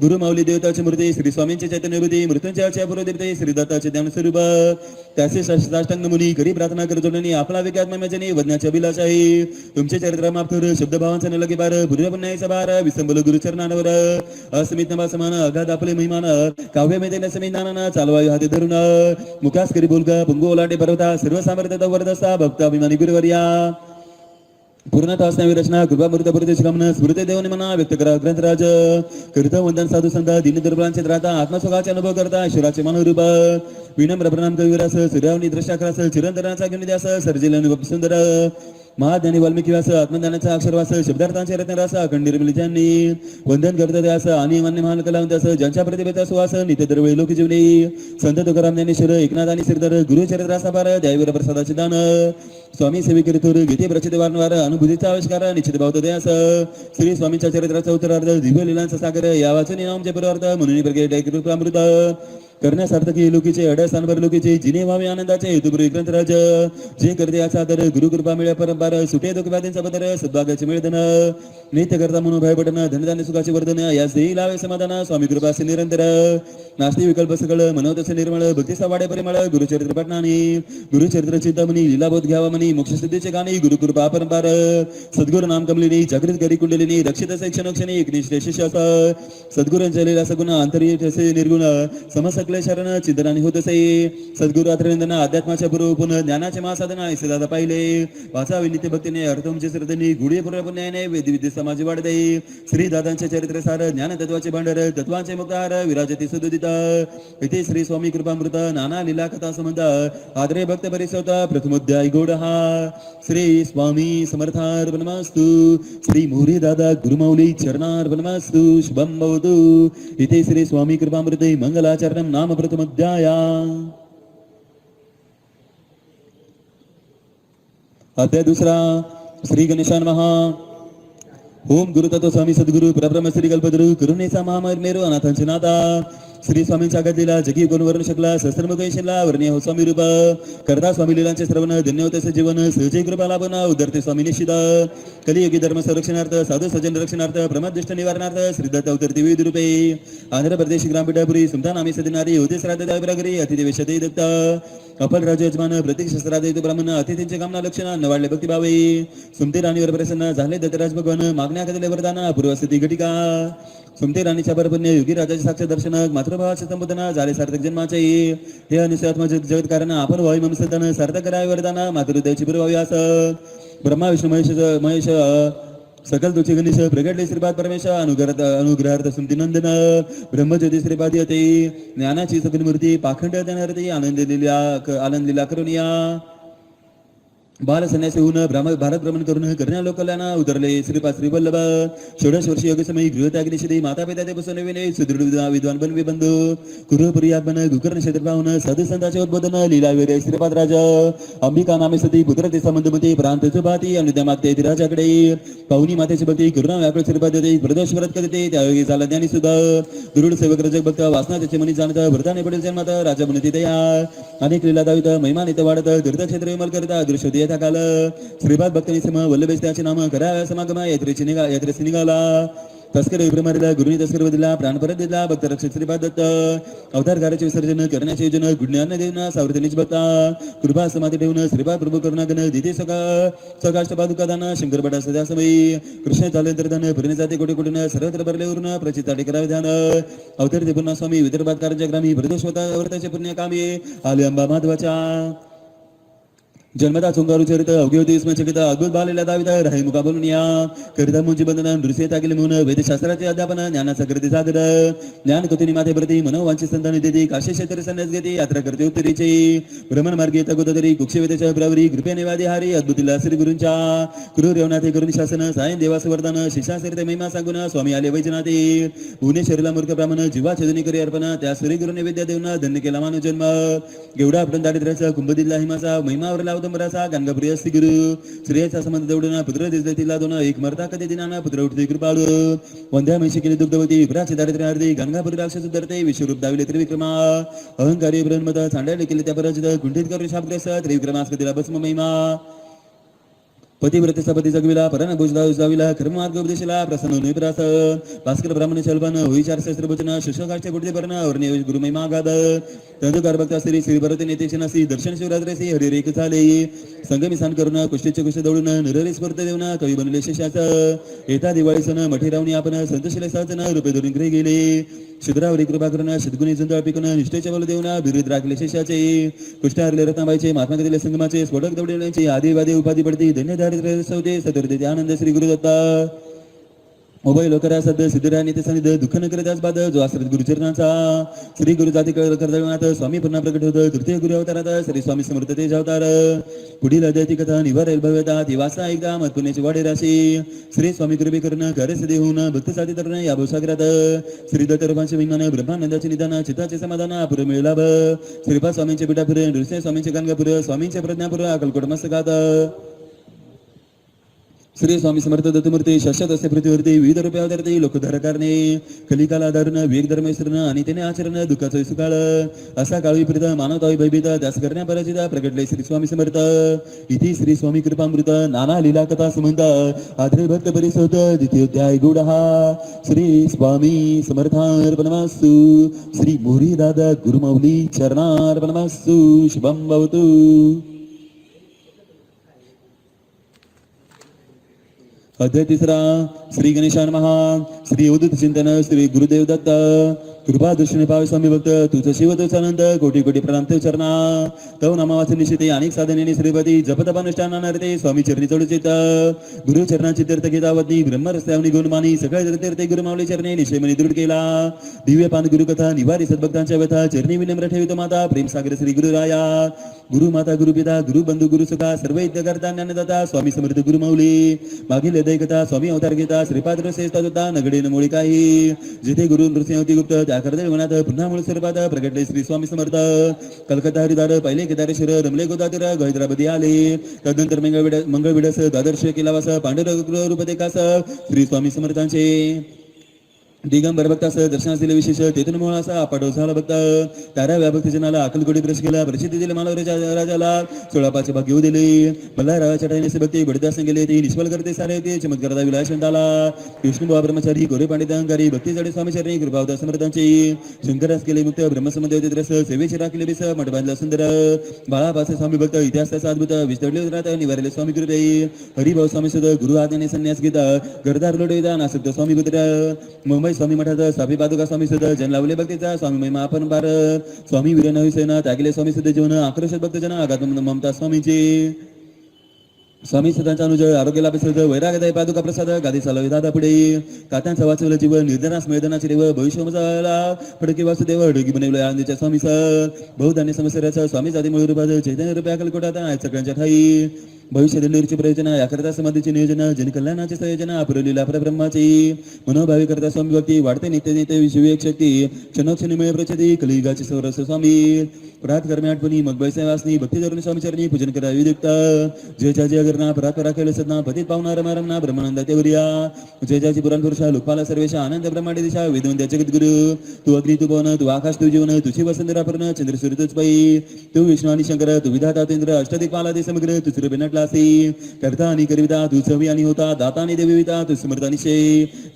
गुरु माऊली देवताची मूर्ती श्री स्वामींची चैतन्य बुद्धी मृत्यूंच्या पूर्वदेवते श्री दत्ताचे ध्यान स्वरूप त्याचे साष्टांग मुनी करी प्रार्थना कर जोडणी आपला विकास महिमेजनी वज्ञाच्या अभिलाष आहे तुमचे चरित्र माफ कर शब्द भावांचा न लगे बार पूर्व पुण्याचा बार विसंबल गुरुचरणावर अस्मित नवा समान अगाध आपले महिमान काव्य मेदेन समीनाना चालवायु हाती धरून मुखास करी बोलगा पुंगो ओलाटे पर्वता सर्व सामर्थ्यता वरदसा भक्त अभिमानी गुरुवर्या पूर्णतः असणारी रचना कृपा मृत पुरते स्मृती देवने मना व्यक्त करा ग्रंथराज करत वंदन साधू संत दीन दुर्बलांचे राहता आत्मस्वभावाचे अनुभव करता ईश्वराचे मनोरूप विनम्र प्रणाम कविरास सूर्यावनी दृष्टाकरास चिरंतराचा घेऊन सर्जिल अनुभव सुंदर महाज्ञानी वाल्मिकी व्यास आत्मज्ञानाचा अक्षरवास शब्दार्थांचे रत्नरास खंडीर मिलितांनी वंदन करत त्यास आणि मान्य महान कलावंत ज्यांच्या प्रतिभेचा सुवास नित्य दरवेळी लोक जीवनी संत तुकाराम ज्ञानेश्वर एकनाथ आणि श्रीधर गुरुचरित्राचा पार दैवीर प्रसादाचे दान स्वामी सेविकरी थोर गीते प्रचित वारंवार अनुभूतीचा आविष्कार निश्चित भावतो द्यास श्री स्वामींच्या चरित्राचा उत्तरार्ध दिव्य लीलांचा सागर या वाचून नामचे पूर्वार्थ म्हणून प्रगट कृपामृत करण्यासार्थकी लोकीचे अडस्थानभर लोकीचे जिने व्हावे आनंदाचे हेतुपुरी ग्रंथराज जे करते याचा आदर गुरुकृपा मिळ्या परंपार सुटे दुःखव्याधींचा बदर सद्भागाचे मिळदन नित्य करता म्हणून भय पडन धनधान्य सुखाचे वर्धन यास देई लावे समाधान स्वामी कृपा असे निरंतर नास्ती विकल्प सकळ मनोतसे निर्मळ भक्तीचा वाडे परिमळ गुरुचरित्र पठणानी गुरुचरित्र चिंतामणी लीलाबोध घ्यावा म्हणी मोक्षसिद्धीचे गाणी गुरुकृपा परंपार सद्गुरु नाम कमलिनी जागृत करी कुंडलिनी रक्षित शिक्षण क्षणी एकनिष्ठ शिष्य सद्गुरूंच्या लीला सगुण आंतरिक निर्गुण समस शरण चिंतनाने होत असे सद्गुरु आत्रेंद्रना अध्यात्माच्या पूर्वपून ज्ञानाचे महासाधना असे दादा पाहिले वाचावे नित्य भक्तीने अर्थमचे श्रद्धेने गुढी पूर्व पुण्याने वेद विद्ये समाज वाढते श्री दादांचे चरित्र सार ज्ञान तत्वाचे भांडार तत्वांचे मुक्तार विराजते सुदुदित इथे श्री स्वामी कृपामृत नाना लीला कथा संबंध आदरे भक्त परिसवता प्रथमोध्याय गोड हा श्री स्वामी समर्थार्पणमस्तु श्री मोरे दादा गुरुमौली चरणार्पणमस्तु शुभम भवतु इथे श्री स्वामी कृपामृते मंगलाचरणम नाम प्रथमोध्याय अध्याय दुसरा श्री गणेशान महा ओम गुरु तत्व स्वामी सद्गुरु परब्रह्म श्री कल्पतरु करुणेचा महामेरू अनाथांचे नाथा श्री स्वामींच्या गतीला जगी गुण वर्ण शकला सहस्त्रमुखला वर्णीय हो स्वामी रूप करता स्वामी लीलांचे श्रवण धन्य होते जीवन सहजे कृपा लाभन उदरते स्वामी निश्चित कलियुगी धर्म संरक्षणार्थ साधू सज्जन रक्षणार्थ प्रमाददृष्ट निवारणार्थ श्रीदत्त अवतरती विविध रूपे आंध्र प्रदेश ग्रामपीठापुरी सुलतान आमी सदिनारी होते श्राद्ध देवरागरी अतिदेवेशते दत्त अफल राज यजमान प्रतीक शस्त्रादय ब्राह्मण अतिथींचे कामना लक्षण नवाडले भक्तिभावे सुमते राणीवर प्रसन्न झाले दत्तराज भगवान मागण्या कदले वरदान पूर्वस्थिती घटिका सुमते राणीच्या परपुण्य युगी राजाचे साक्ष दर्शन मातृभावाचे संबोधन झाले सार्थक जन्माचे हे अनुसात्म जगत कारण आपण वायू ममसतन सार्थक करावे वरदान मातृदयाची पुरवावी आस ब्रह्मा विष्णू महेश सकल तुझे गणेश प्रगटले श्रीपाद परमेश अनुग्रहार्थ सुमती नंदन ब्रह्मज्योती श्रीपाद येते ज्ञानाची सकल मूर्ती पाखंड देणारती आनंद लीला करुनिया बाल संन्यासी होऊन भारत भ्रमण करून करण्या लोकल्याना उतरले श्रीपाद श्री वल्लभ षोडश वर्षी योगी समय गृहत्याग्निषधी माता पिता ते बसून विने सुदृढ विद्वान बनवे बंधू कुरुपुरी आत्मन गुकर्ण क्षेत्र पाहून साधू संतांचे उद्बोधन लीला वेरे श्रीपाद राजा अंबिका नामे सती पुत्र ते संबंधमती प्रांत भाती अनुद्या मागते राजाकडे पाहुणी मातेची भक्ती करुणा व्याकुळ श्रीपाद देते प्रदोष व्रत करते त्यायोगी झाला ज्ञानी सुद्धा दुरुड सेवक रजक भक्त वासना त्याचे मनी जाणत भरताने पडेल जन्मात राजा बनती तया अनेक लीला दावित महिमा नित वाढत तीर्थक्षेत्र विमल करता दृश्य काल श्रीपाद भक्तनी सम वल्लभेश त्याचे नाम करा समागम यात्रेची निघाला तस्कर विप्रमारीला गुरुनी तस्कर बदला प्राण परत दिला भक्त रक्षित श्रीपाद दत्त अवतार कार्याचे विसर्जन करण्याचे योजन गुढज्ञान देऊन सावरतनीच भक्ता कृपा समाधी ठेवून श्रीपाद प्रभू करुणागण दिते सकाष्ट पादुकादान शंकर भटा सदा समयी कृष्ण चालेंतर धन फिरणे जाते कोटी कोटीन सर्वत्र भरले उरून प्रचिताटे करावे ध्यान अवतरते पुन्हा स्वामी विदर्भात कारच्या ग्रामी प्रदोषवता व्रताचे पुण्य कामी आले अंबा माधवाच्या जन्मता चुंगारू चरित अवघे स्मचकित अद्भुत बालेला दावित राही मुका बोलून या करिता मुंजी बंधन नृसिता गेले म्हणून वेदशास्त्राचे अध्यापन ज्ञानाचा करते सागर ज्ञान कुतिनी माते प्रती मनोवांची संतान देते काशी क्षेत्र संन्यास घेते यात्रा करते उत्तरेची भ्रमण मार्गे तगोदरी कुक्षवेदेच्या प्रवरी कृपे निवादी हारी अद्भुतीला श्री गुरूंच्या क्रूर यवनाथे करुणी शासन सायन देवास वरदान शिष्यासरिते महिमा सांगून स्वामी आले वैजनाथे भुवनेश्वरीला मूर्ख ब्राह्मण जीवा छेदनी करी अर्पण त्या श्री गुरुने विद्या देऊन धन्य केला मानव जन्म गेवढा आपण दारिद्र्याचा कुंभदिल्ला हिमाचा महिमावर लावतो गंगाप्रिय श्री गुरु श्रेयचा संबंध दौडून पुत्र दिसले तिला दोन एक मरता कधी दिनाना पुत्र उठते कृपाळू वंध्या म्हशी केली दुग्धवती विप्राचे दारिद्र्य अर्धी गंगापुरी राक्षस उतरते विश्वरूप दाविले त्रिविक्रमा अहंकारी ब्रह्मता चांडाळे केले त्या पराजित कुंठित करून शापग्रस्त त्रिविक्रमास्पतीला भस्म महिमा पतिव्रते सपती जगविला परान भुजला उजाविला कर्ममार्ग उपदेशला प्रसन्न निप्रासन भास्कर ब्राह्मण चलपन होई 4 सहस्त्र वचन शुश्रूषाचे गुडदे परण वर्णे गुरुमय मागाद तंदुकार भक्त श्री श्री भरत नेते नसी दर्शन शिवरात्रेसी हरिरेख झाले संगमी सान करून कुष्टीचे कुष्ट दौडून निररी स्फूर्त देऊन कवी बनले शिष्याच येता दिवाळी सण मठी रावणी आपण संतशिले सहजन रुपये धरून घरी गेले शुद्रावरी कृपा करून सद्गुणी जुंदळ पिकून निष्ठेचे बोल देऊन बिरुद राखले शिष्याचे कुष्ट हरले रत्नाबाईचे महात्मा दिले संगमाचे स्फोटक दौडण्याचे आदिवादी उपाधी पडती धन्यधारित सौदे सदरते आनंद श्री गुरुदत्ता मोबाईल लोकरा सध्या सिद्धराय ते सनिध दुःख न करताच बाद जो आश्रित गुरुचरणाचा श्री गुरु जाती कर्दळनाथ स्वामी पुन्हा प्रकट होत तृतीय गुरु अवतारात श्री स्वामी समर्थ तेज अवतार पुढील अद्वैती कथा निवारेल भव्यता ती वासा एकदा मत पुण्याची वाढे राशी श्री स्वामी कृपे करून कार्यसिद्धी होऊन भक्त साधी तरुण या भवसागरात श्री दत्तरूपांचे विमान ब्रह्मानंदाचे निदान चित्ताचे समाधान अपुर मिळलाभ श्रीपाद स्वामींचे पिठापुर नृसिंह स्वामींचे गाणगापुर स्वामींचे प्रज्ञापुर अकलकोट मस्तकात श्री स्वामी समर्थ दत्तमूर्ती शाश्वत असे पृथ्वीवरती विविध रूपे अवतरते लोकधारकारणे कलिकाला धारण विवेक धर्म विसरण आणि त्याने आचरण दुःखाचं सुकाळ असा काळ विपरीत मानवतावी भयभीत त्यास करण्या पराजित प्रगटले श्री स्वामी समर्थ इथे श्री स्वामी कृपामृत नाना लीला कथा संबंध आद्रे भक्त परिसोत द्वितीयोध्याय गुढहा श्री स्वामी समर्थार्पणमस्तु श्री मोरी दादा गुरुमौली चरणार्पणमस्तु शुभम भवतु अध्याय 3 श्री गणेशान महा श्री उदित चिंतन श्री गुरुदेव दत्त कृपा दर्शने पावे स्वामी भक्त तुझं शिव तुझ आनंद कोटी कोटी प्रणाम ते चरणा तव नामा वाचन निश्चिते अनेक साधने श्रीपती जपतपानुष्ठानार्थे स्वामी चरणी चढुचित गुरु चरणाची तीर्थ घेता वदनी ब्रह्म रस्त्यावनी गुणमानी सगळे तीर्थ गुरुमावली चरणे निश्चयमनी दृढ केला दिव्य पान गुरुकथा निवारी सद्भक्तांच्या व्यथा चरणी विनम्र ठेवितो माता प्रेम सागर श्री गुरुराया गुरु माता गुरु पिता गुरु बंधू गुरु सखा सर्व यज्ञकर्ता ज्ञानदाता स्वामी समर्थ गुरुमाऊली मागील दैकता स्वामी अवतार घेता श्रीपाद रसेस्ता होता नगडे नमोळी काही जिथे गुरु नृसिंहती गुप्त त्या करदे मनात पुन्हा मूळ स्वरूपात प्रगटले श्री स्वामी समर्थ कलकत्ता हरिदार पहिले केदारेश्वर रमले गोदातीर हैदराबादी आले तदनंतर मंगळ विडस द्वादश केलावास पांडुरंग रूप देखास श्री स्वामी समर्थांचे दिगंबर भक्तास दर्शनास दिले विशेष तेथून मूळ असा पाठव झाला भक्त तारा व्याभक्ती जनाला अकलकोटी प्रवेश केला प्रसिद्धी दिले मानव राजाला 16 पाच भाग घेऊ दिले मल्हार रावाच्या टाईने भक्ती बडदास गेले ते निष्फल करते सारे ते चमत्कार विलासंताला विष्णुबा ब्रह्मचारी गोरे पांडित अहंकारी भक्ती जडे स्वामी चरणी कृपावता समर्थांची शंकरास केले मुक्त ब्रह्मसंबंध होते रस सेवेची राखले बिस मठ बांधला सुंदर बाळापासे स्वामी भक्त इतिहासाचा अद्भुत विस्तरले राहत निवारले स्वामी कृपे हरिभाऊ स्वामी सुद्धा गुरु आज्ञाने संन्यास घेता गरदार लोडेदा नासक्त स्वामी पुत्र मुंबई स्वामी मठात सापी पादुका स्वामी सुद्धा जन लावले भक्तीचा स्वामी महिमा आपण बार स्वामी वीर नवी सेना त्यागले स्वामी सुद्धा जीवन आक्रोशक भक्तजन आघात ममता स्वामीची स्वामी सदांचा अनुज आरोग्य लाभेसद वैरागदाय पादुका प्रसाद गादी चालवे दादा पुढे कात्यांचा वाचवलं जीवन निर्धनास मैदानाचे देव भविष्य मजाला फडके वासुदेव ढगी बनवलं आनंदीच्या स्वामी सर बहुधान्य समस्याचा स्वामी जाती मूळ रूपात चैतन्य रूपे अकलकोटात सगळ्यांच्या ठाई भविष्य दिल्लीची प्रयोजन याकरता समाधीचे नियोजन जनकल्याणाचे संयोजन पुरवलेला परब्रह्माची मनोभावी करता स्वामी भक्ती वाढते नित्य नित्य विश्वविवेक शक्ती क्षणोक्षणी मिळे प्रचिती कलियुगाचे सौरस स्वामी प्रात कर्मे आठवणी मग वासनी भक्ती धरून स्वामी चरणी पूजन करा विदुक्त जय जय अगरना परात परा केले सदना पतित पावना रमारमना ब्रह्मानंद तेवरिया जय जय पुराण पुरुषा लोकपाला सर्वेशा आनंद ब्रह्मांड दिशा वेदवंत्या जगत गुरु तू अग्नी तू पवन तू आकाश तू जीवन तुझी वसंतरा पूर्ण चंद्र सूर्य तुझ पै तू विष्णू आणि शंकर तू विधाता तेंद्र अष्टदिक्पाला दे समग्र तू सूर्य बिनटलासी करता आणि करिता तू चवी आणि होता दाता आणि देविता तू समर्थानी शे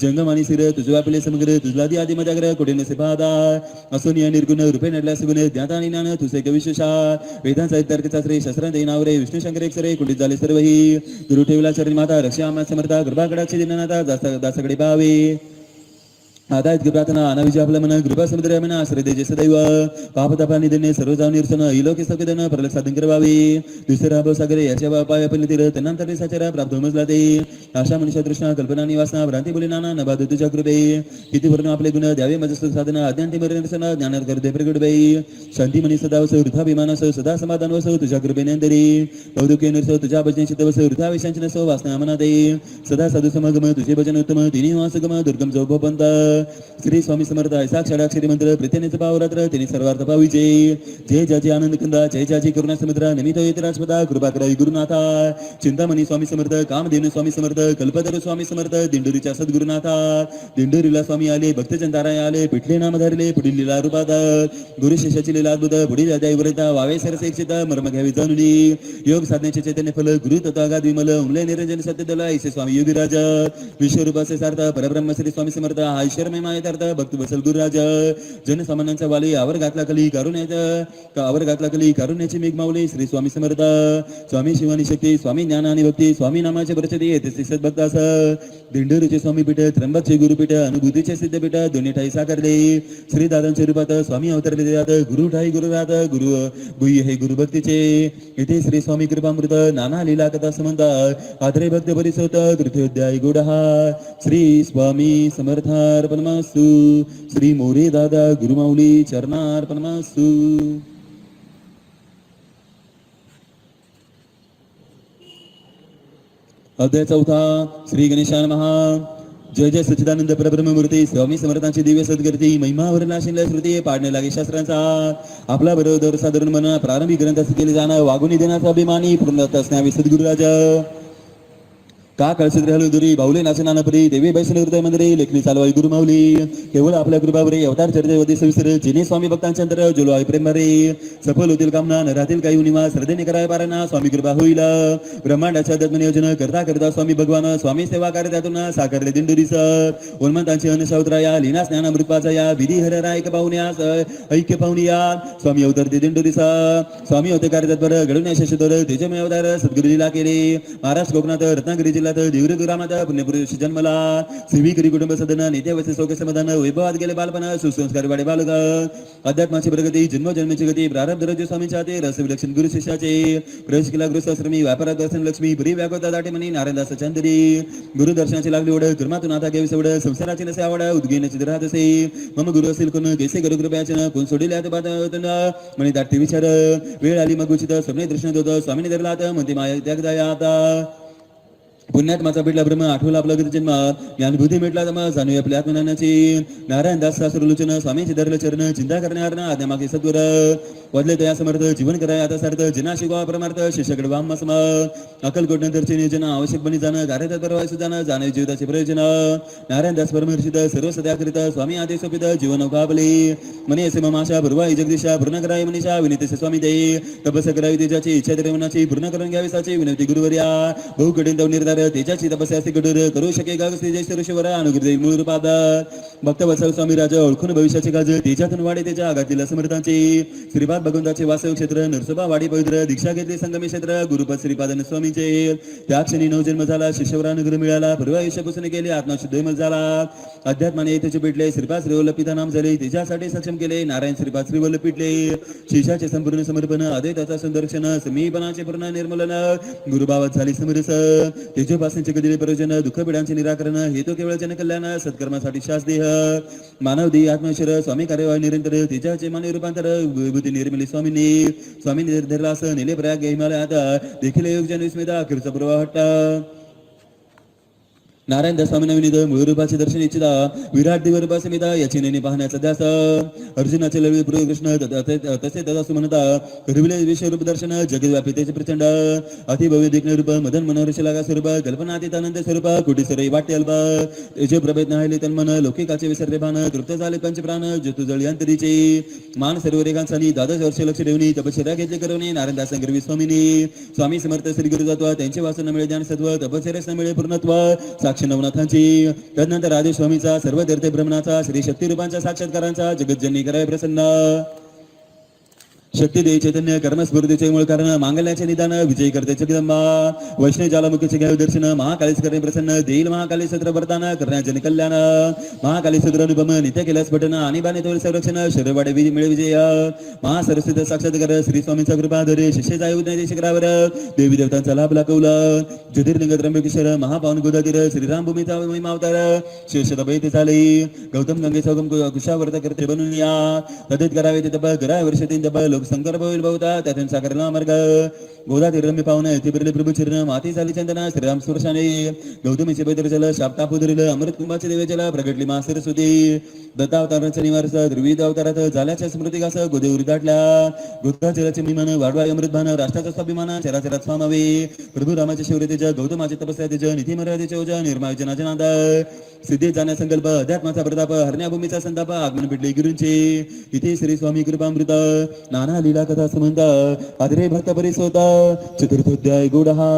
जंगम आणि सिर तुझ व्यापले समग्र तुझला दी आदि मजाग्र कोटे नसे पादा असोनिया निर्गुण रूपे नटला सुगुण ज्ञाता आणि ज्ञान तुझे कविशेषा वेदांचा तर्कचा श्री शस्त्रांत नावरे विष्णू शंकर एक सरे कुंडित झाले सर्वही गुरु ठेवला चरणी माता रक्षा आम्हा समर्था कृपाकडाक्षी दिनानाथा दासकडे पावे आता इतकी प्रार्थना अनाविजय आपल्या मन कृपा समुद्र म्हणा आश्रय देजे सदैव पापतापा निधने सर्व जाऊन निरसन इलोके सौकेदन परलक साधन करावे दुसरा भाव सागरे याच्या पाय आपण तीर तनांतरी साचरा प्राप्त होमजला ते आशा मनुष्य तृष्णा कल्पना निवासना भ्रांती बोली नाना नबाद तुझ्या कृपे किती वर्ण आपले गुण द्यावे मजस्त साधना अज्ञांती मरण निरसन ज्ञानात करते प्रगट बाई शांती मनी सदा वस वृथा विमानस सदा समाधान वस तुझ्या कृपेने अंतरी कौतुके निरस तुझ्या भजन चित्त वस वृथा विषांची नसो वासना मना दे सदा साधू समागम तुझे भजन उत्तम तिन्ही वासगम दुर्गम जो पंत श्री स्वामी समर्थ ऐसा षडाक्षरी मंत्र प्रित्यनेच पावरात्र तिने सर्वार्थ पाविजे. जय जाजी आनंद कंदा जय जाजी करुणा समुद्र निमित्त येते राजपदा कृपा करावी गुरुनाथा. चिंतामणी स्वामी समर्थ कामधेनु स्वामी समर्थ कल्पतरू स्वामी समर्थ दिंडोरीच्या सद्गुरुनाथा. दिंडोरीला स्वामी आले भक्तजन ताराय आले पिठले नाम धरले पुढील लीला रूपात गुरु शिष्याची लीला अद्भुत पुढील अध्यायवरिता वावे सरसेक्षित मर्म घ्यावी जाणुनी. योग साधण्याचे चैतन्य फल गुरु तत्वागात विमल उमले निरंजन सत्य दल ऐसे स्वामी योगीराज. विश्वरूपाचे सार्थ परब्रह्म श्री स्वामी समर्थ हा ईश्वर महिमायतार्थ भक्त बसल गुरुराज. जनसामान्यांचा वाली आवर घातला कली कारुण्याची मेघ माऊली श्री स्वामी समर्थ. स्वामी शिवानी शक्ती स्वामी ज्ञान आणि भक्ती स्वामी नामाचे प्रचिती येते सद्भक्तास. दिंडोरीचे स्वामी पीठ त्र्यंबकचे गुरुपीठ अनुभूतीचे सिद्धपीठ दोन्ही ठाई साकारले. श्री दादांच्या रूपात स्वामी अवतरले देतात गुरु ठाई गुरुरात गुरु गुह्य हे गुरुभक्तीचे. इथे श्री स्वामी कृपामृत नाना लीला कथा समंत आदरे भक्त परिसोत तृतीयोध्याय गुडहा. श्री स्वामी समर्थार्पणमस्तु. श्री मोरे दादा गुरुमाऊली चरणार्पणमस्तु. अध्याय चौथा. श्री गणेशाय नमः. जय जय सच्चिदानंद परब्रह्ममूर्ती स्वामी समर्थांची दिव्य सद्गती महिमावर नाशिनल्या श्रुती पाडणे लागे शास्त्रांचा. आपला बरोबर साधारण मना प्रारंभी ग्रंथ केले जाणं वागुनी देण्याचा अभिमानी पूर्णत असण्यावी सद्गुरुराज. का कळसूत्र हलुदुरी बाहुले नाचनानपरी देवी बैसन हृदय मंदिरे लेखनी चालवाई गुरुमाऊली. केवळ आपल्या कृपावरे अवतार चर्चेवधी सविस्तर जिने स्वामी भक्तांच्या अंतर जोलो आहे प्रेम रे. सफल होतील कामना नरातील काही उनिमा श्रद्धेने कराय पारायणा स्वामी कृपा होईल. ब्रह्मांडाच्या दत्मनियोजन करता करता स्वामी भगवान स्वामी सेवा कार्य त्यातून साकारले दिंडोरीस. उन्मंतांची अनशावत्राया लीना स्नान मृत्वाचा या विधी हररायक पाहुण्यास ऐक्य पाहुनिया स्वामी अवतरते दिंडोरीसा. स्वामी होते कार्य तत्पर घडवण्या शशधर तेजमय अवतार सद्गुरुजीला केले. महाराष्ट्र कोकणात रत्नागिरी जिल्ह्यात देवग्रामात पुण्यपुरुष जन्मला. सेविकरी कुटुंब सदन नेते वसे सौख्य समाधान वैभवात गेले बालपण सुसंस्कार वाडे बालक. अध्यात्माची प्रगती जन्मजन्मीची गती प्रारब्ध रज स्वामींच्या हाते रस विलक्षण गुरु शिष्याचे. प्रवेश केला गृहस्थाश्रमी व्यापारात दर्शन लक्ष्मी पुरी व्यापकता दाटे म्हणी नारायणदास चंदरी. गुरु दर्शनाची लागली ओढ कर्मातून आता घ्यावी सवड संसाराची नसे आवड उद्गेनाची राहत असे. मम गुरु असेल कोण कैसे गुरु कृपयाचन कोण सोडिल्या म्हणे दाटे विचार. वेळ आली मग उचित स्वप्ने दर्शन होत स्वामीने धरला म्हणते माया त्याग दया आता. पुण्यात्माचा भेटला ब्रह्म आठवला आपला जन्म ज्ञानभूती भेटला जमा जाणूया आपल्या आत्मज्ञानाची. नारायणदास शास्त्रलोचन स्वामींचे धरलं चरण चिंता करणार ना आज्ञामागे सद्गुर. वदले तया समर्थ जीवन कराय आता सार्थ जना शिकवा परमार्थ शिष्याकडे वाम सम. अक्कलकोट नंतरचे नियोजन आवश्यक बनी जाणं कार्य परवाय सुजान जाणे जीविताचे प्रयोजन. नारायणदास परमहर्षित सर्व सत्याकरित स्वामी आदेश सोपित जीवन अवकाबले. मने असे ममाशा भरवाई जगदीशा पूर्ण कराय मनीषा विनंती स्वामी दे. तपस करावी तेजाची इच्छा तरी मनाची पूर्ण करून घ्यावी साची विनंती गुरुवर्या. बहु कठीण तव निर्धार तेजाची तपस्या असे कठोर करू शके गाव जय ऋषीवर अनुग्रह मूळ पाद. भक्त वत्सल स्वामी राजा ओळखून भविष्याचे गाज तेजातून वाढे त्याच्या आघातील समर्थांचे. श्रीपाद भगवंताचे वासव क्षेत्र नरसोबा वाडी पवित्र दीक्षा घेतली संगमे क्षेत्र गुरुपद श्रीपादन स्वामींचे. त्या क्षणी नवजन्म झाला शिष्यवर अनुग्रह मिळाला पूर्व आयुष्यापासून केले आत्मशुद्ध विमल झाला. अध्यात्माने त्याचे पेटले श्रीपाद श्रीवल्लभ पिता नाम झाले त्याच्यासाठी सक्षम केले नारायण श्रीपाद श्रीवल्लभ पिटले. शिष्याचे संपूर्ण समर्पण अद्वैताचा संदर्शन समीपनाचे पूर्ण निर्मूलन गुरुभावात झाली समरस. तेजोपासनेचे कधी प्रयोजन दुःख पिढ्यांचे निराकरण हेतू केवळ जनकल्याण सत्कर्मासाठी शास देह मानव देह आत्मेश्वर स्वामी कार्यवाही निरंतर तेजाचे मानवी रूपांतर विभूती निर्मिली स्वामींनी. स्वामींनी धरला असं नेले प्रयाग हिमालयात देखील योगजन विस्मिता अखेरचा प्रवाह हट्टा. नारायणदास स्वामींना विनिध मूळ रूपाचे दर्शन इच्छिता विराट दिवरूपा समिता याची नेणी पाहण्याचा ध्यास. अर्जुनाचे लढवे पूर्व कृष्ण तसे तदासु म्हणता करविले विश्वरूप दर्शन जगद्व्यापी त्याचे प्रचंड अतिभव्य देखणे रूप मदन मनोहर शिलागा स्वरूप कल्पनातीत आनंद स्वरूप कुटी सरई वाटे अल्प तेजे प्रभेद नाहिले तन्मन लौकिकाचे विसर्रे भान तृप्त झाले पंचप्राण जतू जळी अंतरीचे. मान सर्व रेखांचानी 12 वर्ष लक्ष ठेवणी तपश्चर्या घेतली करवणे नारायणदास गरवी स्वामीनी. स्वामी समर्थ श्री गुरुतत्व त्यांचे वासन मिळे ज्ञान सत्व तपश्चर्यास मिळे पूर्णत्व साक्ष नवनाथांची. तदनंतर आदेश स्वामीचा सर्व तीर्थ ब्रह्मणाचा श्री शक्ती रूपांच्या साक्षात्कारांचा जगज्जननी कराय प्रसन्न. शक्ती दे चैतन्य कर्मस्फूर्तीचे मूळ कारण मांगल्याचे निदान विजय करते जगदंबा. वैष्णव ज्वालामुखीचे घ्यावे दर्शन महाकालीस करणे प्रसन्न देईल महाकाली सत्र वर्तान करण्या जन कल्याण. महाकाली सत्र अनुपम नित्य केल्यास पठन आणि बाणे तोल संरक्षण शरीरवाडे मिळे विजय. महासरस्वती साक्षात्कार श्री स्वामींचा कृपाधरे शिष्य जाय उदय शिखरावर देवी देवतांचा लाभ लाकवला. ज्योतिर्लिंग त्र्यंबकेश्वर महापावन गोदातीर श्रीराम भूमीचा महिमा अवतार शेषता बैत झाले. गौतम गंगेचा कुशावर्त करते बनून या तदेत करावे ते तप कराय वर्ष तीन तप संकल्प होईल बहुता त्यातून साकारला मार्ग गोदा रम्य पावन ते बिरले प्रभू चरण माती झाली चंदना श्रीराम सुरशाने गौतमीचे पैदर जल शाप्ता पुदरिल अमृत कुंभाचे देवे जल प्रगटली मा सरस्वती दत्तावतारांचा निवारस द्रविद अवतारात झाल्याच्या स्मृतिकास गोदेवरी दाटल्या गोदा जलाचे मिमान वाढवा अमृत भान राष्ट्राचा स्वाभिमान चराचरात स्वामावे प्रभू रामाच्या शिवरेतेच्या गौतमाचे तपस्या तेज निधी मर्यादेचे ओजा निर्माय जनाचे नाद सिद्धीत जाण्या संकल्प अध्यात्माचा प्रताप हरण्याभूमीचा संताप आगमन भेटले गुरूंचे इथे श्री स्वामी कृपामृत नाना लीला कथा समंत आदरे भक्त परिसोता चतुर्थोध्याय गोडहा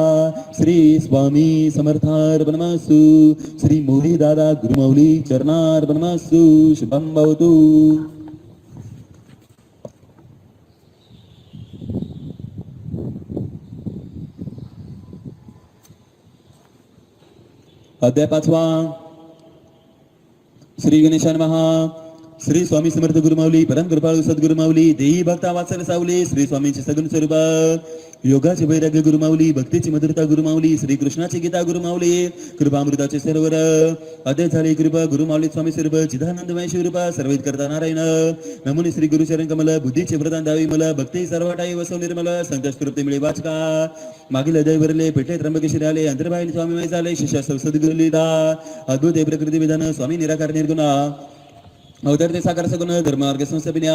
श्री स्वामी समर्थार बनमासु श्री मोरी दादा गुरुमौली चरणार बनमासु शुभम भवतु. अध्याय 5. श्री गणेशान महा श्री स्वामी समर्थ गुरुमाऊली परम कृपाळू सद्गुरुमाऊली देई भक्ता वात्सल सावली श्री स्वामींचे सगुण स्वरूप योगाचे वैराग्य गुरुमाऊली भक्तीची मधुरता गुरुमाऊली श्री कृष्णाची गीता गुरुमाऊली कृपामृताचे सरोवर अध्याय झाले कृपा गुरुमाऊली स्वामी स्वरूप चिदानंदमय शिवरूप सर्वैत करता नारायण नमुनी श्री गुरुचरण कमल बुद्धीचे वरदान दावी मला भक्ती सर्वटाई वसव निर्मल संतोष कृप्ती मिळे वाचका मागील अध्याय वरले पेटले त्र्यंबकेश्वरी आले अंतर्बाईल स्वामीमय झाले शिष्या सद्गुरु लीला अद्भुत हे प्रकृती विधान स्वामी निराकार निर्गुणा अवतार ते साकार सगुण धर्मार्ग संस्थापिन्या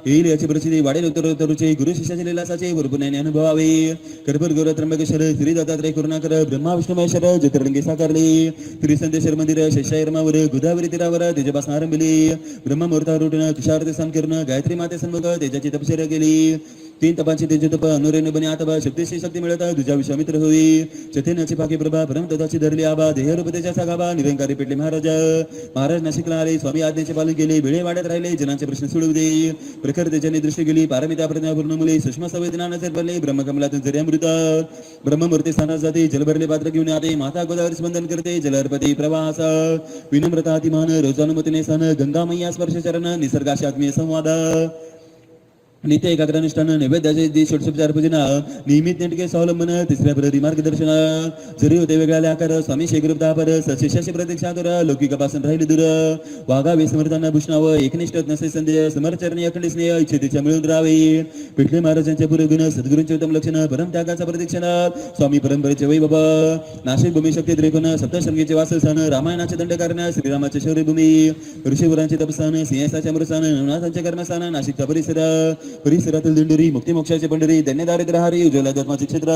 येईल याची प्रसिद्धी वाढेल उत्तरोत्तरचे गुरु शिष्याचे लीलासाचे भरपूरने अनुभवावे कर्पूर गौर त्र्यंबकेश्वर श्री दत्तात्रय करुणाकर ब्रह्मा विष्णू महेश्वर ज्योतिर्लिंगी साकारले त्रिसंतेश्वर मंदिर शेषायर्मावर गोदावरी तीरावर तेजपासून आरंभिली ब्रह्ममुहूर्तावर उठून तुषार ते करून गायत्री माते सन्मुख तेजाची तपश्चर्या केली 3 तपांची तेज तप अनुरेण बने आतबा शक्तीशी शक्ती मिळत तुझ्या विश्वामित्र होई चथेनाची पाकी प्रभा परम तदाची धरली आबा देहरूपतेच्या सागाबा निरंकारी पेटले महाराज नाशिकला आले स्वामी आज्ञेचे पालन केले वेळे वाढत राहिले जनांचे प्रश्न सोडवले प्रखर तेजाने दृष्टी गेली पारमिता प्रज्ञा पूर्ण मुले सुषमा संवेदना नजर पडले ब्रह्मकमलातून जरी अमृत ब्रह्ममूर्ती स्थानात जाते जलभरले पात्र घेऊन आते माता गोदावरी स्पंदन करते जलर्पती प्रवास विनम्रता अतिमान रोजानुमतीने सन गंगा मैया स्पर्श चरण निसर्गाशी आत्मीय संवाद नित्य एकाग्रनिष्ठान नैवेद्याचे षोडशोपचार पूजना नियमित नेटके स्वावलंबन तिसऱ्या प्रहरी मार्गदर्शन जरी होते वेगळ्या आकार स्वामी शेगरूप दापर सशिष्याशी प्रतीक्षा दूर लौकिकापासून राहिली दूर वागावे समर्थांना भूषणावं एकनिष्ठ नसे संदेह समरचरणी अखंड स्नेह इच्छितेच्या मिळून राहावे पिठले महाराजांच्या पुरगुण सद्गुरूंचे उत्तम लक्षण परम त्यागाचा प्रतीक्षण स्वामी परंपरेचे वैभव नाशिक भूमी शक्ती त्रिकोण सप्तशृंगीचे वासस्थान रामायणाचे दंडकारण श्रीरामाचे शौर्यभूमी ऋषीवरांचे तपस्थान सिंहस्थाचे अमृतस्थान नवनाथांचे कर्मस्थान नाशिकचा परिसरातील दिंडोरी मुक्ती मोक्षाचे पंढरी धन्य दारिद्र्यहारी उज्ज्वल आध्यात्माचे क्षेत्र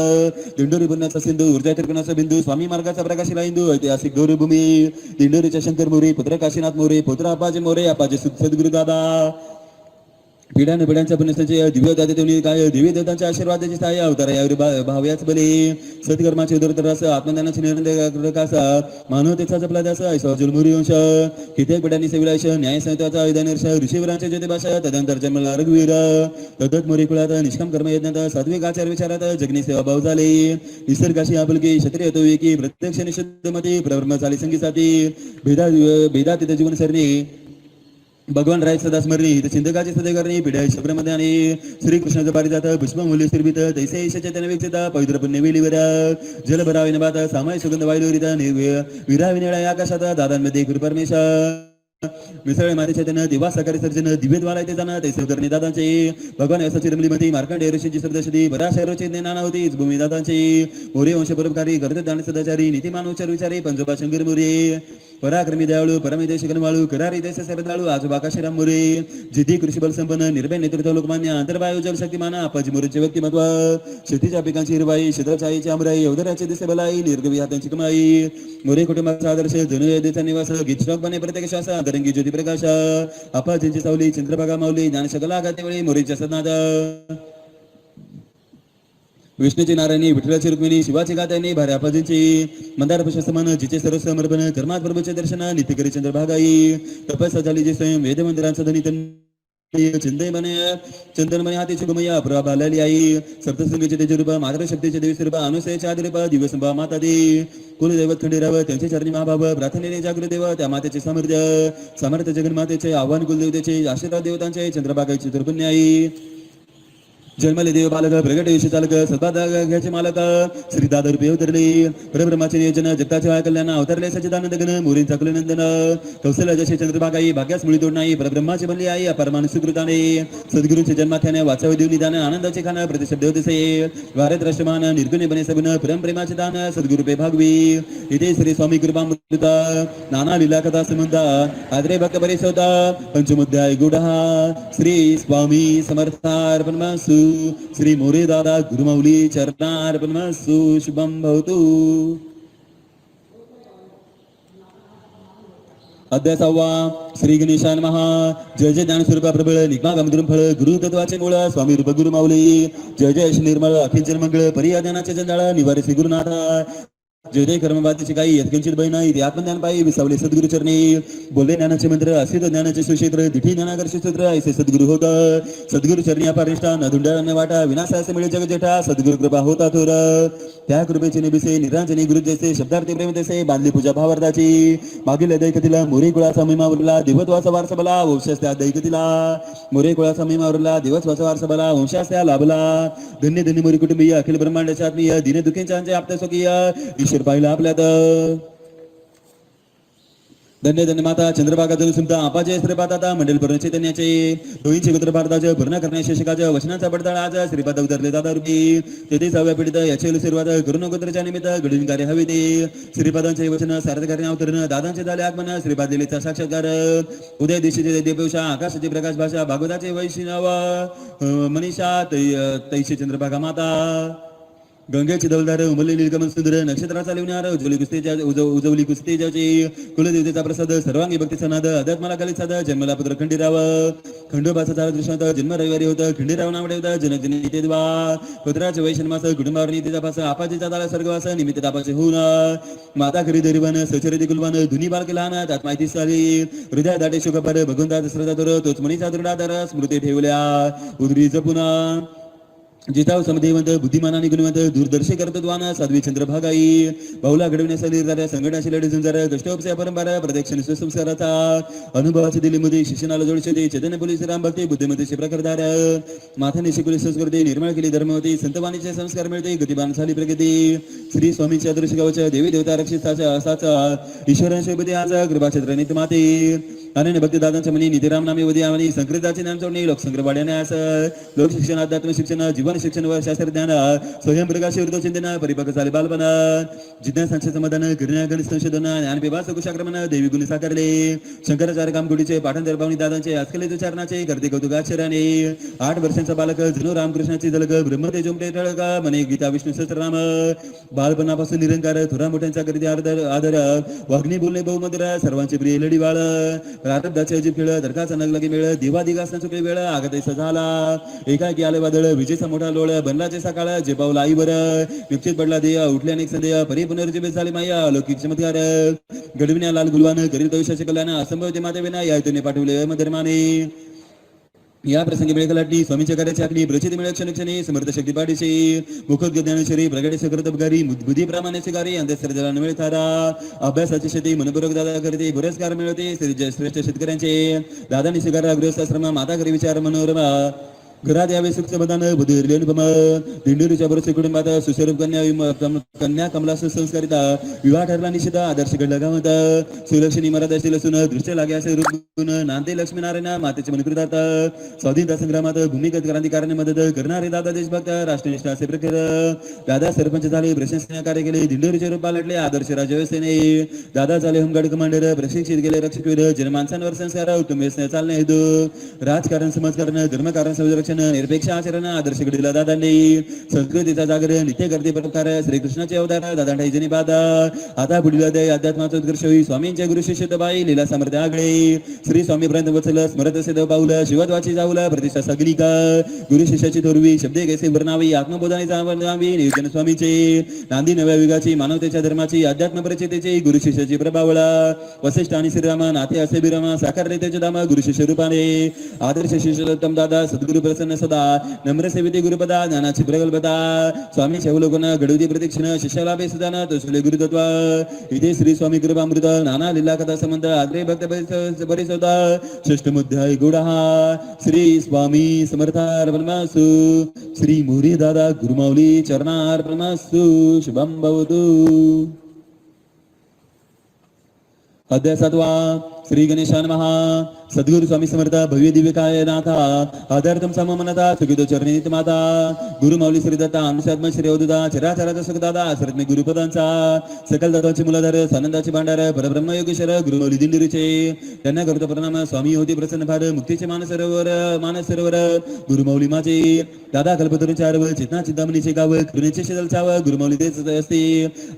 दिंडोरी पुण्याचा सिंधू ऊर्जा त्रिकोणाचा बिंदू स्वामी मार्गाचा प्रकाशिला हिंदू ऐतिहासिक गौरवभूमी दिंडोरीच्या शंकर मोरे पुत्र काशीनाथ मोरे पुत्र अप्पाजी मोरे अप्पाजी सद्गुरु दादा पिढ्यान पिढ्यांच्या पुण्यस्थाचे दिव्य दाते काय दिव्य देवतांच्या आशीर्वादाची स्थाय अवतार यावर भाव्याच बले सत्कर्माचे उदरतरास आत्मज्ञानाचे निरंतर मानवतेचा जपला दास ऐसा जुलमुरी वंश कित्येक पिढ्यांनी सेविलाश न्याय संहिताचा विधानर्ष ऋषीवरांचे ज्योतिभाषा तदंतर जन्मला रघुवीर तदत मोरी कुळात निष्काम कर्म यज्ञात सात्विक आचार विचारात जगनी सेवा भाव झाले निसर्गाशी आपुलकी क्षत्रिय तो एकी प्रत्यक्ष निषिद्ध मते प्रवर्म झाली संगीसाठी भेदा तिथे जीवन सरणी भगवान राय सदा स्मरणी हित चिंतकाची सदै करणी पिढ्या शब्रमध्ये आणि श्रीकृष्णाचं पारिजात पुष्प मूल्य स्थिरभित तैसे चैतन्य विकसिता पवित्र पुण्य वेलीवर जल भरावे नभात सामाय सुगंध वायुरिता विरावी निळा आकाशात दादांमध्ये गुरुपरमेश मिसळे माते चैतन्य दिवा सकारी सर्जन दिव्यद्वाला येते जाणं तैसे करणे दादांचे भगवान असा चिरमलीमध्ये मार्कंडेय ऋषीची श्रद्धाशुद्धी बराशा रोचे नाना होती भूमी दादांचे मोरे वंश परोपकारी गर्द दान सदाचारी नीतिमान उच्चार विचारे पंजोबा शंकर मोरे पराक्रमी दयाळू परमेदेश गणवाळू करारी देश सरदाळू आजोबा काशीराम मोरे जिद्दी कृषीबल संपन्न निर्भय नेतृत्व लोकमान्य अंतर्वायू जल शक्तिमान आपाजी मोरेचे व्यक्तिमत्व शेतीच्या पिकांची हिरवाई शिद्रछाईची आमराई अवधराची दिसे बलाई निर्गवी हातांची कमाई मोरे कुटुंबाचा आदर्श जनुदेचा निवास गीत श्लोकपणे प्रत्येक श्वास अंतरंगी ज्योती प्रकाश आपाजींची सावली चंद्रभागा माऊली ज्ञानशकला गातेवेळी मोरेच्या सदनाद विष्णूची नारायणी विठ्ठलाची रुक्मिणी शिवाची गातायनी भार्या आपाजींची मंदार पुष्प समान जिचे सर्व समर्पण कर्मात प्रभूचे दर्शन नित्यकरी चंद्रभागाई तपस्या झाली जे स्वयं वेद मंदिरांचा धनी चंदनमय हातीची गुमय्या प्रभा लाली आई सप्तशृंगीचे तेज रूप मात्र शक्तीचे देवी स्वरूप अनुसयाचे आदिरूप दिवसंभा माता दे कुलदैवत खंडेराव त्यांचे चरणी महाभाव प्रार्थनेने जागृत देव त्या मातेचे सामर्थ्य जगन्मातेचे आव्हान कुलदेवतेचे आशीर्वाद देवतांचे चंद्रभागाची दुर्पुण्य आई जन्मले देव बालक प्रगट यश चालक सद्भाग्याचे मालक श्री दादा रूपे अवतरले परब्रह्माचे नियोजन जगताचे वाय कल्याण अवतरले सच्चिदानंद गण मोरींचा कुलनंदन कौशल्य जसे चंद्रभागाई भाग्यास मुळी तोड नाही परब्रह्माचे बनले आई अपरमान सुकृताने सद्गुरूंचे जन्माख्याने वाचावे देऊन निदान आनंदाचे खान प्रतिशब्द होते भारत राष्ट्रमान निर्गुणे बने सबन परम प्रेमाचे दान सद्गुरुपे भागवी इथे श्री स्वामी कृपा मृता नाना लीला कथा संबंधा आदरे भक्त बरेच होता पंचमुध्याय गुढहा श्री स्वामी समर्थार्पणमस्तु श्री मोरे दादा गुरुमौली चरणार्पणमस्तु शुभम भवतु अध्याय 6 श्री गणेशाय नमः जय जय ज्ञानस्वरूप प्रबळ निगमा गमधुरम फळ गुरु तत्वाचे मूळ स्वामी रूप गुरु माऊली जय जय श्री निर्मळ अखिंचन मंगळ परियाज्ञानाचे जंजाळ निवारे श्री गुरुनाथ जय जय कर्मवादीची काही यत्किंचित भय नाही ते आत्मज्ञान पायी विसावले सद्गुरु चरणी बोलले ज्ञानाचे मंत्र असित ज्ञानाचे सुक्षेत्र दिठी ज्ञानाकर्षी सूत्र ऐसे सद्गुरु होत सद्गुरु चरणी अपार निष्ठा न धुंडाळा वाटा विनाशासे मिळे जग जेठा सद्गुरु कृपा होता थोर त्या कृपेचे निबिसे निरांजनी गुरु जैसे शब्दार्थी प्रेम तैसे बांधली पूजा भावार्थाची मागील दैकतीला मोरे कुळाचा महिमा उरला दिवसवाचा वारसा बला वंशास त्या दैकतीला मोरे कुळाचा महिमा उरला दिवसवाचा वारसा बला वंशास त्या लाभला धन्य धन्य मोरी कुटुंबीय अखिल ब्रह्मांडाच्या आत्मीय दिने दुखींच्या आपल्या स्वकीय ईश्वर पाहिला आपल्यात धन्य धन्य माता चंद्रभागा जणू सुमता आपाचे श्रीपादा मंडल पूर्ण चैतन्याचे दोईंचे गोत्र भारताचे पूर्ण करण्याचे शिकाचे वचनाचा पडताळ आज श्रीपाद उतरले दादा रूपी तेथे 6व्या पिढीत याचे सुरुवात करून गोत्रच्या निमित्त घडून कार्य हवे ते श्रीपादांचे वचन सार्थ करणे अवतरण दादांचे झाले आगमन श्रीपाद दिलेचा साक्षात्कार उदय दिशेचे देवशा आकाशाची प्रकाश भाषा भागवताचे वैष्णव मनीषा तैशी चंद्रभागा माता गंगेची दौलदार उमलले नीलकमल सुंदर नक्षत्राचा लिवणार उजवली कुस्ती ज्याची कुलदेवतेचा प्रसाद सर्वांगी भक्तीचा नाद अध्यात्माला कालित साध जन्मला पुत्र खंडीराव खंडोबाचा चार दृष्टांत जन्म रविवारी होता खंडीराव नावडे होता जनक ते द्वा पुत्राचे वैशनमास कुटुंबावर नीतीचा पास आपाजीचा ताला स्वर्गवास निमित्त तापाचे होऊन माता खरी दरिवान सचरिती कुलवान धुनी बालके लहान त्यात माहिती सारी हृदय दाटे शोकपर भगवंता दसरथा तोर तोच मनीचा दृढाधार स्मृती ठेवल्या उदरी जपुना जिताव समदेवंत बुद्धिमानाने गुणवंत दूरदर्शी कर्तृत्वान साध्वी चंद्रभागाई बहुला घडविण्यासाठी झाल्या संघटनाशी लढे झुंजार कष्टोपच्या परंपरा प्रदक्षिण सुसंस्काराचा अनुभवाची दिली मध्ये शिक्षणाला जोडशे चैतन्य पोलीस राम भक्ती बुद्धिमतीचे प्रकारधार माथाने शिकवली संस्कृती निर्मळ केली धर्मवती संतवाणीचे संस्कार मिळते गतिमान झाली प्रगती श्री स्वामीच्या आदर्श गावाच्या देवी देवता रक्षिताच्या असाचा ईश्वरांच्या बुद्धी आज कृपाक्षेत्र नित माते अनन्य भक्ती दादांच्या मनी नितीराम नामे उदय आणि संकृताचे नाम जोडणे लोकसंग्रह वाढण्यास लोक शिक्षण अध्यात्म शिक्षण जीवन शिक्षण व शास्त्रज्ञान स्वयंप्रकाश चिंतन परिपक्व झाले बालपण जिज्ञासांचे समाधान गिरण्या गणित संशोधन ज्ञानपिपास कुशाक्रमण देवी गुण साकारले शंकराचार्य कामगुडीचे पाठांतर पावणी दादांचे आजकालित उच्चारणाचे करते कौतुकाक्षराने 8 वर्षांचा बालक जणू रामकृष्णाची झलक ब्रह्मते जोमटे टळक मने गीता विष्णू सहस्रनाम बालपणापासून निरंकार थोरा मोठ्यांचा करते आदर वाग्नी बोलणे बहुमधुर सर्वांचे प्रिय लढीवाळ प्रारब्धाचे अजीब खेळ धरकाचा नगलगी मेळ दिवादिगासना चुकले वेळ आगतेसा झाला एकाएकी आले वादळ विजेचा मोठा लोळ बनलाचे सकाळ जे पाऊल आईवर निश्चित पडला देय उठले अनेक संदेह परी पुनर्जीवित झाले माया अलौकिक चमत्कार घडविण्या लाल गुलवान करील भविष्याचे कल्याण असंभव माते विना या इथून पाठवले मधर्माने या प्रसंगी वेळ कलाटणी स्वामीच्या कार्याची आखणी प्रचिती मिळत क्षणक्षणी समर्थ शक्ती पाठीशी मुखोद ज्ञानेश्वरी प्रगटे सकृतपकारी बुद्धी प्रमाणे शिकारी अंधश्रद्धेला मिळत थारा अभ्यासाची शेती मनपूर्वक दादा करते पुरस्कार मिळवते श्रेष्ठ शेतकऱ्यांचे दादानी स्वीकारा गृहस्थाश्रम माता घरी विचार मनोरमा घरात यावे सुख समाधान बुद्धी अनुपम दिंडोरीच्या बरोबर कुटुंबात सुस्वरूप कन्या कमला सुसंस्कारिता विवाह ठरला निषेध आदर्श घडला गावात सुलक्षणी मराठा असतील असून दृष्ट लागे असे रूप गुण नांदे लक्ष्मीनारायण मातेचे मनकृतात स्वाधीनता संग्रामात भूमिगत क्रांतिकारांनी मदत करणारे दादा देशभक्त राष्ट्रनिष्ठ असे प्रखर दादा सरपंच झाले प्रशंसनीय कार्य केले दिंडोरीचे रूप पालटले आदर्श राज्यव्यवस्थेने दादा झाले होमगार्ड कमांडर प्रशिक्षित केले रक्षकवीर जनमानसांवर संस्कार उत्तम व्यसने चालणे हेतू राजकारण समाजकारण धर्मकारण संरक्षण निरपेक्ष आचरण आदर्श घडविला दादांनी संस्कृतीचा जागर नित्य करते परोपकार श्रीकृष्णाचे अवतार दादा जनी बादा आता पुढील अध्याय अध्यात्माचा उत्कर्ष होई स्वामींच्या गुरु शिष्य बाई लीला सामर्थ्य आगळे श्री स्वामी पर्यंत वचल स्मरत असे देव पाऊल शिवत्वाची जाऊला प्रतिष्ठा सगळी का गुरु शिष्याची थोरवी शब्दे कैसे वर्णावी आत्मबोधाने जावी नियोजन स्वामीचे नांदी नव्या युगाची मानवतेच्या धर्माची अध्यात्म परिचितेची गुरु शिष्याची प्रभावळा वसिष्ठ आणि श्रीरामा नाथे असे बिरामा साकारले त्याचे धाम गुरु शिष्य रूपाने आदर्श शिष्योत्तम दादा सद्गुरु प्रसन्न सदा नम्र सेविते गुरुपदा ज्ञानाची प्रगल्भता स्वामी शैवलोकन घडवती प्रदक्षिण शिष्यालाभे सुदान तोसले गुरुतत्व इथे श्री स्वामी कृपामृत नाना लीला कथा संबंध आग्रे भक्त परिसोदा षष्टमोध्याय गुडहा श्री स्वामी समर्थार्पणमस्तु श्री मोरी दादा गुरुमाऊली चरणार्पणमस्तु शुभम भवतु अध्याय 7 श्री गणेशान महा सद्गुरु स्वामी समर्थ भव्य दिव्य काय नाथा आधारतम सममनता सुखितो चरणी माता गुरु माऊली श्री दत्ता अनुसात्म श्री अवधुदा चराचराचा सुखदादा सरत्मे गुरुपदांचा सकल तत्वाचे मूलाधार सानंदाचे भांडार परब्रह्म योगेश्वर गुरु माऊली दिंडीरूचे त्यांना करतो प्रणाम स्वामी होती प्रसन्न फार मुक्तीचे मानस सरोवर गुरु माऊली माझे दादा कल्पतरूचे आरव चेतना चिंतामणीचे गाव कृणेचे शीतल चाव गुरु माऊली तेच असते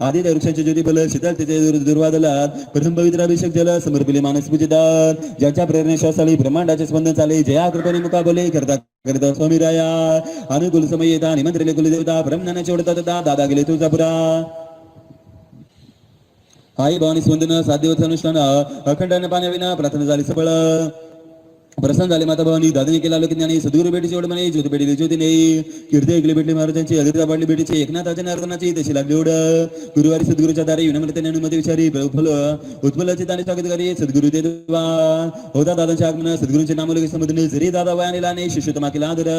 आदी त्या वृक्षाचे ज्योतिबल शीतल त्याचे दुर्वादलात प्रथम पवित्र अभिषेक जल समर्पिले मानस पूजितात ज्याच्या प्रेरणेशास्त्राली ब्रह्मांडाचे स्पंदन चाले जया कृपेने मुकाबले करता स्वामी राया अनुकूल समय येता निमंत्रिले कुलदेवता ब्रह्मज्ञानाचे ओढता दादा गेले तुळजापुरा आई भवानी स्पंदन 7 दिवस अनुष्ठान अखंड पाण्याविना प्रार्थना झाली सफळ प्रसन्न झाले माता भवानी दादाने केला लोकज्ञानी सद्गुरु भेटीची ओढ म्हणे ज्योती भेटी ज्योतीने कीर्ती ऐकली भेटली महाराजांची अधीरता वाढली भेटीची एकनाथाच्या नारदनाची तशी लागली ओढ गुरुवारी सद्गुरूच्या दारी विनम्रतेने अनुमती विचारी उत्पल चिताने स्वागत करी सद्गुरु ते होता दादांचे आगमन सद्गुरूंचे नामोल्लेख समजणे जरी दादा वयाने लाने शिष्यतमा केला आदर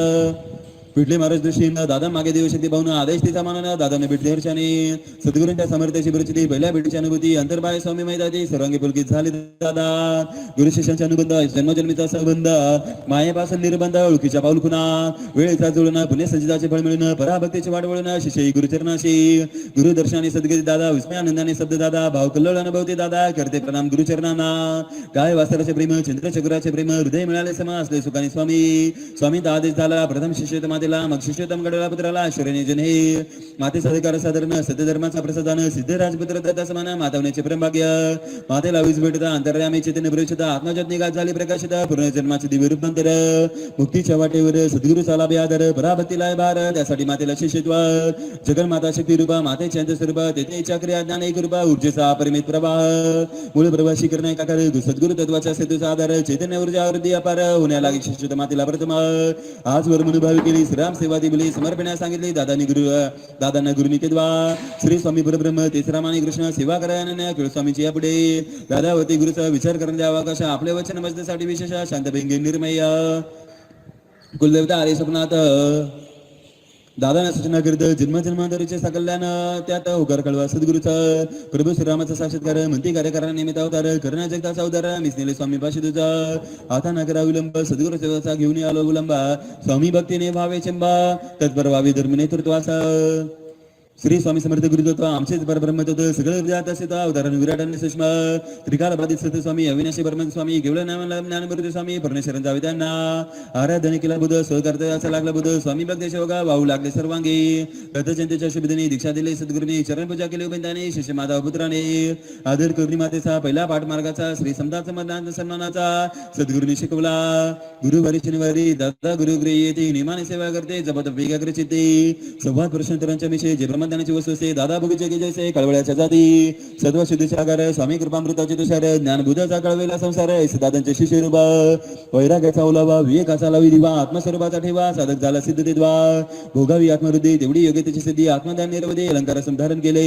पिठले महाराज दृष्टीनं दादा मागे देवशक्ती पाहून आदेश तिचा मानना दादाने भेटले हर्षाने सद्गुरूंच्या समर्थाची परिस्थिती पहिल्या भेटीची अनुभूती अंतर्बाह्य स्वामी मैदाची सर्वांगी पुलकित झाली दादा गुरु शिष्यांचा अनुबंध जन्मजन्मीचा संबंध मायेपासून निर्बंध ओळखीच्या पाऊल खुना वेळेचा जुळणं पुणे सजिदाचे फळ मिळणं पराभक्तीचे वाढ वळणं शिष्य गुरुचरणाशी गुरुदर्शनाने सद्गती दादा विस्मयानंदाने शब्द दादा भाव कल्लोळ अनुभवते दादा करते प्रणाम गुरुचरणांना काय वास्तराचे प्रेम चंद्रचक्राचे प्रेम हृदय मिळाले समा असले सुखाने स्वामींचा आदेश झाला प्रथम शिष्य मग शिष्योत्तम गडला पुत्राला ऐश्वर्यनिजन हे माते साधिकार साधारण सत्य धर्माचा प्रसादान सिद्ध राजपुत्र दत्ता समान मातावण्याचे प्रेमभाग्य मातेला वीज भेटता अंतर्यामी चेतन प्रवेशता आत्मजात निघात झाली प्रकाशिता पूर्णजन्माचे दिव्य रूपांतर मुक्तीच्या वाटेवर सद्गुरु साला आदर पराभक्तीला भार त्यासाठी मातेला शिष्यत्व जगन्माता शक्ती रूपा मातेचे अंतस्वरूप तेथे चक्रिया ज्ञान एक रूपा ऊर्जेचा अपरिमित प्रवाह मूळ प्रवासी करणे काकार सद्गुरु तत्वाच्या सेतूचा आधार चैतन्य ऊर्जा वृद्धी अपार होण्याला शिष्यत्व मातेला प्रथम आजवर मनोभावी केली राम सेवा दिली समर्पणा सांगितली दादांना गुरुनी केदवा श्री स्वामी परब्रह्म तेसरामानी कृष्ण सेवा करायला स्वामीची यापुढे दादावती गुरुचा विचार करण्याचा अवकाश आपल्या वचन बसण्यासाठी विशेष शांत भेंगे निर्मय कुलदेवता आले स्वप्नात दादाने सूचना करीत जन्मजन्मांतरीचे सकल्यान त्यात होकार कळवा सद्गुरूचा प्रभू श्रीरामाचा साक्षात्कार म्हणती कार्य निमित्त अवतार करणा जगताचा अवतार मिसनेले स्वामी पाशी तुझा आता न करा विलंब सद्गुरू सेवाचा घेऊन आलो विलंबा स्वामी भक्तीने भावे चंबा तत्पर व्हावे धर्म नेतृत्वाचा श्री स्वामी समर्थ गुरुदत्व आमचेच परब्रह्म तत्व सगळे विजात असे उदाहरण विराट आणि सुषमा त्रिकाल बाधित सत्य स्वामी अविनाशी ब्रह्म स्वामी केवळ ज्ञानमूर्ती स्वामी परमेश्वरन जावे त्यांना आराधने केला बुध सहकर्तव्याचा लागला बुध स्वामी भक्त शेवगा वाहू लागले सर्वांगी रथजयंतीच्या शुभदिनी दीक्षा दिली सद्गुरूंनी चरण पूजा केली उपेंदाने शिष्य माधव पुत्राने आदर करुणी मातेचा पहिला पाठमार्गाचा श्री समताचा मतदान सन्मानाचा सद्गुरूंनी शिकवला गुरुवारी शनिवारी दादा गुरुगृही येते नियमाने सेवा करते जपत वेगाग्र चित्ते संवाद प्रश्नोत्तरांच्या विषयी जे ब्रह्मज्ञानाची वस्तू असे दादा बगीचे की जैसे कळवळ्याच्या जाती सत्व शुद्धीचे आगार स्वामी कृपामृताचे तुषार ज्ञानबुधाचा कळवेला संसार ऐसे दादांचे शिष्य रूपा वैराग्याचा ओलावा विवेकाचा लावी दिवा आत्मस्वरूपाचा ठेवा साधक झाला सिद्ध देवा भोगावी आत्मवृद्धी तेवढी योग्यतेची सिद्धी आत्मदान निर्वधी अलंकार संधारण केले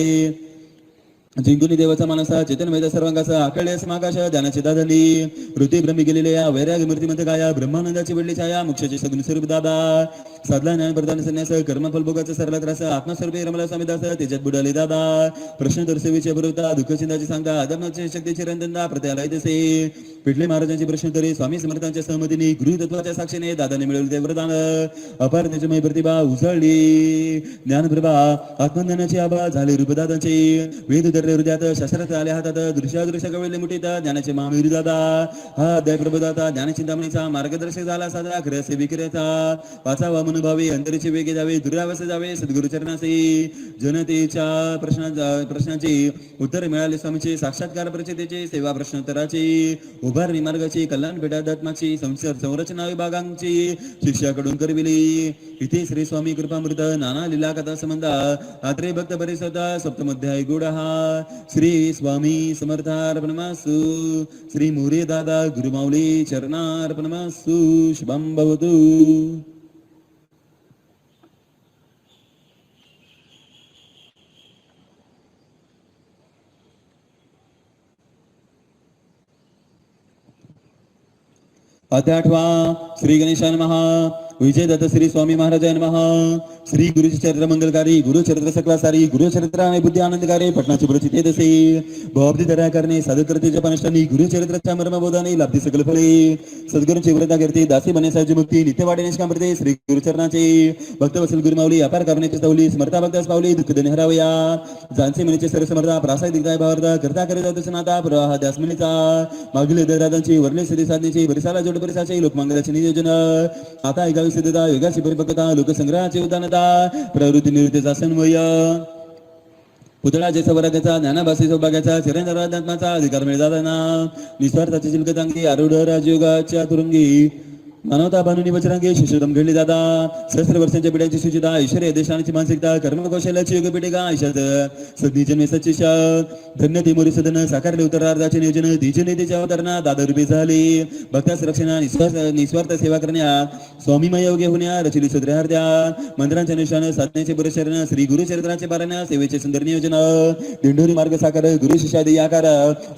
जिंकुनी देवाचा मानसा चेतनमय सर्वांगाचा आकळ्यास मागाश ध्यानाची दादली ऋती ब्रह्मी गेलेले या वैराग मूर्तिमंत गाया ब्रह्मानंदाची वडली छाया मोक्षाचे सगुण स्वरूप दादा साधला ज्ञान प्रदान संन्यास कर्मफल भोगाचा सरला त्रास आत्मस्वरूपी रमला स्वामी दास त्याच्यात बुडाले दादा प्रश्न दर्शवीचे बरोबता दुःख चिंताची सांगा आदमाची शक्तीची रंदनदा प्रत्यालय तसे पिठले महाराजांची प्रश्नोत्तरे स्वामी समर्थांच्या सहमतीने गृहतत्वाच्या साक्षीने दादाने मिळवले ते वरदान अपार त्याच्यामय प्रतिभा उजळली ज्ञानप्रभा आत्मज्ञानाची आभा झाले रूपदादांचे वेद हृदयात शास्त्रात आल्या हातात दृश्यादृश्य कवळले मुठीत ज्ञानाचे महावीर दादा हा अध्याय प्रबोधाता ज्ञानचिंतामणीचा मार्गदर्शक झाला साधा खरसे विक्रेता वाचावा मनोभावे अंतरीचे वेगे जावे दुरावस्थे जावे सद्गुरु चरणाचे जनतेच्या प्रश्नांची उत्तर मिळाले स्वामीचे साक्षात्कार प्रचितेचे सेवा प्रश्नोत्तराची उभारणी मार्गाची कल्याण पेटाध्यात्माची संरचना विभागांची शिष्याकडून करविली इथे श्री स्वामी कृपामृत नाना लीला कथा संबंध आत्रे भक्त परिसोता सप्तमोध्याय गुडहा श्री स्वामी समर्थार्पणमस्तु श्री मोरे दादा गुरुमाऊली चरणार्पणमस्तु शुभम भवतु। अध्याय 8 श्री गणेशाय नमः. विजय दत्त श्री स्वामी महाराजाय नमः. श्री गुरुचरित्र मंगलकारी गुरुचरित्र सकलासारी गुरुचरित्र आणि बुद्धी आनंदकारी पटनाची प्रचित येतसे भवब्दी दर्या करणे साधक करते जपानष्टांनी गुरुचरित्राच्या मर्मबोधाने लाभती सकल फळे सद्गुरूंची व्रता करते दासी बनेसाची मुक्ती नित्यवाडे निष्काम करते श्री गुरुचरणाचे भक्त वसल गुरुमावली अपार करण्याची स्तवली समर्था भक्तास पावली दुःख देणे हरावया जानसे मनीचे सरसमर्था प्रासाद दिग्दाय भावार्था करता करिता दर्शनाता प्रवाह दासमनीचा मागील दादांची वरले सिद्धी साधनेची बरिसाला जोड परिसाचे लोकमंगलाचे नियोजन आता ऐकावी सिद्धता योगाची परिपक्वता लोकसंग्रहाची उदानता प्रवृत्ती निवृत्तीचा समन्वय पुतळाचे सौभाग्याचा ज्ञानाभासी सौभाग्याचा चिरंतरात्माचा अधिकार मिळताना निस्वार्थाची चिलकतांगी आरूढ राजयोगाच्या तुरुंगी मानवता बानुनी वचरांगी शिष्यतम घडली दादा सहस्त्र वर्षांच्या पिढ्यांची सुचिता ऐश्वर्य देशांची मानसिकता कर्मकौशल्याची योग पिढिका आयुष्यात सद्दी जन्मे सच्चिशा धन्य ती मोरी सदन साकारले उत्तरार्धाचे नियोजन तिचे नेतेच्या अवतारणा दादा रूपे झाले भक्तास रक्षणा निस्वार्थ सेवा करण्या स्वामीमय योग्य होण्या रचिली सुद्रहार्द्या मंदिरांच्या निशान साधण्याचे पुरशरण श्री गुरुचरित्राचे पारायण सेवेचे सुंदर नियोजन दिंडोरी मार्ग साकार गुरु शिष्यादी आकार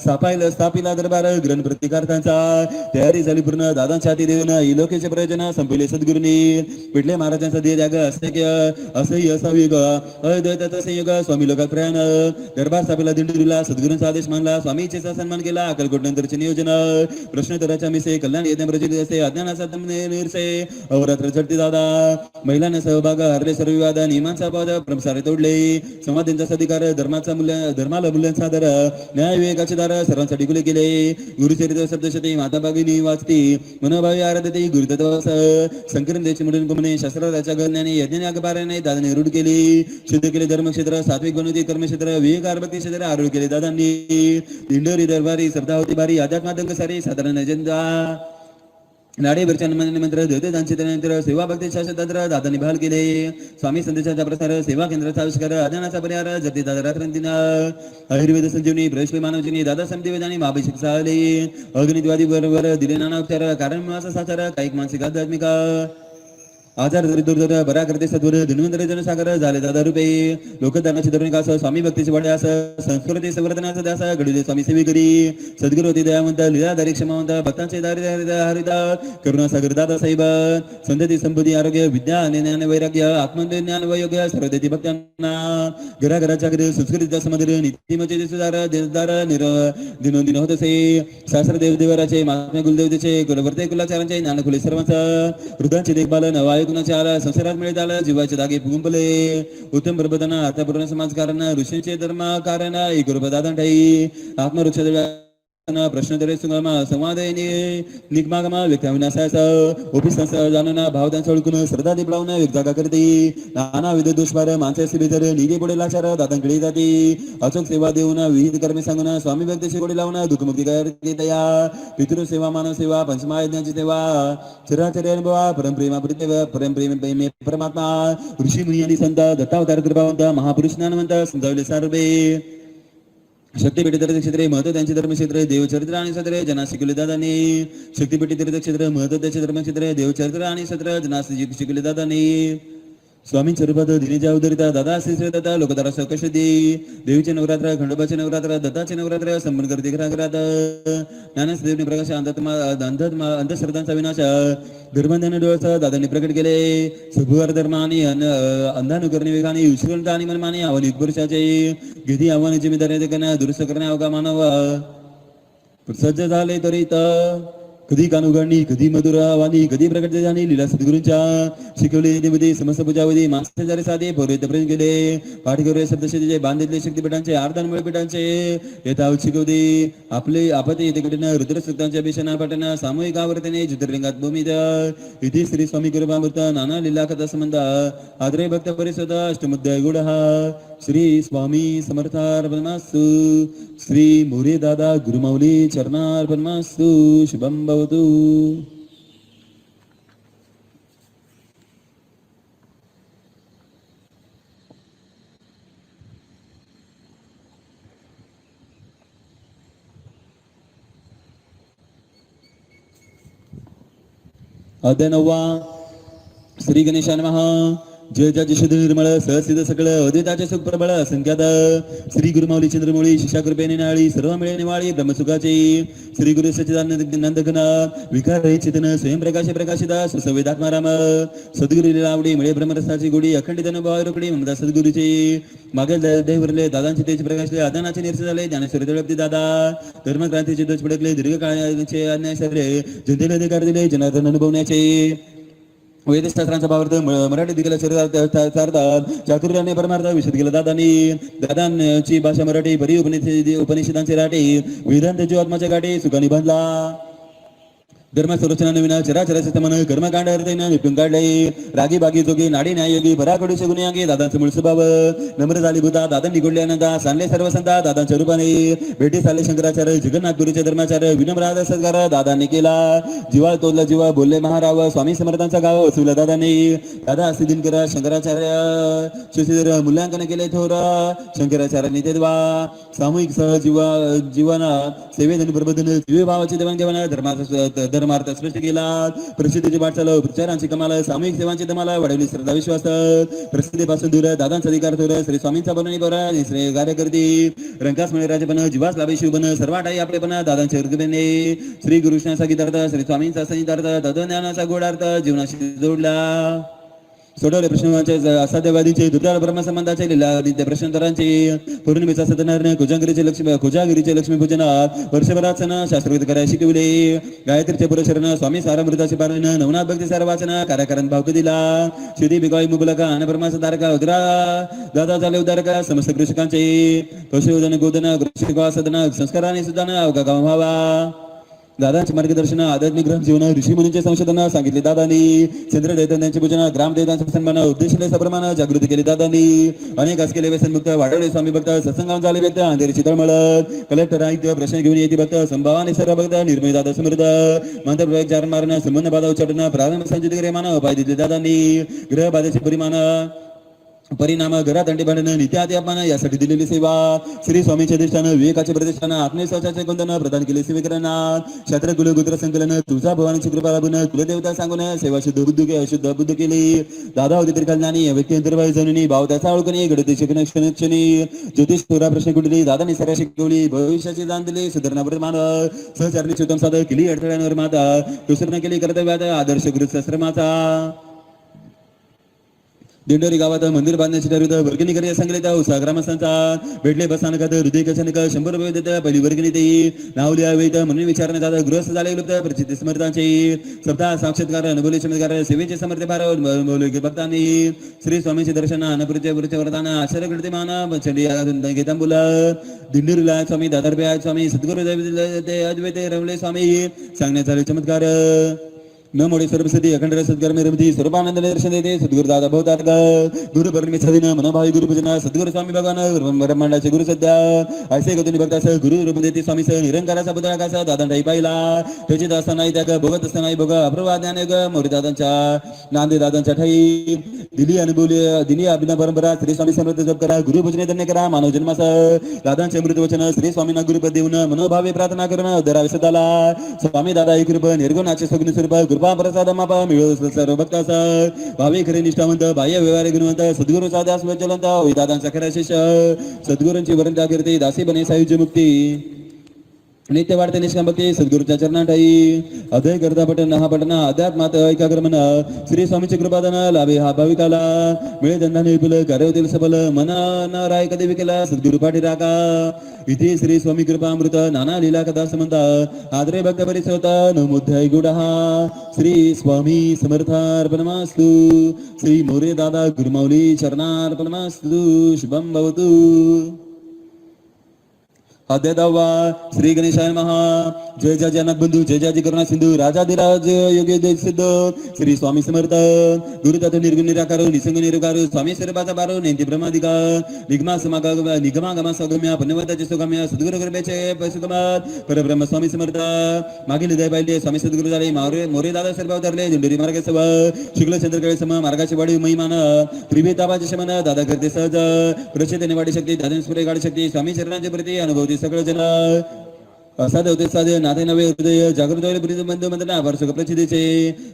स्थापिला दरबार ग्रंथ प्रतिकार्थांचा तयारी झाली पूर्ण दादांच्या हाती देऊन लोकेचे प्रयोजन संपले सद्गुरूंनी पिटले महाराजांचा देह त्याग असह्य संयोग अद्वैताचा संयोग स्वामी लोकात प्रयाण दरबार स्थापिला दिंडोरीला सद्गुरूंचा आदेश मानला स्वामीचे सन्मान केला अक्कलकोट नंतरचे नियोजन प्रश्नोत्तराच्या मिसे कल्याण यज्ञ प्रचित असे अज्ञानाचा निरसे अवरात्र चढते दादा महिलांना सहभाग हरले सर्व विवाद नियमांचा पद प्रसारे तोडले समाधींचा सधिकार धर्माला मूल्यांचा आदर न्याय विवेकाचे दार सर्वांसाठी खुले केले गुरुचरित्र शब्दशती माता भगिनी वाचती मनोभावी आराधते गुरुतत्वास संकरण देश म्हणून गुमणे शास्त्राच्या ज्ञानी यज्ञाने अगपाराने दादाने रूढ केली शुद्ध केले धर्मक्षेत्र सात्विक गुणवती कर्मक्षेत्र विवेक आरभक्ती क्षेत्र आरूढ केले दादांनी दिंडोरी दरबारी श्रद्धा होती बारी अध्यात्मादंग सारी साधारण अजंता नाडे वरच्या मंत्र देवते दानचे त्यानंतर सेवा भक्ती शास्त्रतंत्र दादांनी बहाल केले स्वामी संदेशाचा प्रसार सेवा केंद्राचा आविष्कार अज्ञानाचा परिहार जगती दादा रात्रंतीना आयुर्वेद संजीवनी प्रवेश मानवजीनी दादा समिती वेदानी महाभिषेक साले अग्निद्वादी बरोबर दिले नाना उपचार कारण मासा साचार कायिक मानसिक आध्यात्मिक आजार दुर्दर बरा करते सद्वर धन्वंतरी जनसागर झाले दादा रूपे लोकदानाची धरणिकास स्वामी भक्तीचे वाड्यास संस्कृती संवर्धनाचा दास घडले स्वामी सेवेकरी सद्गुरुती दयावंत लीलाधारी क्षमावंत भक्तांचे दारिद्र्य हरिता करुणासागर दादा साहेब संतती संपत्ती आरोग्य विद्या आणि ज्ञान वैराग्य आत्मज्ञान वयोग्य सर्व देती भक्तांना घराघराच्या घरी संस्कृतीचा समंदर नीतिमचे सुधार देवदार दिनोदिन होत असे शास्त्र देवदेवराचे महात्म्य कुलदेवतेचे कुलवर्ते कुलाचारांचे ज्ञान खुले सर्वांचा हृदयाचे देखभाल नवाय गुणाचे आला संसारात मिळत आला जीवाचे दागे फुगुंपले उत्तम प्रबोधना अर्थपूर्ण समाजकारण ऋषींचे धर्म कारण एक रूपदादन ठाई आत्मवृक्ष प्रश्नोत्तरे सुगम संवाद निगमागम व्यक्त्या विनाशाचा ओपी संस्था जाणून भावदांचा ओळखून श्रद्धा दिपलावून व्यक्ता करते नाना विध दुष्पार माणसाचे बिदर निधी पुढे लाचार दादांकडे जाते अचूक सेवा देऊन विहित कर्मे सांगून स्वामी भक्तीची गोडी लावून दुःखमुक्ती करते तया पितृ सेवा मानव सेवा पंचमहायज्ञांची सेवा चराचर्य अनुभवा परमप्रेम परमात्मा ऋषी मुनी आणि संत दत्तावतार कृपावंत महापुरुष ज्ञानवंत समजावले सर्वे शक्तीपेठी तीर्थक्षेत्रे महत्व त्यांचे धर्मक्षेत्र देवचरित्र आणि सत्र जना शिकवले दादांनी शक्तीपेठी तीर्थक्षेत्र महत्व त्याचे धर्मक्षेत्र देवचरित्र आणि सत्र जना शिकवले दादांनी स्वामी स्वरूपात दिनेच्या उदरिता दादा श्री दादा लोकदारा सकशती देवीचे नवरात्र खंडोबाचे नवरात्र दत्ताचे नवरात्र संबंध करते घराघरात ज्ञानदेवने प्रकाश अंधश्रद्धांचा विनाश धर्मज्ञान डोळ्याचा दादांनी प्रकट केले सभुवार धर्म आणि अंधानुकरणी वेगाने उश्वलता आणि मनमाने आव्हान पुरुषाचे घेती आव्हाने जिम्मेदारी करण्या दुरुस्त करण्या अवघा मानव सज्ज झाले त्वरित कधी कानुगणी कधी मधुर आव्हानी कधी प्रकट जाणी लीला सद्गुरूंच्या शिकवले मध्ये समस्त पूजाविधी माणसाचे साधे पौरोहित्य प्रेम केले पाठ करू शब्दशेतीचे बांधितले शक्तीपीठांचे आर्धनमुळे पीठांचे येता शिकवते आपले आपते येथे कडे रुद्रसूक्तांच्या भीषणा पाठना सामूहिक आवर्तने ज्योतिर्लिंगात भूमीत इथे श्री स्वामी कृपामृत नाना लीला कथा संबंध आदरे भक्त परिषद अष्टमुद्दय गुढ श्री स्वामी समर्थार्पणमस्तु श्री मोरे दादा गुरुमाऊली चरणार्पणमस्तु शुभम भवतु. अध्याय 9 श्री गणेशाय नमः. जय जय शुद्ध निर्मळ सहसिद्ध सकळ अद्वैताचे सुख प्रबळ असंख्यात श्री गुरुमाऊली चंद्रमौळी शिष्या कृपेने नाळी सर्व मिळे निवाळी ब्रह्मसुखाची श्री गुरु सच्चिदानंद नंदघन विकार रहित चेतन स्वयंप्रकाश प्रकाशिता सुसंवेदात्मा राम सद्गुरु लीलावडी मिळे ब्रह्मरसाची गोडी अखंडित अनुभव रोकडी ममता सद्गुरूची मागेल दैवरले दादांचे तेज प्रकाशले आदानाचे निरसन झाले ज्ञानेश्वर तळपती दादा धर्मक्रांतीचे ध्वज फडकले दीर्घकाळाचे अन्याय सरले जनतेला अधिकार दिले जनार्दन अनुभवण्याचे वेदशास्त्रांचा भावार्थ मराठी दिलेला शरीरात चातुर्याने परमार्थ विशद केला दादांची भाषा मराठी बरी उपनिषदांचे राटे वेदांत जीवात्माच्या गाठी सुखानी बांधला धर्म संरचना नवीन चराचराचे मन कर्मकांड हृदयनं निपटून काढले रागी बागी जोगी नाडी न्यायोगी भराकडूचे गुन्हे दादांचे मूळ स्वभाव नम्र झाली भूता दादा निघडले आनंदा सांडले सर्व संता दादांच्या रूपाने भेटी चालले शंकराचार्य जगन्नाथपुरीचे धर्माचार्य विनम्र सत्कार दादांनी केला जीवा तोडला जीवा बोलले महाराव स्वामी समर्थांचा गाव वसुला दादांनी दादा असे दिनकर शंकराचार्य सुशीधर मूल्यांकन केले थोर शंकराचार्यांनी ते सामूहिक जीवना सेवेदन प्रबोधन जीवे भावाची देवाणघेवाण धर्मार्थ स्पष्ट केला प्रसिद्धीची वाटचाल प्रचारांची कमाल सामूहिक सेवांची धमाल वाढवली श्रद्धा विश्वास प्रसिद्धीपासून दूर दादांचा अधिकार थोर श्री स्वामींचा बनवणी बरा श्री कार्यकर्ती रंकास मिळे राजपण जीवास लाभे शिवबन सर्वाटाई आपलेपण दादांचे हृदयने श्री गुरुष्णाचा गीतार्थ श्री स्वामींचा संहितार्थ तत्वज्ञानाचा गोडार्थ जीवनाशी जोडला सोडवले प्रश्नांचे असाध्यवादीचे दुर्दाळ ब्रह्मसंबंधाचे लीलादित्य प्रश्नोत्तरांचे पौर्णिमेचा सत्यनारायण कोजागिरीचे लक्ष्मी पूजनात वर्षभरात सण शास्त्रविध करायला शिकवले गायत्रीचे पुरशरण स्वामी सारामृताचे पालन नवनाथ भक्ती सार वाचन कार्याकरण भावक दिला श्री बिगाई मुबलका अन ब्रह्माचा तारका उदरा दादा झाले उदारका समस्त कृषकांचे पशुधन गोधन कृषिका सदन संस्काराने सुद्धा अवघा गाव व्हावा दादांचे मार्गदर्शन आध्यात्मिक ग्रह जीवन ऋषी मुनींचे संशोधन सांगितले दादांनी चंद्र दैत्यांचे पूजन ग्राम दैत्यांचे सन्मान उद्देशले सप्रमाण जागृती केली दादांनी अनेक केले व्यसनमुक्त वाढवले स्वामी भक्त सत्संगावर झाले व्यक्त अंधेरीची तळमळत कलेक्टर आयुक्त प्रश्न घेऊन येते भक्त संभावाने सर्व भक्त निर्मय दादा समृद्ध मंत्र चारण मारण संबंध बाधा उच्चाटन प्रारंभ संचित मान उपाय दिले दादांनी ग्रह बाधेचे परिणाम घरात अंडी भांडण नित्यादी अपमान यासाठी दिलेली सेवा श्री स्वामीच्या अधिष्ठानं विवेकाचे प्रतिष्ठान आत्मविश्वासाचे गुंतन प्रदान केले सेवेकरांना क्षत्र कुल गुत्र संकलन तुळजा भवानीची कृपा लाभून कुलदेवता सांगून सेवा शुद्ध बुद्ध अशुद्ध बुद्ध केली दादा होती त्रिकालज्ञानी व्यक्ती अंतर्वाही जनुनी भाव त्याचा ओळखणी घडते शिकणक्षणी ज्योतिष पुरा प्रश्न कुठली दादानी सगळ्या शिकवली भविष्याची दान दिली सुधारणा मान सहचारणी चुतम साधक केली अडथळ्यांवर माता दुसरं केली कर्तव्यात आदर्श गुरुश्रमाचा दिंडोरी गावात मंदिर बांधण्याची ठरवत वर्गणी करायला सांगितले उत्साह ग्रामस्थांचा भेटले बसस्थानकात हृदय कशानक 100 रुपये देत पहिली वर्गणी देई नाव लिहावेत म्हणून विचारण्यात आता गृहस्थ झाले लुप्त प्रचिती समर्थांचे सप्ताह साक्षात्कार अनुभवले चमत्कार सेवेचे समर्थ भार मौलिक भक्तांनी श्री स्वामीचे दर्शन अनपुरचे वरदान आश्चर्य घडते मान चंडी गीतांबुला दिंडोरीला स्वामी दादरपे स्वामी सद्गुरु अद्वैते रवले स्वामी सांगण्यात आले चमत्कार न मोडी सर्वसती अखंड सद्गुर रमती सर्वानंद दर्शन देते सद्गुरु दादा भवतार गुरु पौर्णिमेचा दिन मनोभावी गुरुपूजन सद्गुरु स्वामी भगवान ब्रह्मांडाचे गुरु सध्या ऐसे गतीने भक्तास गुरु रूप देते स्वामी सह निरंकाराचा पुतळा कासा दादांठाई पाहिला त्याची दासा नाही त्या भोगत असता नाही भोग अप्रभा ज्ञान मोरी दादांच्या नांदे दादांच्या ठाई दिली अनुभवली दिली अभिनव परंपरा श्री स्वामी समर्थ जप करा गुरु भजने धन्य करा मानव जन्मास दादांचे अमृत वचन श्री स्वामींना गुरुपद देऊन मनोभावे प्रार्थना करून उद्धरावे सदाला स्वामी दादा एक कृप निर्गुणाचे सगुण स्वरूप कृपा प्रसाद मापा मिळो सर्व भक्तास भावे खरे निष्ठावंत बाह्य व्यवहार गुणवंत सद्गुरूचा दास वचलंत दादांचा खरा शिष्य सद्गुरूंची वरंता कीर्ती दासी बने सायुज्य मुक्ती नित्य वाढते निष्काम भक्ती सद्गुरूच्या चरणाठाई अदय करता पटन हा पटना अध्यात्मात ऐकाग्रमन श्री स्वामीची कृपादान लाभे हा भाविकाला मिळे धंदाने विपुल कार्य होतील सफल मन न राय कधी विकेला सद्गुरु पाठी राखा इथे श्री स्वामी कृपामृत नाना लीला कथा समंता आदरे भक्त परिसवता नमोध्याय गुडहा श्री स्वामी समर्थार्पणमस्तु श्री मोरे दादा गुरुमाऊली चरणार्पणमस्तु शुभम भवतु अध्याय 10 श्री गणेशाय नमः जय जय जनक बंधू जय जय करुणा सिंधू राजाधिराज योगी जय सिद्ध श्री स्वामी समर्थ गुरुतत्व निर्गुण निराकार निसंग निरकार स्वामी स्वरूपाचा बारो नेंती ब्रह्मादिका निगमा गमा सौगम्य पुण्यवताचे सुगम्य सद्गुरु कृपेचे सुगमात परब्रह्म स्वामी समर्थ मागील हृदय पाहिले स्वामी सद्गुरु झाले मोरे दादा सर्व अवतरले दिंडोरी मार्ग सव शुक्ल चंद्रकळे सम मार्गाची वाढी महिमान त्रिभेताबाचे शमन दादा करते सहज प्रचित निवाडी शक्ती दादन स्फुरे गाडी शक्ती स्वामी चरणांचे प्रती अनुभवती सकळ जन असाध्य होते साध्य नाते नवे हृदय जागृत होईल प्रीत बंधू मंदना वर्ष प्रचितीचे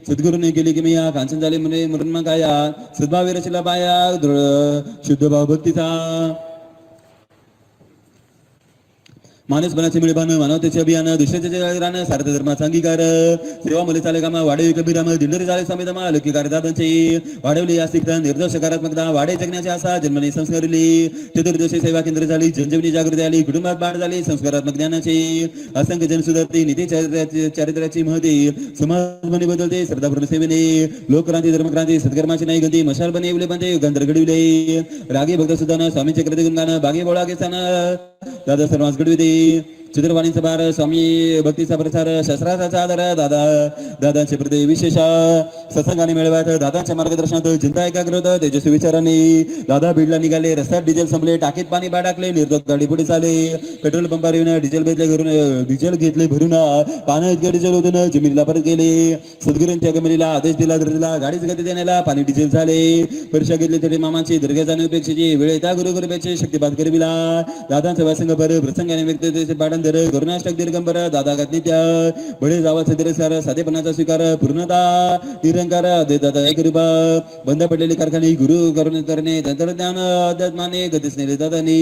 सद्गुरूने केली की मी या कांचन झाले म्हणे मृन्म काया सद्भावी रचिला पाया दृढ शुद्ध भाव भक्तीचा मानस बनाचे मिळभान मानवतेचे अभियान दुसऱ्याचे रान सार्थ धर्माचा अंगीकार सेवा मुले चाले कामा वाढे कबीराम दिंडरी झाले समिधमा लकी कार्यदादांची वाढवली आस्तिकता निर्दोष सकारात्मकता वाढे जगण्याची आशा जन्मनी संस्कारली चतुर्दशी सेवा केंद्र झाली जनजीवनी जागृती आली कुटुंबात बाळ झाली संस्कारात्मक ज्ञानाची असंख्य जनसुधारती नीती चारित्र्याची महती समाज बनी बदलते श्रद्धापूर्ण सेवेने लोकक्रांती धर्मक्रांती सत्कर्माची नाही गंती मशाल बने उले बनते युगांतर घडविले रागी भक्त सुद्धा स्वामीचे कृती गुणगान बागे बोळा घेतान दादा सर्वांस घडविते चित्रवाणीचा भार स्वामी भक्तीचा प्रसार शस्त्राचा आदर दादा दादांचे प्रति विशेष सत्संगाने मिळवत दादांच्या मार्गदर्शनात चिंता एकाग्र होत तेजस्वी विचारांनी दादा बीडला निघाले रस्त्यात डिझेल संपले टाकीत पाणी टाकले निर्दोष गाडी पुढे चाले पेट्रोल पंपावर येऊन डिझेल घेतले भरून पानं इतके डिझेल होतून जमिनीला परत गेले सद्गुरूंच्या गमनीला आदेश दिला धरला गाडीच गती देण्याला पाणी डिझेल झाले परीक्षा घेतली तरी मामाची दर्ग्या जाणीपेक्षेची वेळ त्या गुरुपेक्षे शक्तिपात करविला दादांचा व्यासंग पर प्रसंगाने व्यक्त पाठन करुणाष्टक दिगंबर दादा नित्य बळे जावाचे दिरसार साधेपणाचा स्वीकार पूर्णता निरंकार दादा एक रूपा बंद पडलेले कारखाने गुरु करून करणे तंत्रज्ञान अध्यात्माने गतीस नेले दादांनी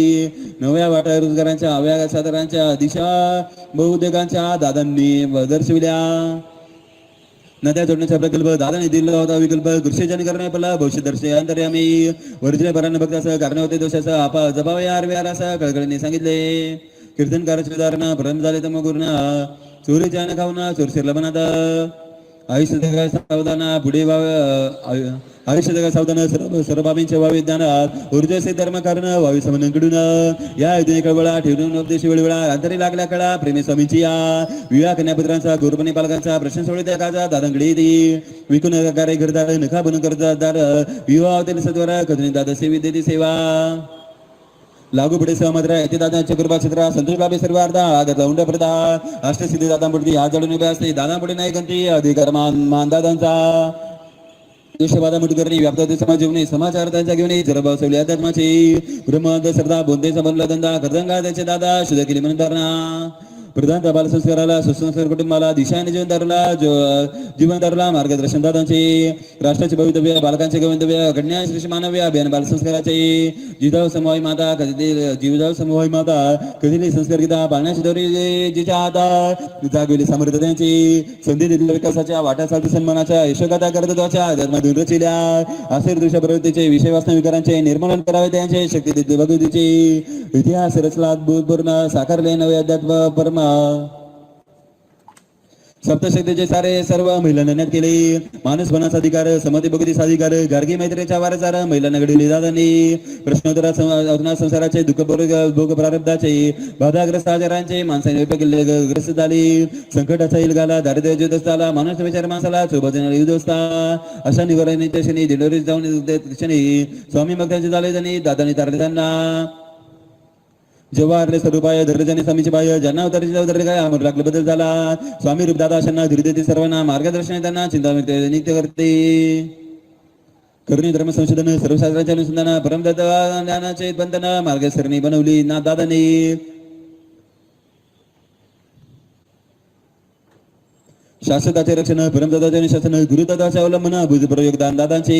नव्या वाटा रोजगारांच्या अव्या साधारांच्या दिशा बहुउद्योगांच्या दादांनी दर्शविल्या नद्या जोडण्याचा प्रकल्प दादाने दिला होता विकल्प कृषीजन करणे पडला भविष्य दर्शे अंतर्यामी वर्जने परांना भक्तासह कारण होते दोषाचा आपा जबाब यार व्यार असं कळकळीने सांगितले कीर्तनकाराचे उदाहरण परम झाले तर मग गुरुना चोरीच्या न खाऊना चोरशिरला बनात आयुष्य सावधाना पुढे आयुष्य सावधान सर्व बाबींच्या व्हावे ज्ञानात ऊर्जेचे धर्म कारण व्हावी समनकडून या युद्धने कळवळा ठेवून उपदेशी वेळवेळा अंतरी लागल्या कळा प्रेमी स्वामींची या विवाह कन्यापुत्रांचा गोरपणे पालकांचा प्रश्न सोडे त्याचा दादांकडे येते विकून कार्य घरदार नखा बनून करतात विवाह होते सद्वारा कधून दादा सेवी देते सेवा लागू पुढे सहमद्र येथे दादांच्या कृपा क्षेत्र संतोष बाबे सर्व अर्धा आगत उंड प्रदा अष्टसिद्धी दादांपुढे हात जोडून उभे असते दादांपुढे नाही गंती अधिकार मान दादांचा दुष्यवादा मुठ करणे व्याप्त समाज जीवने समाचार त्यांच्या घेऊन जरा बसवले अध्यात्माची ब्रह्मांत श्रद्धा बोधेचा बनला धंदा करदंगा त्याचे दादा शुद्ध केली म्हणून धारणा प्रधान बाल संस्काराला सुसंस्कार कुटुंबाला दिशाने जीवन धरला मार्गदर्शन दादांचे राष्ट्राचे भवितव्य बालकांचे गवंतव्य घडण्या श्री मानव्य अभियान बाल संस्काराचे जिजाऊ समूहाई माता कधी जीवजाऊ समूहाई माता कधी संस्कार गीता पाळण्याची दोरी जिच्या हातात जागविली सामर्थ्य त्यांची संधी दिलेल्या विकासाच्या वाटा चालती सन्मानाच्या यशोगाथा कर्तृत्वाच्या अध्यात्मातून रचिल्या आश्चर्य दृश्य प्रवृत्तीचे विषय वास्तविकारांचे निर्मूलन करावे त्यांचे शक्ती दिली भगवतीची इतिहास रचला अद्भुतपूर्ण साकारले नवे अध्यात्म परमा सप्तशक्तीचे सारे सर्व महिलांना नेण्यात केले मानस वनाचा अधिकार समती भक्तीचा अधिकार गार्गी मैत्रीच्या वारसार महिलांना घडविले दादांनी प्रश्नोत्तरा संसाराचे दुःख भोग प्रारब्धाचे बाधाग्रस्त आजारांचे माणसाने ग्रस्त झाली संकटाचा इलगाला दारिद्र्य युद्धस्थ आला माणूस विचार माणसाला सोबत युद्धस्था अशा निवारणाच्या क्षणी दिंडोरी जाऊन क्षणी स्वामी भक्तांचे झाले त्यांनी दादांनी तारले त्यांना जेव्हा हरले स्वरूपाय धरले स्वामीचे बाह्य ज्यांना उतरले काय अमर लागले बदल झाला स्वामी रूप दादा अशांना धीर देते सर्वांना मार्गदर्शन त्यांना चिंता नित्य करते करुणी धर्म संशोधन सर्वशास्त्राच्या अनुसंधान परमदत्त ज्ञानाचे बंधन मार्गसरणी बनवली ना दादाने शाश्वताचे रक्षण परमदादाचे अनुशासन गुरुदादाचे अवलंबन भुजप्रयोग दान दादांचे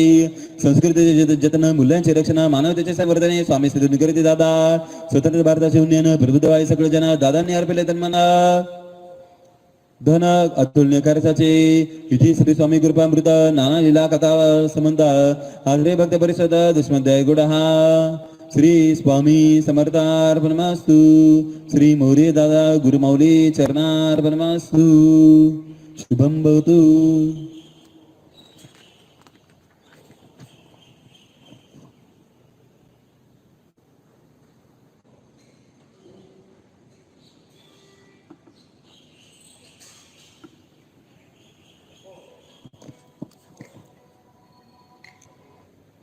संस्कृतीचे जतन मूल्यांचे रक्षण मानवतेचे संवर्धन स्वामी सिद्ध करते दादा स्वतंत्र भारताचे उन्नयन प्रबुद्धवाई सकळ जन दादांनी अर्पले तन्मना धन अतुलनीय कार्याचे इथे श्री स्वामी कृपामृत नाना लीला कथा संबंध आदरे भक्त परिषद दुष्मध्याय गुडहा श्री स्वामी समर्थार्पणमस्तु श्री मोरे दादा गुरुमौली चरणार्पणमस्तु शुभम भवतु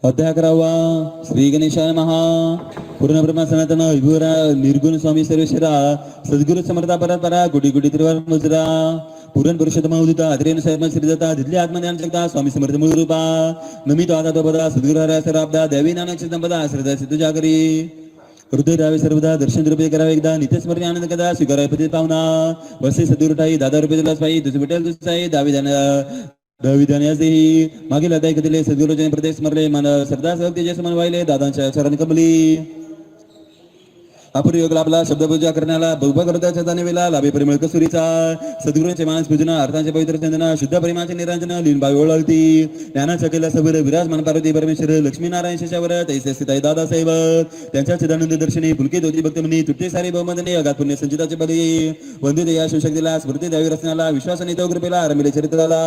अध्याय 11 श्री गणेशाय महा पूर्ण ब्रह्मा सनातन विभुरा निर्गुण स्वामी सर्वेश्वरा सद्गुरु समर्था परंपरा गुडी गुडी त्रिवार मुजरा पूर्ण पुरुषोत्तम उदिता अद्रेन सर्व श्रीदत्ता दिल्ली आत्मज्ञान जगता स्वामी समर्थ मूळ रूपा नमितो आदा तो पदा सद्गुरु हरा सराब्दा देवी नानक संपदा श्रद्धा सिद्ध जागरी हृदय राहावे सर्वदा दर्शन रुपये करावे एकदा नित्यस्मरणी आनंद कदा स्वीकारावे पती पाहुणा वसे सदूर ठाई दादा रुपये दिलास पाई तुझे विठ्ठल तुझाई दहावी देही मागील अदाय कधीले सद्गुरुजन प्रदेश स्मरले मन श्रद्धा सहक्ती जे समान वाहिले दादांच्या चरण कमली अपूर्व योग लाभला शब्दपूजा करण्याला बहुभा करताच्या जाणीवेला लाभे परिमळ कसुरीचा सद्गुरूंचे मानस पूजना अर्थांचे पवित्र चंदना शुद्ध प्रेमाचे निरंजन लीनबाई ओळखती ज्ञानाच्या केला सबर विराजमान पार्वती परमेश्वर लक्ष्मी नारायण शेषावर तैसे स्थिताई दादासाहेब त्यांच्या चिदानंद दर्शनी पुलकित होती भक्तमनी तुटे सारी बहुमदने अगात पुण्य संचिताचे बली वंदित या शिवशक्तीला स्मृती द्यावी रचनाला विश्वास आणि तो कृपेला रमिले चरित्राला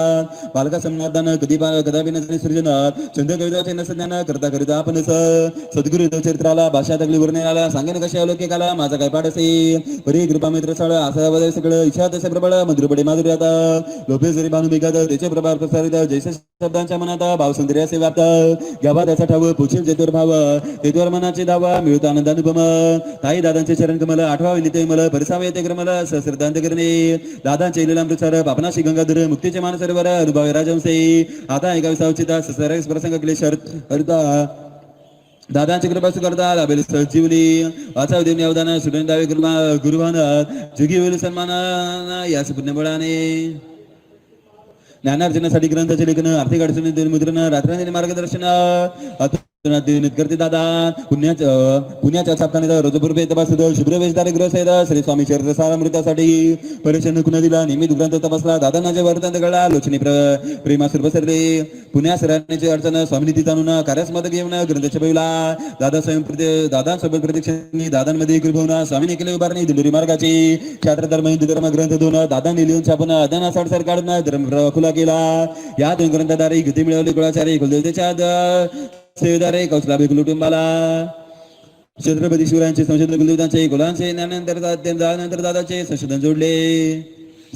बालका संनादान कदापि नसणे सृजन चंद कविताचे नसज्ञान करता करिता आपण सद्गुरु चरित्राला भाषा तगली वर्णनाला सांगेन कशा काला माझा काय पाठ असे परी कृपा मित्र सळ असा बदल सगळं इच्छा तसे प्रबळ मधुरपडे माधुर्यात लोभे जरी बांधून बिघात त्याचे प्रभाव प्रसारित जैसे शब्दांच्या मनात भाव सुंदर असे व्याप्त घ्यावा त्याचा ठाव पुछील जेतवर भाव तेतवर मनाचे धावा मिळतो आनंदानुपम ताई दादांचे चरण कमल आठवावे निते मला परिसावे येते क्रमल सहस्रदांत करणे दादांचे लीलामृतसर पापनाशी गंगाधर मुक्तीचे मान सरोवर अनुभव राजवंशे आता एका विसावचिता ससरस प्रसंग क्लेशर हरता दादांची कृपा स्वीकारता लाभेल सजीवली वाचा देवनी अवदान सुडून दावे गुरुभान जुगी होईल सन्मान याच पुण्यबळाने ज्ञानार्जनासाठी ग्रंथाचे लेखन आर्थिक अडचणी मुद्रण रात्रंदिनी मार्गदर्शन करते दादा पुण्याच्या छापखान्यात रोजपूर्वे तपासत शुभ्रवेशधारी गृहसहित श्री स्वामी चरित्र सारामृतासाठी परीक्षण कुणा दिला नियमित ग्रंथ तपासला दादांचे वर्तन घडला लोचनी प्रेमासुर पसरले पुण्यास राहण्याची अडचण स्वामिनिधी जाणून कार्यास्मद घेऊन ग्रंथ छपविला दादांसोबत प्रत्यक्षांनी दादांमध्ये कृपवून स्वामीने केले उभारणी दिंडोरी मार्गाची क्षात्र धर्म हिंदू धर्म ग्रंथ दोन दादांनी लिहून छापून अदाना साडसर काढून धर्म खुला केला या दोन ग्रंथाद्वारे गती मिळवली कुळाचार्य कुलदेवतेच्या सेवेदारे कौशलाभि कुटुंबाला छत्रपती शिवरायांचे संशोधन कुलदेवतांचे कुलांचे ज्ञानानंतर दादाचे संशोधन जोडले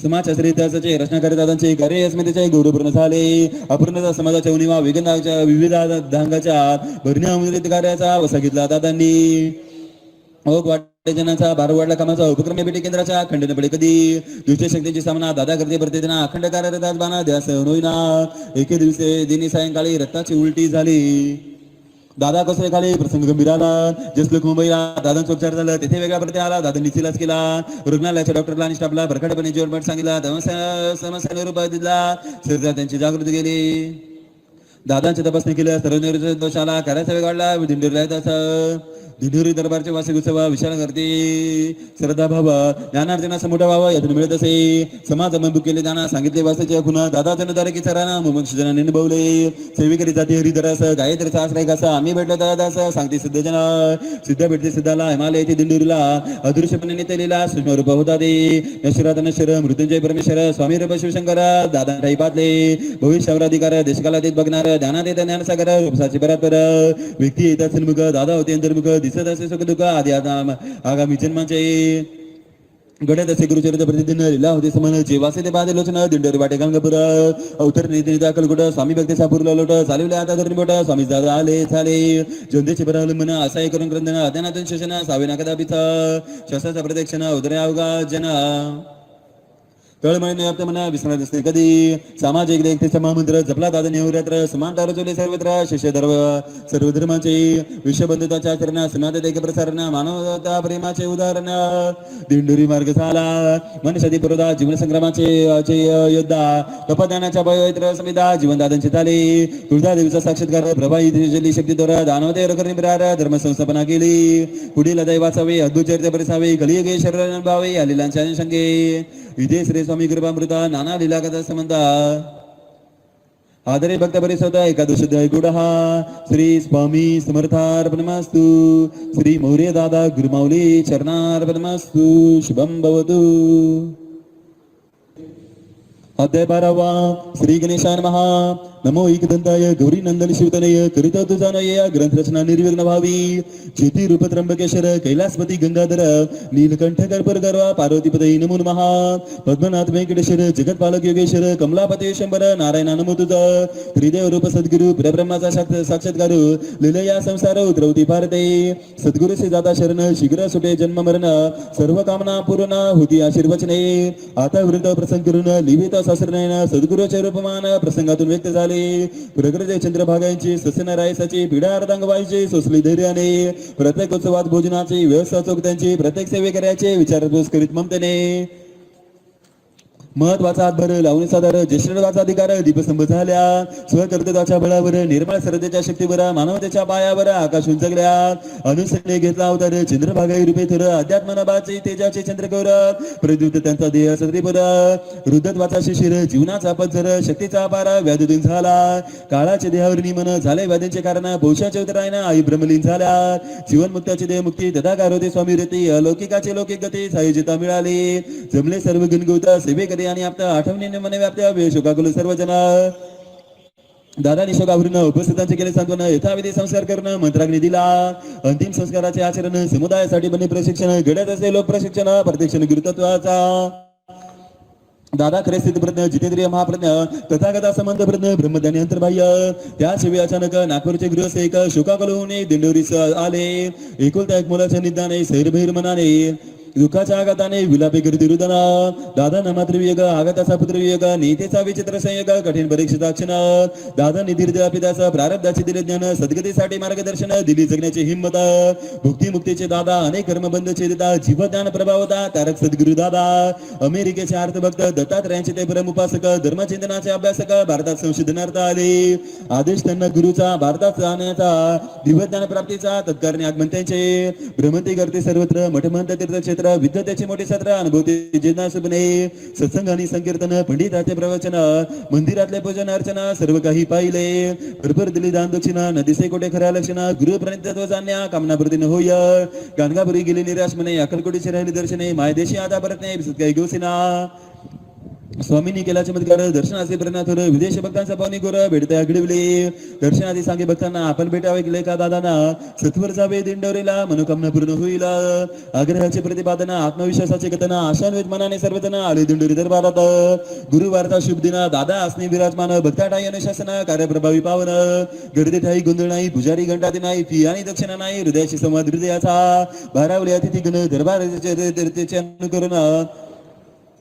समाजशास्त्र इतिहासाचे रचनाकारी दादांचे कार्य स्मृतीचे गौरवपूर्ण झाले अपूर्ण समाजाच्या उणीवा विविध धांगाच्या भरण्या कार्याचा वसा घेतला दादांनी जनाचा बारा वाढला कामाचा उपक्रम भेटी केंद्राच्या खंडन पडे कधी दुसऱ्या शक्तींची सामना दादा करते भरते त्यांना अखंड कार्यरत बाना द्यास होईना एके दिवशी दिनी सायंकाळी रक्ताची उलटी झाली दादा कसं खाली प्रसंग गंभीर आला जस लोक मुंबईला दादांचा उपचार झाला तिथे वेगळा प्रति आला दादांनी चिलाच केला रुग्णालयाच्या डॉक्टरला आणि स्टाफला भरखडपणे जेवण सांगितला समस्या रूप दिला शरीरात त्यांची जागृती गेली दादांची तपासणी केली सर्व दोष आला कार्याचा वेग वाढला दिंडोरीला दिंडोरी दरबारचे वार्षिक उत्सव विशाल करते श्रद्धा भाव ज्ञानार्जनाचा मोठा व्हावा यातून मिळत असे समाज मंबूक केले जाणार सांगितले वासाचे खुना दादा जनदारे की सराना मुमुक्षजनाने निभवले सेविकरी जाती हरिधरास गायत्रीचा आश्रय कसा आम्ही भेटलो दादास सांगते सिद्धजना सिद्ध भेटते सिद्धाला हिमालय येथे दिंडोरीला अदृश्यपणे नेतेलेला सूक्ष्म रूप होता ते नश्वरात नश्वर मृत्युंजय परमेश्वर स्वामी रूप शिवशंकर दादा ठाई पातले भविष्यावराधिकार देशकाला देत बघणार ज्ञानात येत ज्ञानसागर रूपसाची परात्पर व्यक्ती येतात सन्मुख दादा होते अंतर्मुख दिसत असे सुख दुःख आधी आगामी जन्माचे घडत असे गुरुचरित्र प्रतिदिन लिला होते समान जेवासे ते बाधे लोचन दिंडोरी वाटे गंगापूर अवतर निधी दाखलकुट स्वामी भक्ती सापूरला लोट चालवले आता धरून बोट स्वामी दादा आले झाले जोंदेचे परावलंबन असाही करून ग्रंथन अध्यानातून शोषण सावे कदापित शस्त्राचा प्रदक्षिण उदरे अवघा जना तळमळीने व्याप्त म्हणा विसरत असते कधी सामाजिक देखते महामंत्र जपला दादा नेहरात्र समानता रचवले सर्वत्र शिष्य सर्व धर्माचे विश्वबंधुताच्या आचरण समाजात एक प्रसारण मानवता प्रेमाचे उदाहरण दिंडोरी मार्ग झाला मनुष्यादी पुरोधा जीवन संग्रामाचे योद्धा तपदानाच्या पवित्र समिधा जीवन दादांचे झाले तुळजा देवीचा साक्षात्कार प्रभावी जली शक्ती द्वारा दानवते रकरणी बिरार धर्म संस्थापना केली पुढील दै वाचावे अद्भुत चरित्र परिसावे कलियुगे शरीर अनुभवावे या लीलांच्या अनुषंगे इथे श्री स्वामी कृपामृता नाना लीला कथा संबंध आदरे भक्त परिसोत एकादश गुडहा श्री स्वामी समर्थार्पणमस्तु श्री मौर्य दादा गुरुमाऊली चरणार्पणमस्तु शुभम भवतु अध्याय 12 श्री गणेशाय नमः नमो एकदंताय गौरी नंदन शिवतनय करित तुझा नय ग्रंथ रचना निर्विघ्न भावी ज्योती रूप त्र्यंबकेश्वर कैलासपती गंगाधर नीलकंठ कर्पर गर्वा पार्वतीपदई नमो नमः पद्मनाथ वेंकटेश्वर जगतपालक योगेश्वर कमलापती शंभर नारायण नमो तुझा त्रिदेव रूप सद्गुरु परब्रह्माचा साक्षात्कार लीलया संसार उतरवती भारते सद्गुरु से जाता शरण शीघ्र सुटे जन्म मरण सर्व कामना पूर्ण होती आशीर्वचने आता वृत्त प्रसंग करून लिहित शास्त्रज्ञान सद्गुरूचे रूपमान प्रसंगातून व्यक्त झाले आले. प्रकृती चंद्रभागांची ससन रायसाची पिढा अर्धांग व्हायची सोसली धैर्याने. प्रत्येक उत्सवात भोजनाची व्यवस्था चोख त्यांची प्रत्येक सेवेकऱ्याचे विचारपूस करीत ममतेने. महत्वाचा हातभार लावणी साधार ज्येष्ठत्वाचा अधिकार दीपस्तंभ झाल्या. स्वकर्तृत्वाच्या बळावर निर्मळ सरतेच्या शक्तीवर मानवतेच्या पायावर आकाश उंचगल्या. अनुसरणे घेतला अवतार चंद्रभागाई रूपे थोर अध्यात्मनाबाचे तेजाचे चंद्रगौर. प्रद्युत त्यांचा देह सत्रीपुर रुद्धत्वाचा शिशिर जीवनाचा पत्झर शक्तीचा पारा व्याधून झाला. काळाचे देहावर निमन झाले व्याधींचे कारण पौषाचे उतरायना आई ब्रह्मलीन झाल्या. जीवनमुक्ताची देह मुक्ती तथाकार होते स्वामी रती अलौकिकाचे लौकिक गती सायुजिता मिळाली. जमले सर्व गुणगुत सेवे करी आणि आपल्या आठवणीने मने व्याप्त्या शोकाकुल सर्वजन. दादानी शोकावरून उपस्थितांचे केले सांत्वन यथाविधी संस्कार करून मंत्राग्नी दिला. अंतिम संस्काराचे आचरण समुदायासाठी बने प्रशिक्षण घडत असे लोक प्रशिक्षण प्रत्यक्ष गुरुतत्वाचा. दादा खरे स्थितप्रज्ञ जितेंद्रिय महाप्रज्ञ तथागता संबंध प्रज्ञ ब्रह्मज्ञानी अंतर्बाह्य. त्या शिवाय अचानक नागपूरचे गृहस्थ एक शोकाकुल होऊन दिंडोरीस आले. एकुलत्या एक मुलाच्या निदाने सैरभैर मनाने दुःखाच्या आघाताने विलापे करती रुदना. दादांना मात्र वियोग आघाताचा पुत्र वियोग नीतीचा विचित्र संयोग कठीण परीक्षेचा क्षण. दादांनी दीर्घ पित्याचा प्रारब्धाचे दिले ज्ञान सद्गतीसाठी मार्गदर्शन दिली जगण्याची हिंमत. भुक्ती मुक्तीचे दादा अनेक कर्मबंध छेदिता जीवज्ञान प्रभावता तारक सद्गुरु दादा. अमेरिकेचे अर्थभक्त दत्तात्रयांचे ते परम उपासक धर्मचिंतनाचे अभ्यासक भारतात संशोधनार्थ आले. आदेश त्यांना गुरुचा भारतात जाण्याचा दिव्यज्ञान प्राप्तीचा तत्कारणे आगमन त्यांचे. भ्रमंती करते सर्वत्र मठमंत तीर्थक्षेत्र विद्वतेचे मोठे सत्र अनुभवते जिज्ञास बने. सत्संग आणि संकीर्तन पंडिताचे प्रवचन मंदिरातले पूजन अर्चना सर्व काही पाहिले. भरभर दिली दान दक्षिणा नदीसे कोटे खऱ्या लक्षणा गुरु प्रणितत्व जाण्या कामनापूर्तीने होय. गाणगापुरी गेली निराश मने अक्कलकोटीची राहिली दर्शने मायदेशी आता परत नाही काही गोसिना. स्वामींनी केला चमत्कार दर्शनाचे प्रेरणाथोर विदेश भक्तांचा पावनी गोर भेटत्या घडविले. दर्शनाची सांगे भक्तांना आपण भेटावे गेले का दादांना सत्वर जावे दिंडोरीला मनोकामना पूर्ण होईल. आग्रहाचे प्रतिपादन आत्मविश्वासाचे कथन आशान्वित मनाने सर्वजण आले दिंडोरी दरबारात. गुरुवारचा शुभ दिन दादा असणे विराजमान भक्ताटाई अनुशासन कार्यप्रभावी पावन. गर्दी ठाई गोंधळ नाही पुजारी घंटाती नाही फी आणि दक्षिणा नाही हृदयाशी संवाद हृदयाचा. भारावले अतिथी गण दरबाराचे अनुकरण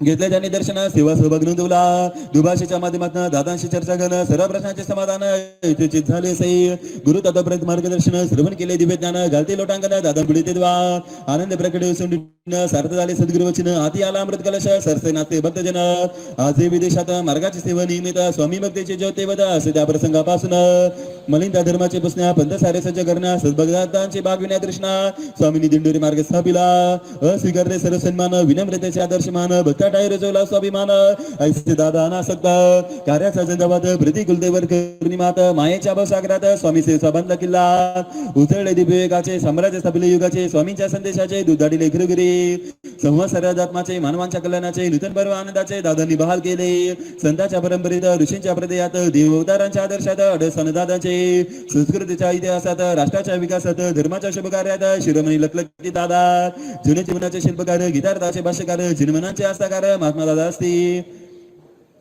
घेतले त्यांनी दर्शन सेवा सहभाग नोंदवला. दुभाषेच्या माध्यमातून दादांशी चर्चा करणं सर्व प्रश्नांचे समाधान यथोचित झाले असे. गुरु तत्वपर्यंत मार्गदर्शन श्रवण केले दिव्य ज्ञान घालते लोटांगण दादा पुढे ते द्वा. आनंद प्रकट सार्थ झाले सद्गुरु वचन हाती आला अमृत कलश सरसे नाचते भक्तजन. आजही विदेशात मार्गाची सेवा नियमित स्वामी भक्तीचे ज्योते वद असे त्या प्रसंगापासून मलिंदा धर्माचे पुसण्या पंथ सारे सज्ज करण्या सद्भक्तांची बागविण्या तृष्णा स्वामींनी दिंडोरी मार्ग स्थापिला. अस्वीकारले सर्व सन्मान विनम्रतेचे आदर्शमान भक्ता टाय रजवला स्वाभिमान. ऐसे दादा अनासक्त कार्याचा जिंदाबाद प्रतिकुलतेवर करुणीमात मायेच्या भवसागरात स्वामी सेवेचा बांधला किल्ला. उजळले दिव्ययुगाचे साम्राज्य स्थापिले युगाचे स्वामींच्या संदेशाचे दुधाडिले खिरगिरी. संवत्सरात्माचे मानवांच्या कल्याणाचे नूतन पर्व आनंदाचे दादांनी बहाल केले. संतांच्या परंपरेत ऋषींच्या हृदयात देवअवतारांच्या आदर्शात अडस्थान दादांचे. संस्कृतीच्या इतिहासात राष्ट्राच्या विकासात धर्माच्या शुभ कार्यात शिरोमणी लखलखी दादा. जुने जीवनाचे शिल्पकार गीतार्थाचे भाष्यकार जिनमनाचे आस्थाकार महात्मा दादा असते.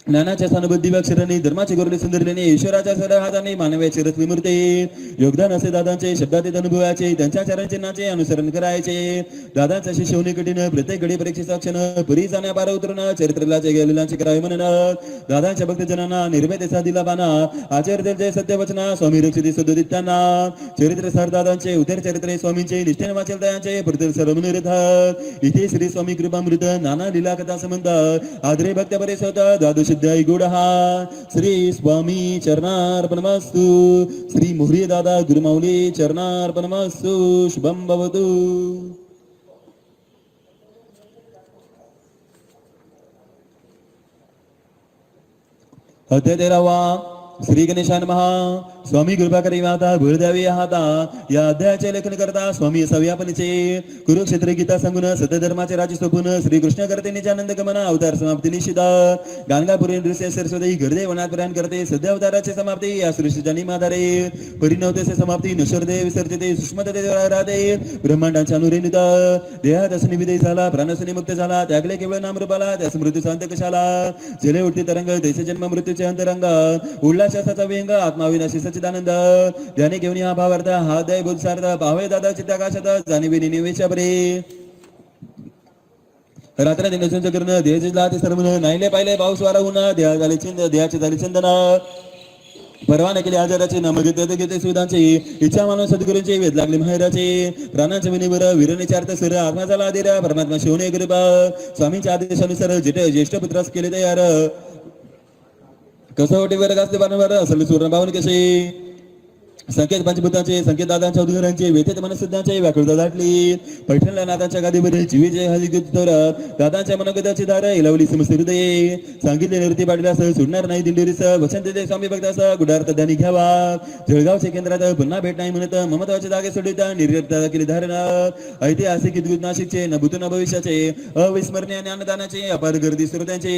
ज्ञानाच्या सहानुभूती अक्षरांनी धर्माचे गौरवले सुंदरलेने ईश्वराच्या सरळ हाताने मानवाचे रत्न मूर्ती. योगदान असे दादांचे शब्दातीत अनुभवाचे त्यांच्या चरणचिन्हाचे अनुसरण करायचे. दादांचा शिष्य होणे कठीण प्रत्येक घडी परीक्षेचा क्षण परी जाण्या पार उतरून चरित्रलाचे गेलेल्यांचे करावे म्हणून दादांच्या भक्तजनांना निर्भयतेचा दिला बाणा. आचार्य सत्यवचना स्वामी रक्षित सद्दित्यांना चरित्र सार दादांचे उदर चरित्रे स्वामींचे निष्ठेने वाचेल दयांचे प्रति सर्व मनोरथ. इथे श्री स्वामी कृपामृत नाना लीला कथा संबंध आदरे भक्त बरेच होत द्वादश अध्याय गुढहा. श्री स्वामी चरणार्पणमस्तु. श्री मोहरी दादा गुरुमाऊली चरणार्पणमस्तु. शुभम भवतु. अध्याय 13 श्री गणेशान महा. स्वामी कृपा करी माता भूळ द्यावी हाता. या अध्यायाचे लेखन करता स्वामी असावे आपणचे. कुरुक्षेत्र गीता सांगून सत्यधर्माचे राजे सोपून श्रीकृष्ण करते निजानंद गमन अवतार समाप्ती निशिता. गाणगापुरी नृत्य सरस्वती गर्दे वनात प्रयाण करते सध्या अवताराची समाप्ती या सृष्टीच्या निमाधारे. परिणवतेचे समाप्ती नश्वरते विसर्जते सूक्ष्मते राधे ब्रह्मांडांच्या अनुरेणुत. देहात असनी विदय झाला प्राणसनी मुक्त झाला त्यागले केवळ नामरूपाला त्यास मृत्यूचा अंत कशाला. जले उठते तरंग तैसे जन्म मृत्यूचे अंतरंग. उडला शास्त्राचा व्यंग आत्माविनाशी सच्चिदानंद. ज्याने घेऊन हा भावार्थ हा दय बुद्धार्थ पावे दादा चित्ताकाशात जाणीवे निवेशा बरे. रात्र दिन संच करून देह जिजला ते सर्व नाहीले पाहिले पाऊस वारा होऊन देहा झाले चिंद देहाचे झाले चंदन. परवाना केले आजाराचे नाम घेते सुविधांचे इच्छा मानव सद्गुरूंचे वेद लागले माहेराचे प्राणांच्या विनीवर विरणेचार्थ सर आत्मा झाला आदिरा परमात्मा शिवणे कृपा स्वामींच्या आदेशानुसार ज्येष्ठ पुत्रास केले तयार कसोटीवर गाजते बाणवर असल सुवर्ण भावन कसे संकेत पंचभूतांचे संकेत दादांच्या उद्गारांचे व्यथित मनसिद्धांचे व्याकुळता दाटली पैठणला नाथांच्या गादीवर जीवीचे हजितोर दादांच्या मनोगताची दार इलावली समस्त हृदये सांगितले निवृत्ती पाडल्यास सुटणार नाही दिंडोरीस वचन देते स्वामी भक्तास गुडार्थ त्यांनी घ्यावा जळगावच्या केंद्रात पुन्हा भेट नाही म्हणत ममत्वाचे दागे सोडिता निर्यता केली धारणा ऐतिहासिक इद्भूत नाशिकचे न भूत न भविष्याचे अविस्मरणीय ज्ञानदानाचे अपार गर्दी श्रोत्यांचे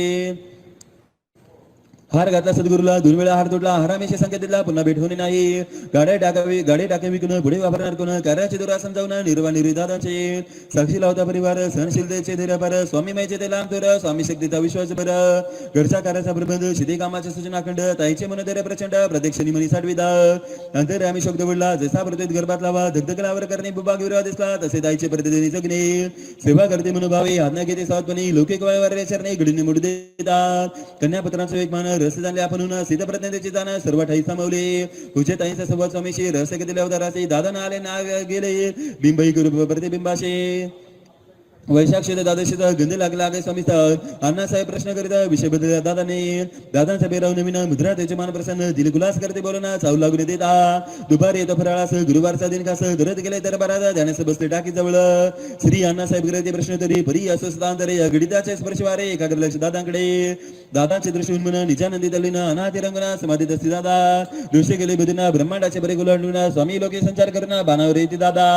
हार घातला सद्गुरूला दोन वेळा हार तोडला हरामेशी संकेत दिला पुन्हा भेट होणे नाही गाड्या टाके विकून पुढे वापरणार कोण कार्याचे दुरा समजावून निर्वा निर्दादांचे साक्षी लावता परिवार सहनशीलतेचे धैर्यपार स्वामी माईचे ते लांब थोर स्वामी शक्तीचा विश्वास बर घरच्या कार्याचा प्रबंध शिदे कामाचे सूचना खंड ताईचे मन धैर्य प्रचंड प्रत्यक्षणी मनी साठविदा अंतर आम्ही शब्द बोलला जसा प्रत्येक गर्भात लावा धगधगलावर करणे बुबा गिरवा दिसला तसे ताईचे प्रतिदिनी जगणे सेवा करते मनोभावे हात घेते सावधपणी लौकिक वायर चरणे घडीने मुड देतात कन्यापुत्रांचं एक मान रस जाणले आपण सीतप्रज्ञाची जाण सर्व ठाई सामावले पूजे ताईंचा संवाद स्वामीशी रस घेतले अवताराचे दादा ना आले ना गेले बिंबई करू प्रतिबिंबाशे वैशाक्षेत दादाशीचा गंध लागला आहे स्वामी अण्णासाहेब प्रश्न करीत विषय बदल दादाने दादांचा बेराव नवीन मुद्रा त्याचे मान प्रसन्न दिल गुलास करते बोलना चावू लागून देता दुपारी येतो फराळास गुरुवारचा दिन कास धरत गेले तर बरा ध्यानास बसते टाकी जवळ श्री अण्णासाहेब करते प्रश्न तरी परी अस्वस्थांतरे गणिताचे स्पर्शवारे एकाग्र लक्ष दादांकडे दादांचे दृष्टी मन निजानंदी तल्लीन अनाथी रंगना समाधीत असते दादा दृश्य गेले बदना ब्रह्मांडाचे बरे गुलांडून स्वामी लोके संचार करणं बाणावर येते दादा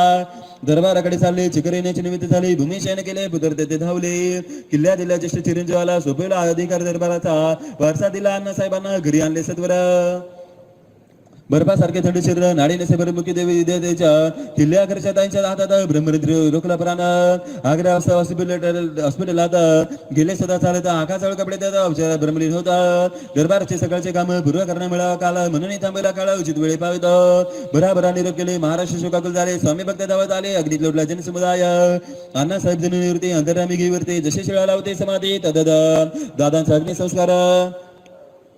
दरबाराकडे चालले चिकर येण्याचे निमित्त झाले भूमिशयन केले पुत्र तेथे धावले किल्ल्या दिल्या ज्येष्ठ चिरंजीवाला सोपवला अधिकार दरबाराचा वारसा दिला अण्णासाहेबांना घरी आणले सत्वर बर्फासारखे थंड शरीर नाडी नसे बरमुखी देवी विद्यार्थ्याच्या किल्ल्या ताईंच्या हातात ब्रह्मरिद्र रोखला प्राण आग्रा हॉस्पिटलात गेले सदा चालत आकाशाळ कपडे त्याचा ब्रह्मलीन होता दरबारचे सकाळचे काम पूर्व करणं मिळावं काल म्हणून थांबायला काळ उचित वेळी पावित भराभरा निरोप केले महाराष्ट्र शोकाकुल झाले स्वामी भक्त धावत आले अग्नीत लोटला जनसमुदाय अण्णासाहेब जन निवृत्ती अंतरामी घेवरते जसे शिळा लावते समाधी तद दादांचा अग्निसंस्कार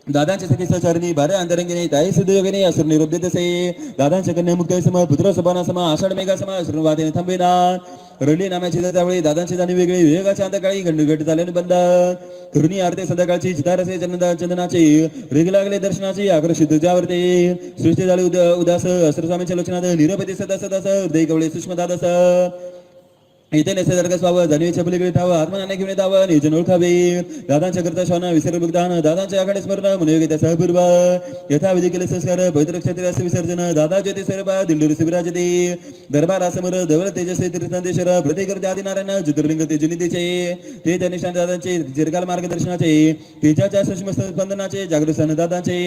दादांच्या सखी सहचारिणी बारे अंतरंगिनी ताई सिद्धयोगिनी असुर निरोप देत असे दादांच्या कन्या मुक्त सम पुत्र सभाना समा आषाढ मेघा समा असुरवादीने थांबेना रडली नाम्याची त्यावेळी दादांची जाणी वेगळी विवेकाच्या अंतकाळी घंटघट झाल्याने बंद करुणी आरते संध्याकाळची चितारसे चंदनाचे रेग लागले दर्शनाची आकर्षित जावरते सृष्टी झाली उदास अस्त्रस्वामीच्या लोचनात निरपती सदा सदास हृदय कवळे सूक्ष्म दादास इथे निसर्ग स्वावं जाणीवेच्या पलीकडे ठावं आत्मनाने घेऊन दावं नियोजन ओळखावे दादांच्या करता श्वान विसर बुगदान दादांच्या आकडे स्मरण मनोयोगिता सहपूर्व यथाविधी केले संस्कार पवित्र क्षेत्र विसर्जन दादा ज्योती स्वरूपा दिंडोरी शिबिराज दे दरबार समोर धवल तेजस्वी तीर्थांदेश्वर प्रतिकृती आदिनारायण ज्योतिर्लिंग तेजनितीचे ते त्या निशाण दादांचे चिरकाल मार्गदर्शनाचे तेजाच्या सूक्ष्म स्पंदनाचे जागृत दादांचे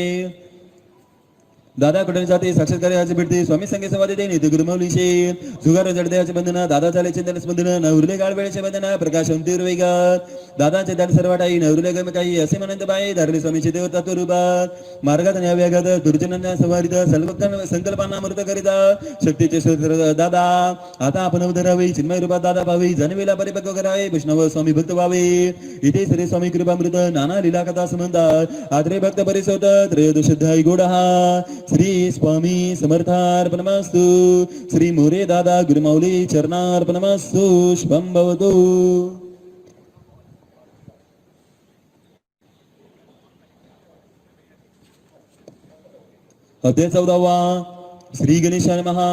दादा कुठे जाते साक्षात्कार्याचे भेटते स्वामी संगे संवाद देते नित्य गुरुमौलीशे जुगार जडदेहाचे बंधन दादा चाले चिंतन स्पंदन नवरुले गाळ वेळेचे बंधन प्रकाश अंतिर वेगात दादांचे दान सर्वाटाई नवरुले गम काही असे म्हणत बाई धारले स्वामीचे देवता रूपात मार्गात न्याव्यागात दुर्जनांना संवारित संकल्पांना अमृत करिता शक्तीचे सूत्र दादा आता आपण अवधरावे चिन्मय रूपात दादा पावे जनवेला परिपक्व करावे वैष्णव स्वामी भक्त व्हावे इथे श्री स्वामी कृपामृत नाना लीला कथा समंतात आत्रे भक्त परिसोत त्रयोदशध्यायी गोडहा श्री स्वामी समर्थार्पणमस्तु श्री मोरे दादा गुरुमौली चरणार्पणमस्तु शुभं भवतु अध्याय 14 श्री गणेशाय महा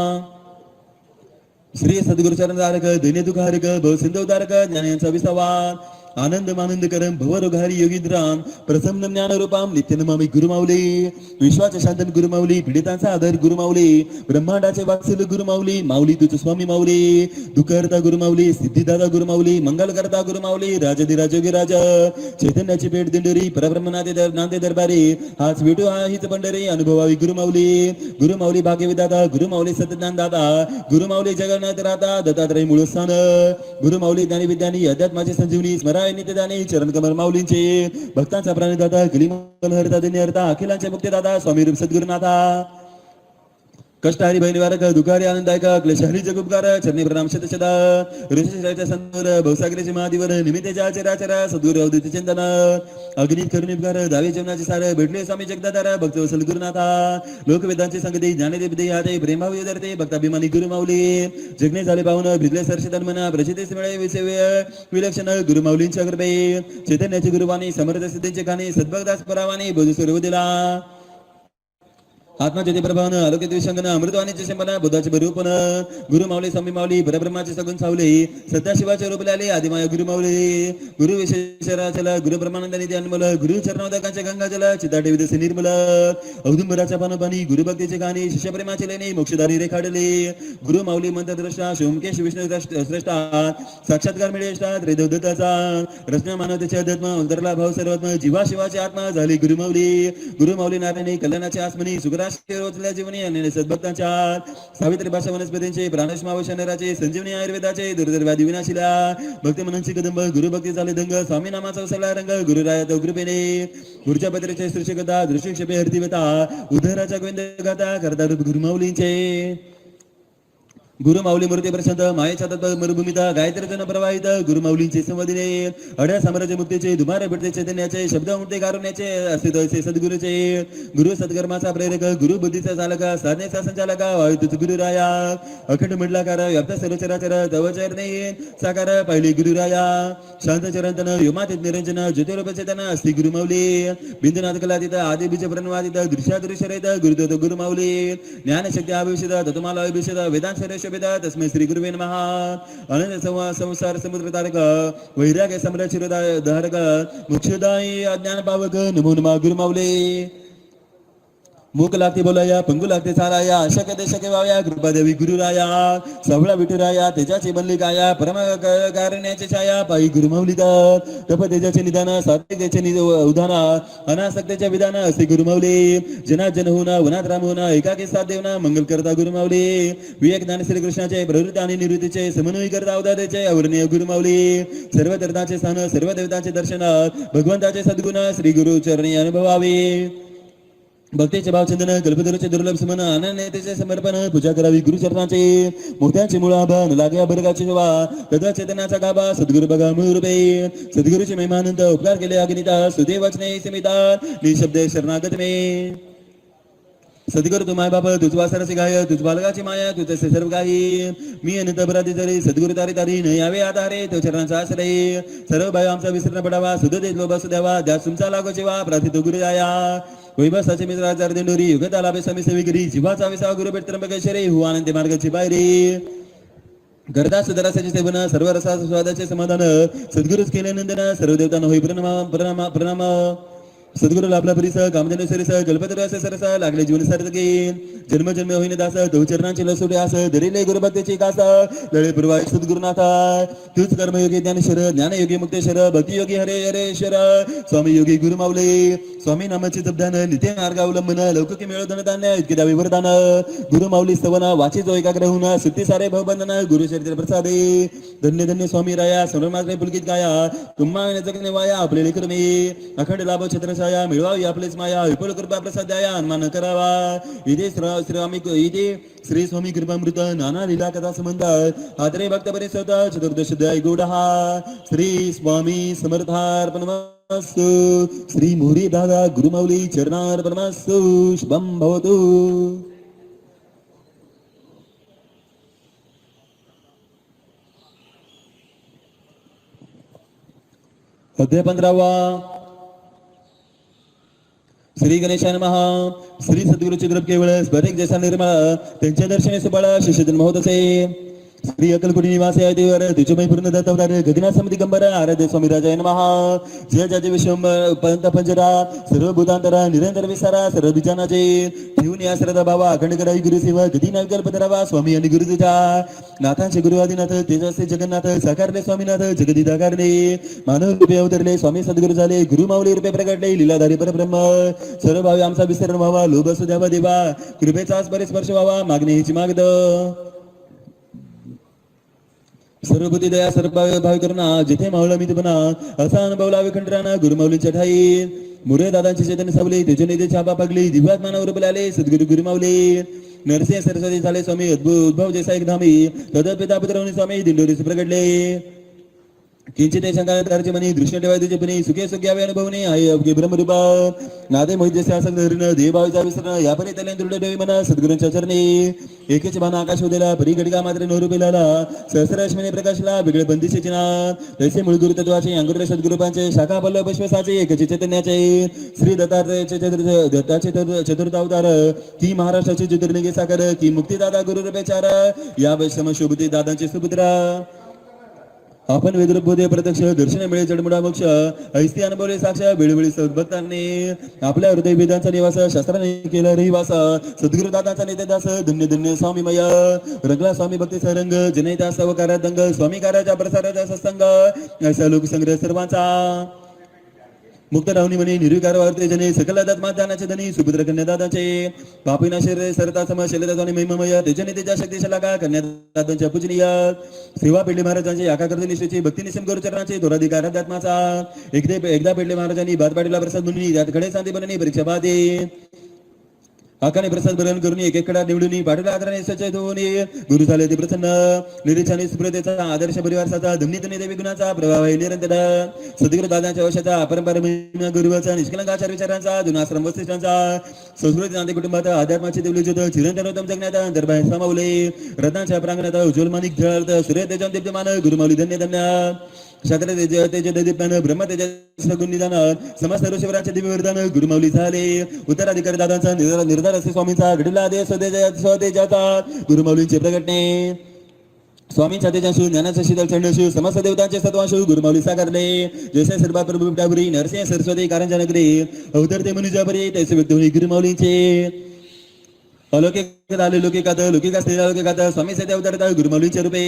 श्री सद्गुरु चरणधारक दैन्यदुखारक भवसिंधुधारक ज्ञानांचा विसावा आनंद मानंद करम भवरोघारी योगीद्राम प्रसन्न ज्ञान रूपाम नित्य नमामि गुरुमाऊली विश्वाचे शांतन गुरुमाऊली पीडितांचा आदर गुरुमाऊली ब्रह्मांडाचे वात्सल्य गुरुमाऊली माऊली तुझ स्वामी माऊली दुःखहर्ता गुरुमाऊली सिद्धिदाता गुरुमाऊली मंगलकर्ता गुरुमाऊली राजधिराज योगीराज चैतन्याची पेठ दिंडोरी परब्रह्म नांदे दरबारी हाच विटू हा हीच पंढरी अनुभवावी गुरुमाऊली भाग्यविदाता गुरुमाऊली सत्यज्ञानदाता गुरुमाऊली जगन्नाथ राहता दत्तात्रय मूळ स्थान गुरुमाऊली ज्ञानी विद्यानी अध्यात्माची संजीवनी स्मरा नित्यदानी चरण कमल माऊलींचे भक्तांचा प्राणदाता कलिमल हरता दिन्य हरता अखिलांचे मुक्तिदाता स्वामी रूप सद्गुरुनाथा कष्टहारी भयनिवारक दुःखारी आनंददायक क्लेशहारी जगुपकार चरणी प्रणाम शतशदा ऋषीश्वराच्या संतवर भवसागराचे महादेवर निमित्तेच्या चराचरा सद्गुरु अवधूत चिंतन अग्नित करुणीपकार दावे जीवनाचे सार भेटले स्वामी जगदाधार भक्त वसल गुरुनाथा लोकवेदांची संगती ज्ञानदेव हाते प्रेमावी उदरते भक्ताभिमानी गुरु माऊली जगणे झाले पाहून भिजले सरशतन मना प्रचितेस मिळे विसेव्य विलक्षण गुरुमाऊलींच्या कृपे चैतन्याची गुरुवाणी समर्थ सिद्धींचे खाणी सद्भक्तास परावाणी बोधू सुरू दिला आत्माज्योती प्रभावन आलोकित विशंगन अमृतवाणीचे शंभन बुद्धाचे बरूपन गुरु माऊली स्वामी माऊली परब्रह्माचे सगुण सावले सदाशिवाचे रूप आले आदिमाय गुरु माऊली गुरु विशेषराचल गुरु ब्रह्मानंद निधी अनमोल गुरु चरणोदकांचे गंगाजल चिताटे विदसे निर्मल औदुंबराच्या पानपानी गुरु भक्तीचे गाणी शिष्यप्रेमाचे लेणे मोक्षधारी रेखाडले गुरु माऊली मंत्रद्रष्टा सोमकेश विष्णू श्रेष्ठा साक्षात्कार मिळेष्टा त्रिदेवदत्ताचा रचना मानवतेचे अध्यात्म अंतरला भाव सर्वात्म जीवा शिवाचे आत्मा झाली गुरु माऊली नारायणी कल्याणाचे आसमनी सुग्रा रोजल्या जीवनी आणि सद्भक्तांच्या सावित्री भाषा वनस्पतींचे प्राणश्मावशनराचे संजीवनी आयुर्वेदाचे दुर्दर्व्याधी विनाशिला भक्ती मननची कदंब गुरुभक्ती झाले दंग स्वामी नामाचा उसळला रंग गुरुराया तो कृपेने गुरुच्या पत्रेचे सृष्टिकथा दृष्टिक्षेपे हरतीवता उद्धराच्या गोविंद गाथा करता रूप गुरुमाऊलींचे गुरुमाऊली मूर्ती प्रशांत मायेच्या तत्व मरुभूमिता गायत्री जन प्रवाहित गुरुमाऊलींचे संवादिने अड्या साम्राज्य मुक्तीचे दुमारे भेटते चैतन्याचे शब्द उमटे कारुण्याचे अस्तित्वाचे सद्गुरूचे गुरु सद्कर्माचा प्रेरक गुरु बुद्धीचा चालक साधनेचा संचालक वायुतुच गुरुराया अखंड मिडलाकार व्याप्त सर्वचराचर तव चरणे साकार पाहिले गुरुराया शांत चरंतन योमातीत निरंजन ज्योतिरूप चेतन अस्ति गुरुमाऊली बिंदुनाथ कलातीत आदि बीज प्रणवादित दृश्यादृश्यरहित गुरुदत्त गुरुमाऊली ज्ञानशक्ती अभिषेद तत्माला अभिषेद वेदांत शोभिता तस्मै श्री गुरुवे नमः अनंत संसार समुद्र तारक वैराग्य सम्राट शिरोधारक मोक्षदायी अज्ञान पावक नमो नमः गुरुमाऊली मूक लागते बोलाया पंगू लागते चालाया अशक्य शक्य व्हाव्या कृपादेवी गुरुराया सवळा विठुराया तेजाची बनली काया परम कारण्याची छाया पायी गुरुमाऊली तप तेजाचे निदान सात्विकतेचे उदान अनासक्तेच्या विधान असे गुरुमाऊली जना जन होना वनात राम होना एकाकी साथ देवना मंगल करता गुरुमाऊली विवेक ज्ञान श्रीकृष्णाचे प्रवृत्ती आणि निवृत्तीचे समन्वय करता अवताराचे अवर्णीय गुरुमाऊली सर्व तीर्थांचे स्थान सर्व देवतांचे दर्शन भगवंताचे सद्गुण श्री गुरु चरणी अनुभवावे भक्तीचे भावचंदन कल्पतरूचे दुर्लभ समन अनन्यतेचे समर्पण पूजा करावी गुरुचरणाचे मोत्यांचे मूळ आभन लाग्या बर्गाची शोभा तद्वा चेतनाचा गाभा सद्गुरु बघा मूळ रूपे सद्गुरूचे महिमानंद उपकार केले अग्निता सुदेवचने समिता निशब्द शरणागत मे सद्गुरु तू माय बाप तुझ वासराची गाय तुझ बालगाची माया तुझ सर्व काही मी अनंत अपराधी जरी सद्गुरु तारी तारी न यावे आधारे तो चरणांचा आश्रय सर्व भाई आमचा विसरण पडावा सुध देत लोभ सुद्यावा द्या तुमचा लागो जेवा प्रार्थित गुरु जाया वैभवाचे मित्र आचार दिंडोरी युगत आला बेसामी सेविगिरी जीवाचा विसावा गुरु भेट त्र्यंबकेश्वरी हो आनंदी मार्गाची पायरी गर्दा सुदरासाचे सेवन सर्व रसा स्वादाचे समाधान सद्गुरुच केले नंदन सर्व देवतांना होई प्रणाम सद्गुरु लाभला परिस कामधेनु सरिस कल्पतरू असे सरस लागले जीवन सार्थकी जन्म जन्म होईन दास तो चरणांची लसुटे आस धरिले गुरुभक्तीची कास लळे पूर्वा सद्गुरुनाथा तूच कर्मयोगी ज्ञानेश्वर ज्ञानयोगी मुक्तेश्वर भक्तियोगी हरे हरेश्वर स्वामी योगी गुरुमाऊली स्वामी नामाचे जपदान नित्य मार्ग अवलंबन लौकिकी मिळो धनधान्य इतके दावी वरदान गुरुमाऊली स्तवन वाची जो एकाग्र होऊन सुट्टी सारे भवबंधन गुरु चरित्र प्रसादे धन्य धन्य स्वामी राया सर्वमात्रे पुलकित गाया तुम्हा जगणे वाया आपले लेकरमे अखंड लाभ छत्र मिळवावी आपलेच माया विपुल कृपा प्रसाद द्याया अन्मान करावा इथे श्री स्वामी कृपामृत नाना लीला कथा संबंध आदरे भक्त परिसत चतुर्दश अध्याय गूढहा श्री स्वामी समर्थार्पणमस्तु श्री मोरी दादा गुरुमाऊली चरणार्पणमस्तु शुभं भवतु अध्याय 15वा श्री गणेशाय नमः श्री सद्गुरूचे द्रव केवळ स्फटिक जैसा निर्मळ त्यांच्या दर्शने सुबळ शिष्य जन्म होत असे श्री अक्कलकोटी निवासी आहे देवर तुझमय पूर्ण दत्तावतार गगना समिती गंबर आराध्य स्वामी राजाय नमः जय जय विश्वम पंत पंजरा सर्व भूतांतरा निरंतर विसारा सर्व विचाराचे ठेवून या श्रद्धा बाबा अखंड करावी गुरु सेवा गती न कल्पतरावा स्वामी आणि गुरुजीच्या नाथांचे गुरु आदिनाथ तेजस्वी जगन्नाथ साकारले स्वामीनाथ जगदी दाकारले मानव रूपे अवतरले स्वामी सद्गुरु झाले गुरु माऊली रूपे प्रगटले लीलाधारी परब्रह्म सर्व भावी आमचा विसरण व्हावा लोभ असू द्यावा देवा कृपेचा स्पर्श व्हावा मागणी हिची मागद सर्व बुद्धी दया सर्व भावी करुणा जिथे माऊला मी बना असा अनुभवला विखंडराना गुरुमाऊलींच्या ठाई मुरे दादांची चेतन सावली तुझे निधे छापा पगली दिव्यात मानव रूपले आले सद्गुरु गुरुमाऊली नरसिंह सरस्वती झाले स्वामी अद्भुत उद्भव जैसा एक धामी तद पिता पुत्र स्वामी दिंडोरी प्रगटले किंचित शंकाची म्हणी दृष्ण ठेवायचे पणी सुखे सुख्यावे अनुभवणे आहे अवघे ब्रह्मरूपा नादे मोहित जसे असं धरण देवाचा विसरण यापरी त्याला दृढ ठेवी म्हणा सद्गुरूंच्या चरणी एकेच भान आकाश उदेला परी गडगा मात्र नवरूपेला सहस्रश्मीने प्रकाशला वेगळे बंदिशे चिना तैसे मूळ गुरु तत्वाचे अंकुर सद्गुरूपांचे शाखा पल्लव पुष्पसाचे एकचे चैतन्याचे श्री दत्ताचे चतुर्थ अवतार की महाराष्ट्राची ज्योतिर्लिंगे साकर की मुक्तिदाता गुरुरूपेचार या वैष्णव शोभती दादांचे सुपुत्र आपण वेदरूपमध्ये प्रत्यक्ष दर्शन मिळे जडमुडा मोक्ष ऐस्ती अनुभवले साक्ष वेळोवेळी सद्भक्तांनी आपल्या हृदय वेदांचा निवास शास्त्राने केला रहिवास सद्गुरु दादाचा नेते दास धन्य धन्य स्वामी मय रंगला स्वामी भक्ती सरंग जनैता सवकारा दंग स्वामी कार्याच्या प्रसाराचा सत्संग ऐसा लोकसंग्रह सर्वांचा मुक्त रावणी म्हणे निर्विकार वार्ते जने सकल दात्मादानाचे धनी सुपुत्र कन्यादादाचे पापिना शरीर सरता सम शैलदादाने महिममय तेजने तेजा शक्तिशाला का कन्यादादांच्या पूजनीय सेवा पेडले महाराजांचे आका करते निष्ठेचे भक्ती निसम गुरुचरणाचे धोराधिकार अध्यात्माचा एकदा पेडले महाराजांनी भात पाडीला प्रसाद म्हणून त्यात खडे सांते बनणी परीक्षा बाधे आकाने प्रसाद भरण करून एक कडा निवडून पाठवला आदराने सचेत होऊन गुरु झाले ते प्रसन्न निरीक्षाने सुप्रतेचा आदर्श परिवाराचा धमनीतने देवी गुणाचा प्रभाव आहे निरंतर सद्गुरु दादांच्या वशाचा अपरंपरा महिमा गुरुवाचा निष्कलंकाचार विचारांचा जुनाश्रम वसिष्ठांचा संस्कृती नाते कुटुंबात अध्यात्माची देवली ज्योत चिरंतनोत्तम जगण्यात दरबार समावले रत्नाच्या प्रांगणात उज्ज्वल मानिक झळत सूर्य तेजम दीप्यमान गुरुमाऊली धन्य धन्य क्षत्र तेज दीप्तान ब्रह्म तेज सगुण निदान समस्त ऋषीवरांचे दिव्य वरदान गुरुमाऊली झाले उत्तराधिकारी दादांचा निर्धार असे स्वामींचा घडला दे स्वतेजाचा गुरुमाऊलींचे प्रगटणे स्वामींच्या तेजांशू ज्ञानाचा शीतल चंडशू समस्त देवतांचे सत्वांशू गुरुमाऊली साकारले जैसे सर्वात प्रभू बिबटापुरी नरसिंह सरस्वती कारंजा नगरी अवतरते मनुजापुरी तैसे व्यक्ती गुरुमाऊलींचे अलौकिक आले लोकिकात लोकिका स्त्रीला लोकिकात स्वामी सध्या अवतरतात गुरुमाऊलींचे रूपे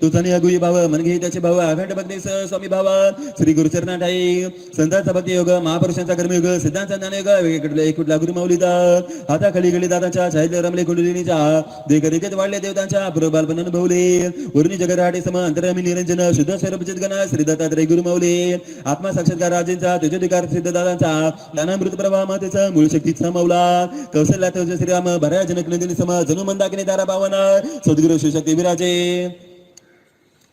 तुझाने अगुई भाव मनघे त्याचे भाव अखंड भक्ती स्वामी भाव श्री गुरुचरणा ठाई संतांचा भक्ती योग महापुरुषांचा कर्मयोग सिद्धांचा ज्ञानयोग एक कुठला गुरुमाऊलीचा हाता खाली गली दादांच्या छायेत रमले कुंडलिनीच्या देखरेखेत वाढले देवतांच्या पूर्वबालपण अनुभवले वरुणी जगराटे सम अंतरामी निरंजन शुद्ध स्वरूप चितगण श्री दत्तात्रय गुरुमाऊली आत्मा साक्षात्कार राजेंचा तेजोधिकार सिद्ध दादांचा ज्ञानामृत प्रवाह मातेचा मूळ शक्तीचा मौला कौशल्या तेज श्रीराम भराया जनक नंदिनी सम जनु मंदाकिनी दारा पावन सद्गुरु शिवशक्ती विराजे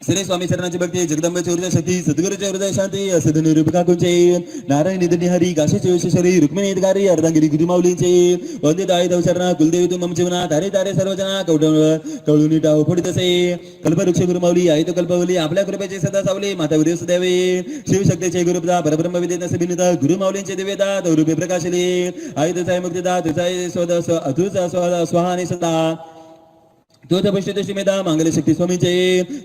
श्री स्वामी चरणाची भक्ती जगदंबेची ऊर्जा शक्ती सद्गुरूचे हृदय शांती असे धनुरूप काकूंचे नारायण निधनी हरी काशीचे विश्वेश्वरी रुक्मिणी हितकारी अर्धांगिरी गुरुमाऊलींचे वंदित आई दवचरणा कुलदेवी तू मम जीवना तारे तारे सर्वजना कवळूनी टाव फोडी तसे कल्पवृक्ष गुरुमाऊली आई तो कल्पवली आपल्या कृपेचे सदा सावली माता वीर सुदैवे शिवशक्तीचे गुरुपदा परब्रह्म विद्येत नसबिनता गुरुमाऊलींचे दिव्यता तवरूपे प्रकाशले आई तुझा मुक्तिदा तुझा स्वदा स्वाहा आणि सदा तो तपश्चेतशी मेधा मांगल्य शक्ती स्वामींचे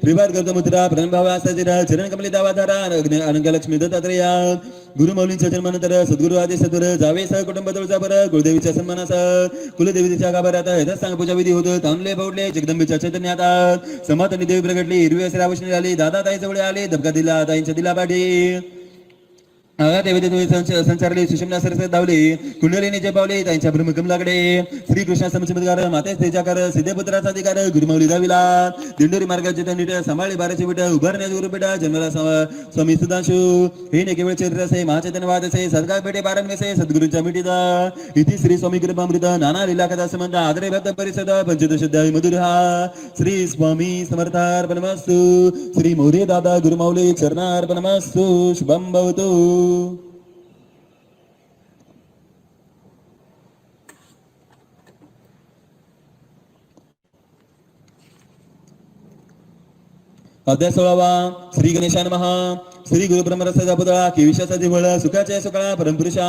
त्रिवार गर्दमुद्रा प्रणभावा सजिरा चरण कमली दावाधारा अनंगलक्ष्मी दत्तात्रया गुरुमाऊलींच्या जन्मानंतर सद्गुरु आदेश सद्गुर जावे सह कुटुंब तुळजा पर कुलदेवीच्या सन्मानासह कुलदेवीच्या गाभाऱ्यात यथास्थांग पूजा विधी होत तांदले पौडले जगदंबेच्या चैतन्यात समातनी देवी प्रगटली हिरवी असे रावशनी आली दादा ताई जवळ आले धबका दिला ताईंच्या दिला पाठी संचारले सुषमना सरस्वत धावले कुंडलीने जपावले त्यांच्या ब्रह्मकमलाकडे श्रीकृष्ण समचमत्कार माते तेजाकार सिद्धपुत्राचा अधिकार गुरुमाऊली दाविला दिंडोरी मार्गाचे नीट सांभाळले बाराचे बेटा उभारण्याचे गुरुपेटा जन्मला स्वामी सुधांशू हे ने केवळ चरित्र असे महाचैतन्यवाद असे सदका पेटे बारांमेसे सद्गुरूंच्या मिठीचा इति श्री स्वामी कृपामृत नाना लीला कथा संबंध आदरे भक्त परिषद पंचदशोध्याय मधुर हा श्री स्वामी समर्थार्पणमस्तु श्री मोरे दादा गुरुमाऊली चरणार्पणमस्तु शुभम भवतु अध्याय 16 श्री गणेशाय नमः श्री गुरु ब्रह्मरसाचा पुतळा की विश्वाचा दिवळ सुखाच्या सुकाळा परमपुरुषा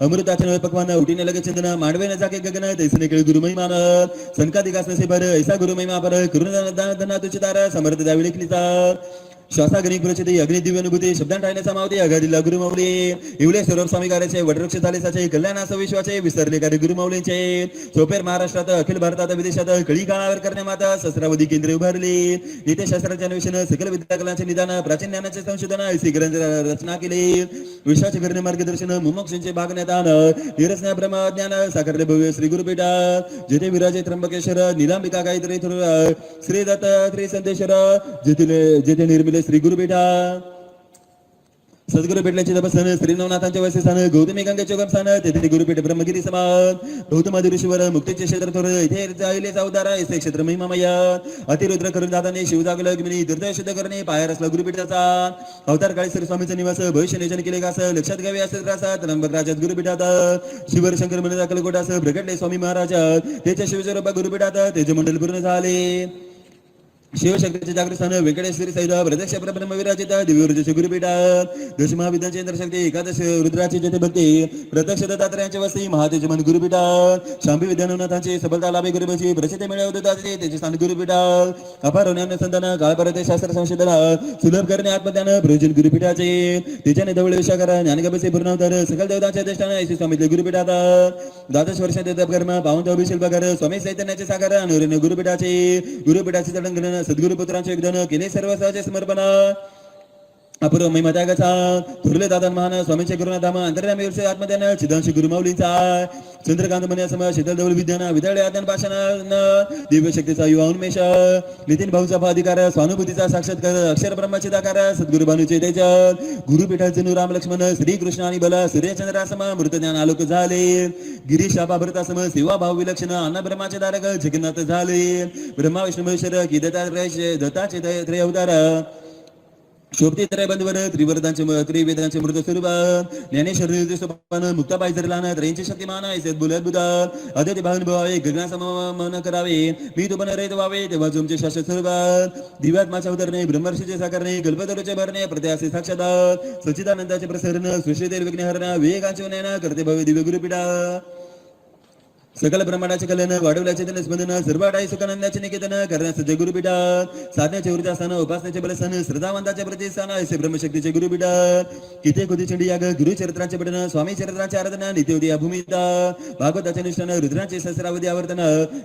अमृताचे पकवान उठीने लगे चंदन मांडवे न जाके गगन तैसने केळ गुरु महिमान संकादिकास नसे भर ऐसा गुरु महिमा पर करुणा धना तुझे तार समर्थ द्यावी लेखनीचा श्वासा गणिक प्रचिती अग्नि दिव्य अनुभूती शब्दांत टाळण्याचा मावती अगाधीला गुरुमाऊली इवले स्वरूप स्वामी कार्याचे वटवृक्ष झालेसाचे कल्याणास विश्वाचे विसरले कार्य गुरुमाऊलींचे सोपेर महाराष्ट्रात अखिल भारतात विदेशात कळी काळावर करण्यात सहस्रावधी केंद्रे उभारली नीतिशास्त्राचे अन्वेषण सकल विद्याकलांचे निदान प्राचीन ज्ञानाचे संशोधन ऐसी ग्रंथ रचना केली विश्वाचे करणे मार्गदर्शन मुमुक्षांचे भागण्यात आण निरसना ब्रह्मज्ञान साकारले भव्य श्री गुरुपीठा जेथे विराजे त्र्यंबकेश्वर निलांबिका गायत्री श्री दत्त श्री संतेश्वर जेथे निर्मिले श्री गुरुपीठा सद्गुरु पेटल्याचे तपस्थान श्री नवनाथांच्या वसस्थान गौतमी गंगेचे गमस्थान तेथे गुरुपीठ ब्रह्मगिरी समान गौतम ऋषीवर मुक्तीचे क्षेत्र थोर इथे जाईले चौदारा ऐसे क्षेत्र महिमामय अतिरुद्र करून दादाने शिव जागल अग्नी तीर्थ शुद्ध करणे पायर असला गुरुपीठाचा अवतार काळी श्री स्वामीचा निवास भविष्य नियोजन केले कास लक्षात घ्यावे असे त्रासात त्र्यंबक राजात गुरुपीठात शिवर शंकर म्हणे दाखल कोटास प्रगटले स्वामी महाराज त्याच्या शिवस्वरूपा गुरुपीठात त्याचे मंडल पूर्ण झाले शिवशक्तीचे जागृत स्थान व्यंकटेश्वरी सहित प्रत्यक्ष ब्रह्म विराजित दिव्यऊर्जेचे गुरुपीठात दश महाविद्यांचे इंद्रशक्ती एकादश रुद्राची जेथे भक्ती प्रत्यक्ष दत्तात्रयांचे वस्ती महातेज मन गुरुपीठात शांभी विद्यानवनाथांचे सफलता लाभे गुरुबशी प्रसिद्ध मिळव दत्ताचे त्याचे स्थान गुरुपीठात अपार अनुसंधान काळपरते शास्त्र संशोधन सुलभ करणे आत्मज्ञान प्रयोजन गुरुपीठाचे त्याच्याने धवळ विशाकर ज्ञानगपसे पूर्णवतर सकल देवतांचे अधिष्ठान ऐसे स्वामीतले गुरुपीठात द्वादश वर्ष कर्म पावन अभिशिल्पकर स्वामी चैतन्याचे सागर अनुरण्य गुरुपीठाचे गुरुपीठाचे तडंगण सद्गुरु पुत्रांचे योगदान केले सर्व सहजे समर्पण अपूर्व महिमा त्यागाचा थुरले दादा महान स्वामींचे गुरुनाधाम अंतर्यामी वर्ष आत्मध्यान चिदांशी गुरुमाऊलींचा चंद्रकांत मन्यासम शीतल दौल विद्यान विद्यालय आज्ञान भाषण दिव्य शक्तीचा युवा उन्मेष नितीन भाऊचा अधिकार स्वानुभूतीचा साक्षात्कार अक्षर ब्रह्माचे दाकार सद्गुरु भानुचे तेज गुरुपीठाचे नु राम लक्ष्मण श्री कृष्ण आणि बल सूर्यचंद्रासम मृत ज्ञान आलोक झाले गिरीश भरतासम सेवा भाव विलक्षण अन्न ब्रह्माचे दारक जगन्नाथ झाले ब्रह्मा विष्णू महेश्वर की दत्ताचे त्रय अवतार शोभते त्रय बंधवर त्रिवरदांचे त्रिवेदांचे मृत स्वरूप ज्ञानेश्वर सोपान मुक्ताबाई जरलान त्रयींचे शक्तिमान ऐसे बोल अद्भुत अद्वैत भावन भावे गगनासम मन करावे मी तो बन रहित व्हावे तेव्हा तुमचे शाश्वत स्वरूपात दिव्यात्माच्या उतरणे ब्रह्मर्षीचे साकारणे कल्पतरूचे भरणे प्रत्यासे साक्षात सच्चिदानंदाचे प्रसरण सृष्टीतील विघ्नहरण विवेकांचे उन्नयन करते भव्य दिव्य गुरुपीठा सकल ब्रह्मांडाचे कल्याण वाढवल्याचे त्याने स्पंदन सर्वाडाई सुखानंदाचे निकेतन करण्याचे जय गुरुपीठात साधण्याचे ऊर्जा स्थान उपासनेचे बलस्थान श्रद्धावंताचे प्रतिष्ठान ऐसे ब्रह्मशक्तीचे गुरुपीठात किती खुदी चंडी याग गुरुचरित्रांचे पठन स्वामी चरित्रांचे आराधना नित्योदया भूमिता भागवताचे अनुष्ठान रुद्रांचे सहस्रावधी आवर्तन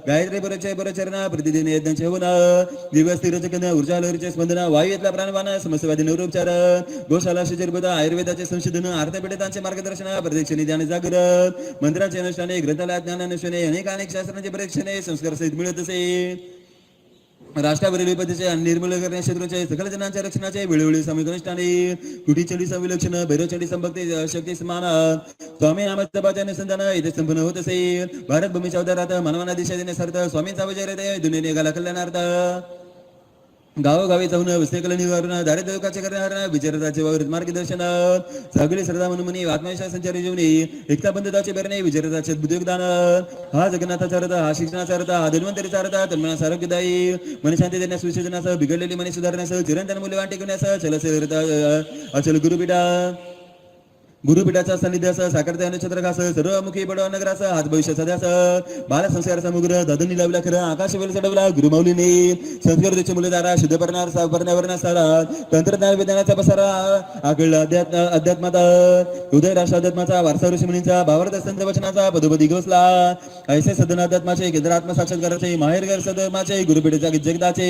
गायत्री परचय परचरण प्रतिदिन यज्ञांचे होन दिवस स्थिरचकन ऊर्जा लहरीचे स्पंदन वायुतला प्राणवान समस्यवादी नवरोपचार गोशाला शिजरबुद्ध आयुर्वेदाचे संशोधन अर्थपीडितांचे मार्गदर्शन प्रदक्षिणी ध्यान जागृत मंत्राचे अनुष्ठाने ग्रंथालय ज्ञान अनेक शास्त्रांचे परीक्षणे संस्कार सहित मिळत असे राष्ट्रावरील विपत्तीचे आणि निर्मूल करणे शत्रूंचे सकल जनांच्या रक्षणाचे वेळोवेळी सामूहिक अनुष्ठाने कुटीचंडी संविलक्षण भैरवचंडी संभक्ती शक्ती समान स्वामी नामाच्या बाच्या अनुसंधान इथे संपन्न होत असे भारत भूमीच्या उदारात मानवांना दिशा देण्यासार्थ स्वामींचा विजय रहते दुनिया निघाला कल्याणार्थ गावोगावी जाऊन वस्तेकल निवारण दारिद्र्यकाचे करणाऱ्या विचारताचे वावरत मार्गदर्शन सगळे श्रद्धा म्हणून आत्मविश्वास संचारी जीवनी एकता बंधताचे भरणे विचारताचे बुद्धियोगदान हा जगन्नाथाचा अर्थ हा शिक्षणाचा अर्थ हा धन्वंतरीचा अर्थ तन्मनास आरोग्यदायी मनशांती देण्यास विसर्जनास बिघडलेली मनी सुधारण्यास चिरंतन मूल्यवान टिकवण्यास चलसे अचल गुरुपीठा गुरुपीठाचा सानिध्यास साकारता नक्षत्रकास सर्वमुखी बडवा नगरास हात भविष्याचा ध्यास बाल संस्काराचा मुग्र दादूंनी लावला खरं आकाश वेळ चढवला गुरुमाऊलीने संस्कृतीचे मुलेदारा शुद्ध पर्यावरणा सारा तंत्रज्ञान विज्ञानाचा पसारा आकळला अध्यात्माचा उदय राष्ट्र अध्यात्माचा वारसा ऋषी मुनींचा भावार्थ संत वचनाचा पदोपदी घोसला ऐसे सदन अध्यात्माचे केंद्र आत्मसाक्षात्काराचे माहेरघर सदमाचे गुरुपीठाच्या जगदाचे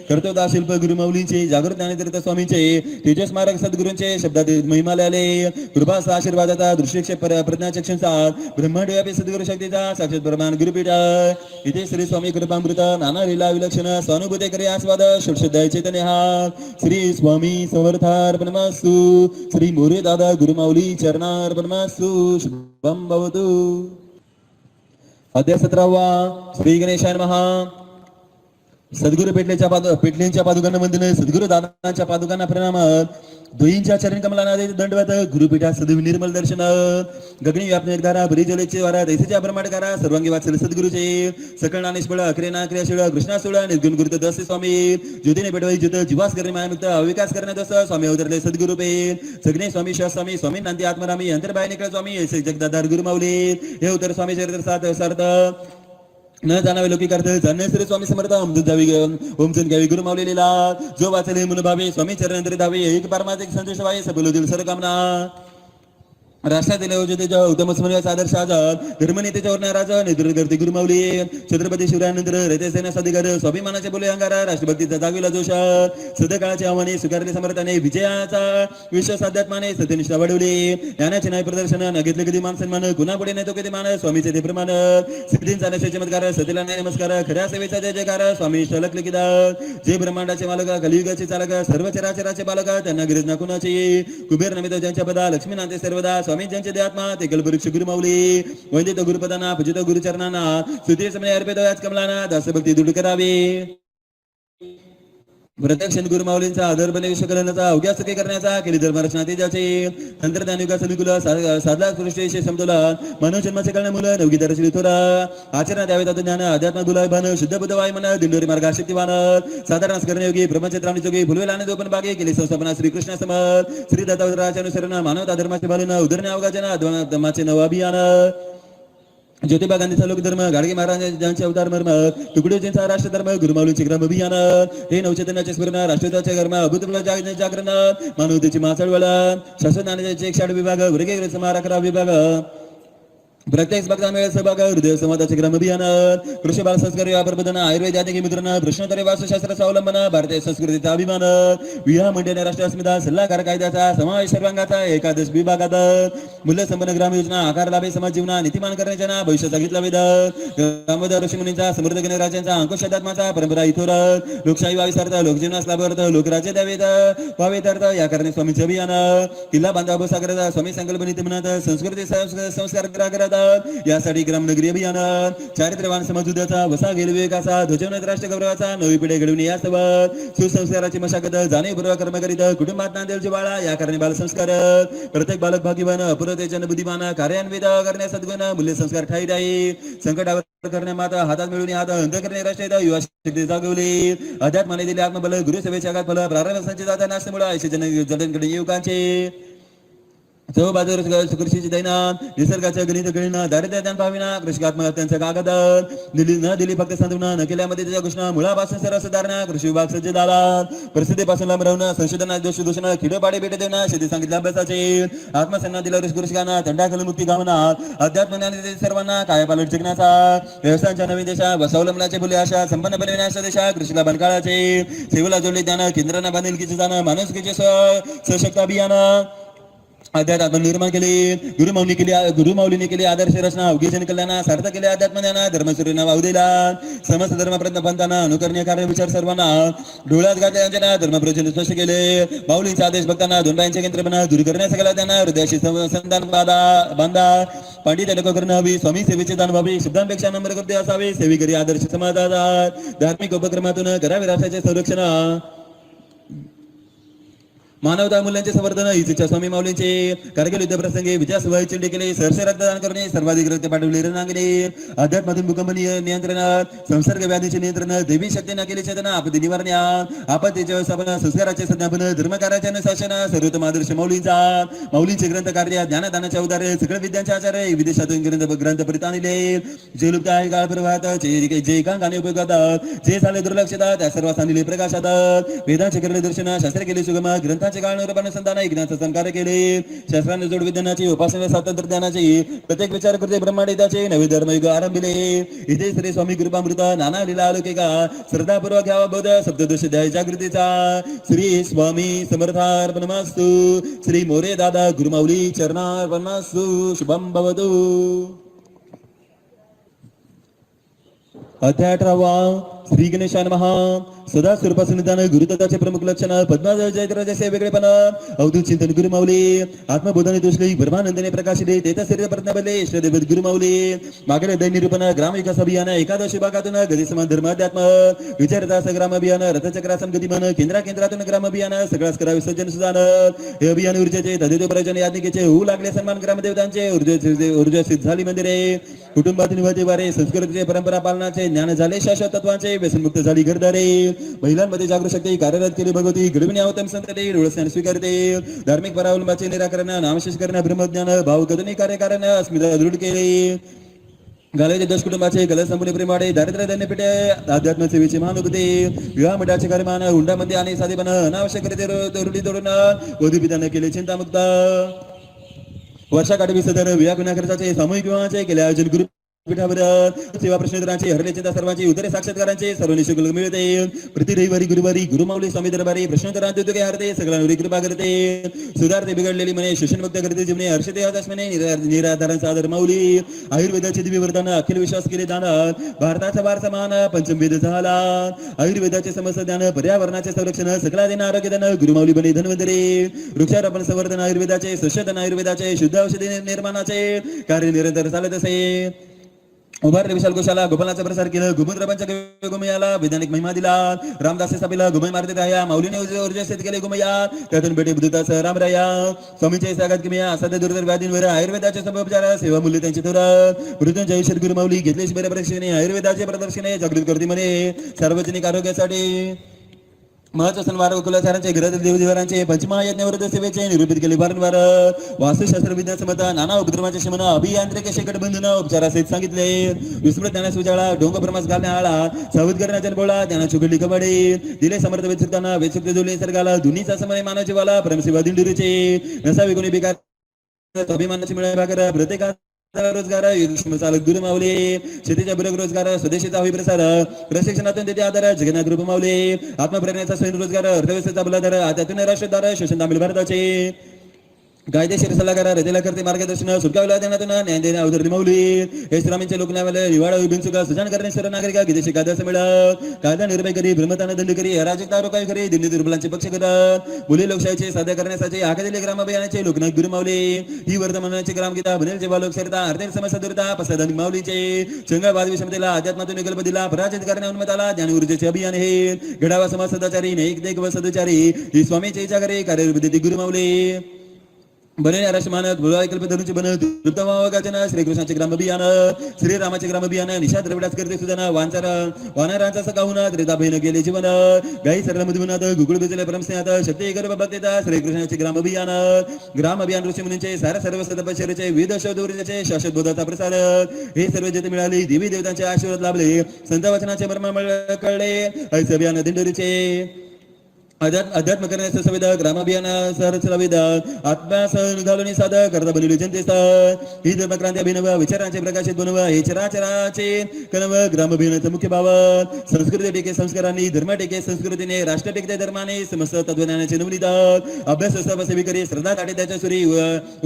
कर्तव्यता शिल्प गुरुमाऊलींचे जागृत ज्ञानेतीर्थ स्वामींचे तेजस्मारक सद्गुरूंचे शब्दात महिमालयाले कृपा आशीर्वादाचा दृश्यक्षेप प्रज्ञाचक्षणचा ब्रह्मांडव्यापी सद्गुरु शक्तीचा साक्षात प्रमाण गुरुपीठ इथे श्री स्वामी कृपामृत नाना लीला विलक्षण स्वानुभूती करे आस्वाद शुद्ध चैतन्य हा श्री स्वामी समर्थार्पणमस्तु श्री मोरे दादा गुरुमाऊली चरणार्पणमस्तु शुभम भवतु अध्याय 17 श्री गणेशाय नमः सद्गुरु पेटलेंच्या पादुकांना वंदन सद्गुरु दादांच्या पादुकांना प्रणाम दोईंच्या चरण कमलाना दंडवत गुरुपीठा सदैव निर्मल दर्शन गगनी व्यापने धारा बरी जलेचे वारा दैसेच्या ब्रह्मांडकारा सर्वांगी वाचल सद्गुरुचे सकळ नानेश्वळ अक्रेना क्रियाशीळ कृष्णासुळ निर्गुण गुरुत दस स्वामी ज्योतीने पेटवाई ज्योत जीवास करणे मायामुक्त अविकास करणे दस स्वामी अवतरले सद्गुरुपे सगळे स्वामी स्वामी स्वामी नांदी आत्मरामी अंतर्बाय निकळ स्वामी ऐसे जगदाधार गुरुमाऊली हे उत्तर स्वामी चरित्र सात सार्थ न जाणावे लोकी करत जाणे श्री स्वामी समर्थ अमृत जावी ओमचंद घ्यावी गुरु मावलेला जो वाचले मन भावे स्वामी चरण धावे एक परमात्मा संतोष वाये सबलोदील सर्व कामना राष्ट्रातील योजनेच्या उत्तम स्मरणाचा आदर्श आजाद धर्मनेतेच्या वर्ण राजा नेतृत्व करते गुरुमाऊली छत्रपती शिवरायानंतर रयतेसेना साधिकार स्वाभिमानाचे बोले अंगारा राष्ट्रभक्तीचा जागविला जोश सदकाळाचे आव्हाने स्वीकारले समर्थाने विजयाचा विश्वास अध्यात्माने सत्यनिष्ठा वाढवली ज्ञानाचे न्याय प्रदर्शन न घेतले कधी मान सन्मान कुणा पुढे नाही तो कधी मान स्वामीचे ते प्रमाण सिद्धींचा नशे चमत्कार सतीला नाही नमस्कार खऱ्या सेवेचा जय जयकार स्वामी शलक लिखित जे ब्रह्मांडाचे मालक कलियुगाचे चालक सर्व चराचराचे बालक त्यांना गिरज ना कुणाची कुबेर नमित ज्यांच्या पदा लक्ष्मीनाथे सर्वदा स्वामी ज्यांचे देहात्मा ते कल्पवृक्ष गुरुमाऊली वंदित गुरुपदांना पूजित गुरुचरणांना स्तुती समय अर्पित याच कमलांना दासभक्ती दृढ करावी प्रत्यक्ष गुरुमाऊलींचा आदरपणे विश्वकलनाचा अवघ्या सुखी करण्याचा केली धर्मरचना तेजाचे तंत्रज्ञान युगाचा अनुकूल साधला सृष्टीशी समतोलन मानव जन्माचे कळणे मुलं नवगी दर्शली थोरा आचरणात यावे तत्व ज्ञान अध्यात्म गुलाबन शुद्ध बुद्ध वायुमन दिंडोरी मार्ग शक्तिवान साधारण करण्यायोगी ब्रह्मचित्राणी जोगी फुलवेल आणि दोपन बागे केली संस्थापना श्रीकृष्ण समर श्री दत्तावताराच्या अनुसरण मानवता धर्माचे बालन उदरणे अवघाजन धर्माचे नव अभियान ज्योतिबा गांधीचा लोकधर्म गाडगे महाराजांचे अवतार मर्म तुकडोजींचा राष्ट्रधर्म गुरुमाऊलींचे ग्राम अभियान हे नवचैतन्याचे स्मरण राष्ट्रताचे कर्म अभूतपूर्व जागरण मानवतेची माचळवळ शास्त्रज्ञानाचे 108 विभाग वर्गीय समार 11 विभाग प्रत्येक स्पर्धा मेळ सहभाग हृदय संवादाचे ग्राम अभियान कृषी बाल संस्कार प्रबोधन आयुर्वेद यातिकी मुद्रण प्रश्नोत्तरे वास्तुशास्त्र स्वावलंबन भारतीय संस्कृतीचा अभिमान विवाह मंडळ राष्ट्रीय अस्मिता सल्लागार कायद्याचा समावेश सर्वांगाचा एकादश विभागात मूल्य संपन्न ग्राम योजना आकार लाभे समाज जीवना नीतिमान करण्याच्या भविष्याचा घेतला वेद ग्रामोदय ऋषीमुनींचा समृद्ध गणराज्यांचा अंकुश अध्यात्माचा परंपरा इथोर लोकशाही वाविसार्थ लोकजीवनास लाभार्थ लोकराज्य द्यावेत व्हावेत अर्थ या कारणे स्वामीचे अभियान किल्ला बांधा बसागरता स्वामी संकल्पनित म्हणत संस्कृती संस्कार करत यासाठी ग्रामनगरी अभियान चारित्र्यवान समाज उद्याचा वसा गेल विवेकाचा ध्वजवनत राष्ट्र गौरवाचा नवी पिढी घडवणे यासोबत सुसंस्काराची मशागत जाणीवपूर्वक कर्म करीत कुटुंबात नांदेल जिव्हाळा या कारणे बालसंस्कार प्रत्येक बालक भाग्यवान अपुरतेजन बुद्धिमान कार्यान्वित करण्या सद्गुण मूल्य संस्कार ठाई राही संकटावर करण्या माता हातात मिळून हात अंत करणे राष्ट्रीय युवा शक्ती जागवली अध्यात्माने दिले आत्मबल गुरुसेवेच्या आघात फल प्रारंभ संचित नाशमुळे आयुष्य जन युवकांचे चौ बाजूर सुकृषीची दैना निसर्गाच्या गणित गणना दारिद्र्य ज्ञान भाविना कृषी आत्महत्यांचा कागद दिली फक्त सांत्वना न केल्यामध्ये त्याच्या घोषणा मुळापासून सर्व सुधारणा कृषी विभाग सज्ज झाला परिस्थितीपासून लांब राहणं संशोधना दोष दूषण खिडोपाडे भेट देणं शेती सांगितल्या अभ्यासाचे आत्मसन्ना दिला कृषिकांना थंडाखल मुक्ती गावना अध्यात्म ज्ञान सर्वांना कायापालट जगण्याचा व्यवसायांच्या नवीन देशा स्वावलंबनाचे बोले आशा संपन्न बनविण्याच्या देशा कृषीला बनकाळाचे सेवेला जोडले ज्ञान केंद्रांना बांधिलकीचे जाणं माणुसकीचे सशक्त अभियान अध्यात्म निर्माण केले गुरुमाऊलीने केली आदर्श रचना अवघेजन कल्याणा सार्थ केले अध्यात्म ज्ञाना धर्मसूर्यना वाहू दिला समस्त धर्म पंथांना अनुकरणीय कार्य विचार सर्वांना डोळ्यात घातले त्यांच्या धर्म प्रचलित स्पष्ट केले माऊलींचा आदेश भक्तांना दोन बाईंचे केंद्रपणा दूर करण्यासाठी त्यांना हृदयाशी संधान बांधा पंडित लोक करणं हवी स्वामी सेवेचे दान व्हावे शब्दांपेक्षा नम्र करते असावे सेवेकरी आदर्श समाजात धार्मिक उपक्रमातून करावे राष्ट्राचे संरक्षण मानवता मूल्यांचे संवर्धन हीच इच्छा स्वामी माऊलींचे कारगिल युद्ध प्रसंगी विजयासह चिंडे केले सरसे रक्तदान करणे सर्वाधिक रक्त पाठवले रणांगणे अध्यात्मातून भूकंप नियंत्रण संसर्ग व्याधीचे नियंत्रण देवी शक्तीने केले चेतना आपत्ती निवारण आपत्तीचे व्यवस्थापन संस्काराचे संज्ञापन धर्मकार्याचे अनुशासन सर्वोत्तम आदर्श माऊलींचे ग्रंथ कार्य ज्ञानदानाचे उदार सगळे विद्यांचे आचार्य विदेशातून ग्रंथ परित आणले जे लुप्त आहे काळ प्रवाहात जे एकांकाने उपयोगात जे झाले दुर्लक्षितात त्या सर्वांस आणले प्रकाशात वेदांचे केले दर्शन शास्त्र केले सुगम ग्रंथ काळ ज्ञानाचा संकार केले शास्त्राने जोड विज्ञानाची उपासना तंत्रज्ञानाची प्रत्येक विचार करते ब्रह्मांडाचे नवे धर्मयुग आरंभिले इथे श्री स्वामी कृपामृत नाना लीला अलौकिका श्रद्धापूर्वक घ्यावा बोध सप्तदश ध्याय जागृतीचा श्री स्वामी समर्थार्पणमस्तु श्री मोरे दादा गुरुमाऊली चरणार्पणमस्तु शुभम भवतु अध्याय 18 श्री गणेशाय नमः सदा स्वरूपासून निदान गुरुतत्वाचे प्रमुख लक्षण पद्माजा जयराजाचे वेगळेपण अवधूत चिंतन गुरुमाऊली आत्मबोधने दोषली ब्रह्मानंदने प्रकाशिले तेजस्वी प्रज्ञाबले इष्टदेव गुरुमाऊली मागेले दैन निरूपण ग्रामविकास अभियान एकादश विभागातून गती समान धर्म अध्यात्म विचारदास ग्राम अभियान रथचक्रासन गतिमान केंद्रातून ग्राम अभियान सगळ्याच करा विसर्जन सुधान हे अभियान ऊर्जेचे तदेव प्रयोजन याज्ञिकेचे होऊ लागले सन्मान ग्रामदेवतांचे ऊर्जा सिद्ध झाली मंदिरे कुटुंबातील वारे संस्कृतीचे परंपरा पालनाचे ज्ञान झाले शाश्वत तत्वांचे व्यसनमुक्त झाली घरदारे महिलांमध्ये जागृत शक्ती कार्यरत केली भगवती घडविणे अवतम संतते डोळस्याने स्वीकारते धार्मिक परावलंबाचे निराकरण नामशेष करणे ब्रह्मज्ञान भावगदनी कार्यकारण अस्मिता दृढ केले घालायचे दश कुटुंबाचे कला संपूर्ण प्रेमाडे दारिद्र्य दैन्यपेटे अध्यात्म सेवेचे महानुभूती विवाह मंडळाचे कार्यमान हुंडामध्ये आणि साधेपण अनावश्यक रूढी तोडून वधू पिताने केले चिंतामुक्त वर्षाकाठी विसर्जन व्याकुना खर्चाचे सामूहिक विवाहाचे केले आयोजन गुरु पीठावर सेवा प्रश्नोत्तरांचे हरले चिंता सर्वांची उत्तरे साक्षात्कारांचे सर्व निशुल्क मिळते. प्रति रविवारी गुरुवारी गुरुमाऊली स्वामी दरबारी प्रश्नोत्तरांचे उद्योगे हरते सगळ्यांवर कृपा करते. सुधारते बिघडलेली मने शोषणमुक्त करते जीवने हर्षते आकाशमने निराधारांचा आदर माऊली. आयुर्वेदाचे दिव्य वरदान अखिल विश्वास केले दान भारताचा वारसा मान पंचमवेद झाला. आयुर्वेदाचे समस्त ज्ञान पर्यावरणाचे संरक्षण सकला देण आरोग्य दान गुरुमाऊली बने धन्वंतरी. वृक्षारोपण संवर्धन आयुर्वेदाचे संशोधन आयुर्वेदाचे शुद्ध औषधी निर्माणाचे कार्य निरंतर चालत असे. उभारले विशाल गोशाला गोपालाचा प्रसार केला. गोमूत्रपंच गोमयाला वैज्ञानिक महिमा दिला. रामदास स्थापिला गोमय मारते राया माऊलीने ऊर्जास्थित केले गोमया त्यातून बेटे बुद्धताच रामराया. स्वामीचे सागात किमया असाध्य दुर्धर व्याधींवर आयुर्वेदाचे समोपचार सेवा मूल्य त्यांची थोर मृत्युंजय श्री गुरुमाऊली घेतले शिबिर प्रदर्शने आयुर्वेदाचे प्रदर्शने जागृत करते म्हणे सार्वजनिक आरोग्यासाठी. महत्व सणवार कुलाचारांचे घरातील देवदेवारांचे पंचमहायज्ञ सेवेचे निरूपित केले वारंवार. वास्तुशास्त्र विज्ञान समता नाना उपद्रवाचे शमन अभियांत्रिक शेकटबंधन उपचारासहित सांगितले. विस्मृत ज्ञानास उजाळा डोंग प्रमास घालण्या आळा सावध करण्या जनबोळा ज्ञानाची उघडली कबडे दिले समर्थ वेदसुक्तांना वेदसुक्त जोडले निसर्गाला दुनीचा समय मानव जीवाला परमसेवा दिंडीरूचे नसावे कोणी बेकार अभिमानाची मिळावी भाकर प्रत्येका रोजगार चालक गुरुमाऊली शेतीच्या बुरक रोजगार स्वदेशीचा होई प्रसार प्रशिक्षणातून देते आधार जगन्नाथ गुरुमाऊली आत्मप्रेरणेचा स्वयंरोजगार अर्थव्यवस्थेचा बलाधार त्यातून राष्ट्रधार शोषण तामिळ भारताचे कायदेशीर सल्लागार रजेला करते मार्गदर्शन सुटका विलायनातून न्याय देणे अवधरती माऊली हे श्रामींचे लोकन्यायालय निवाडा बिनचुका सुजान करणे सर्व नागरिका विदेशी कायदा मिळत कायदा निर्भय करी भ्रमताना दंड करी अराजकता रोखाई करी दिल्ली दुर्बलांचे पक्ष करत मुली लोकशाहीचे साध्य करण्यासाठी आखादिले ग्राम अभियानाचे लोकनायक गुरुमाऊली ही वर्तमानाची ग्रामगीता बनेल जेव्हा लोकशाहीता अर्धेर समस्या दूरता पसाधनिक माऊलीचे चंगळवाद विषमतेला अध्यात्मातून विकल्प दिला पराजित करण्या उन्मताला ज्ञान ऊर्जेचे अभियान हे घडावा समाज सदाचारी नैक देख व सदाचारी ही स्वामीचे इच्छा करे कार्यविद्येती गुरुमाऊली बने राष्ट्रमानक कल्प धरूची बनत तृप्तमावगाचना श्रीकृष्णाचे ग्राम अभियान श्रीरामाचे ग्राम अभियान निषाद द्रविडास करते सुधाना वानरांचा सकाहुनात रेता बहिण गेले जीवन गाई सरळ मधुनाथ गुगुळ बिजले परमस्नेहात शक्ती गर्भ भक्तेता श्रीकृष्णाचे ग्राम अभियान ऋषी मुनींचे सारा सर्व तपश्चर्याचे विविध शोधोरीचे शाश्वत बोधाचा प्रसार हे सर्व जेथे मिळाले देवी देवतांचे आशीर्वाद लाभले संत वचनाचे मर्म कळले ऐसे अभियान दिंडोरीचे अध्यात्म करण्याचा संविधा ग्रामाभियान सरसविधा आत्म्यास निघालोनी साधक करता बनवली जनतेस ही धर्मक्रांती अभिनव विचारांचे प्रकाशित बनव हे चराचराचे कनव ग्रामाभियानाचा मुख्य भाव संस्कृती टेके संस्कारांनी धर्म टेके संस्कृतीने राष्ट्र टेकते धर्माने समस्त तत्वज्ञानाचे नवनीत अभ्यास सेवी करे श्रद्धा ताटे त्याच्या सुरी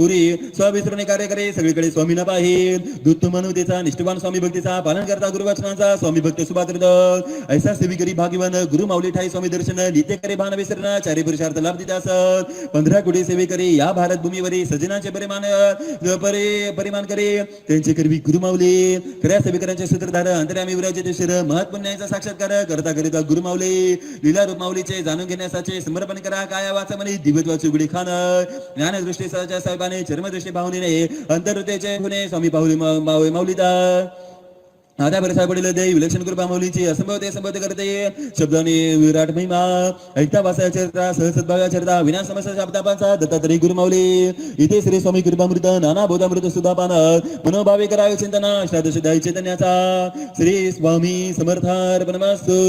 उरी स्वविसरणे कार्य करे सगळीकडे स्वामी न पाहिजे दूत मानवतेचा निष्ठवान स्वामी भक्तीचा पालन करता गुरुवचनाचा स्वामी भक्त सुभाकृत ऐसा सेवी करी भाग्यवान गुरु माऊली ठाई स्वामी दर्शन लिते करे भान विसरणा चारी पुरुषार्थ लाभ देत असत 15 कोटी सेवेकरी या भारत भूमीवरील सजनाचे परिमाण करे त्यांचे करवी गुरुमाऊली खऱ्या सेवेकरांचे सूत्रधार अंतर्यामी विराजित शिर महत्पुण्याचा साक्षात्कार करता करिता गुरुमाऊली लीला रूप माऊलीचे जाणून घेण्यासाठी समर्पण करा काया वाचमनी दिव्यत्वाची उघडी खान ज्ञानदृष्टी सहाच्या साहेबाने चर्मदृष्टी पाहुणे अंतर्हृदयाचे गुणे स्वामी पाहुली माऊलीदार आधा बरसा पडले देव विलक्षण कृपा माऊलीची असंभवते संभवते करते शब्दाने विराट महिमा ऐकता वासा चरित्रा सहसद्भाव्या चरित्रा विना समस्या शब्दापांचा दत्तात्रय गुरुमाऊली इथे श्री स्वामी कृपामृत नाना बोधामृत सुधापान मनोभावे करावे चिंतन अष्टादशदायी चैतन्याचा श्री स्वामी समर्थार्पणमस्तु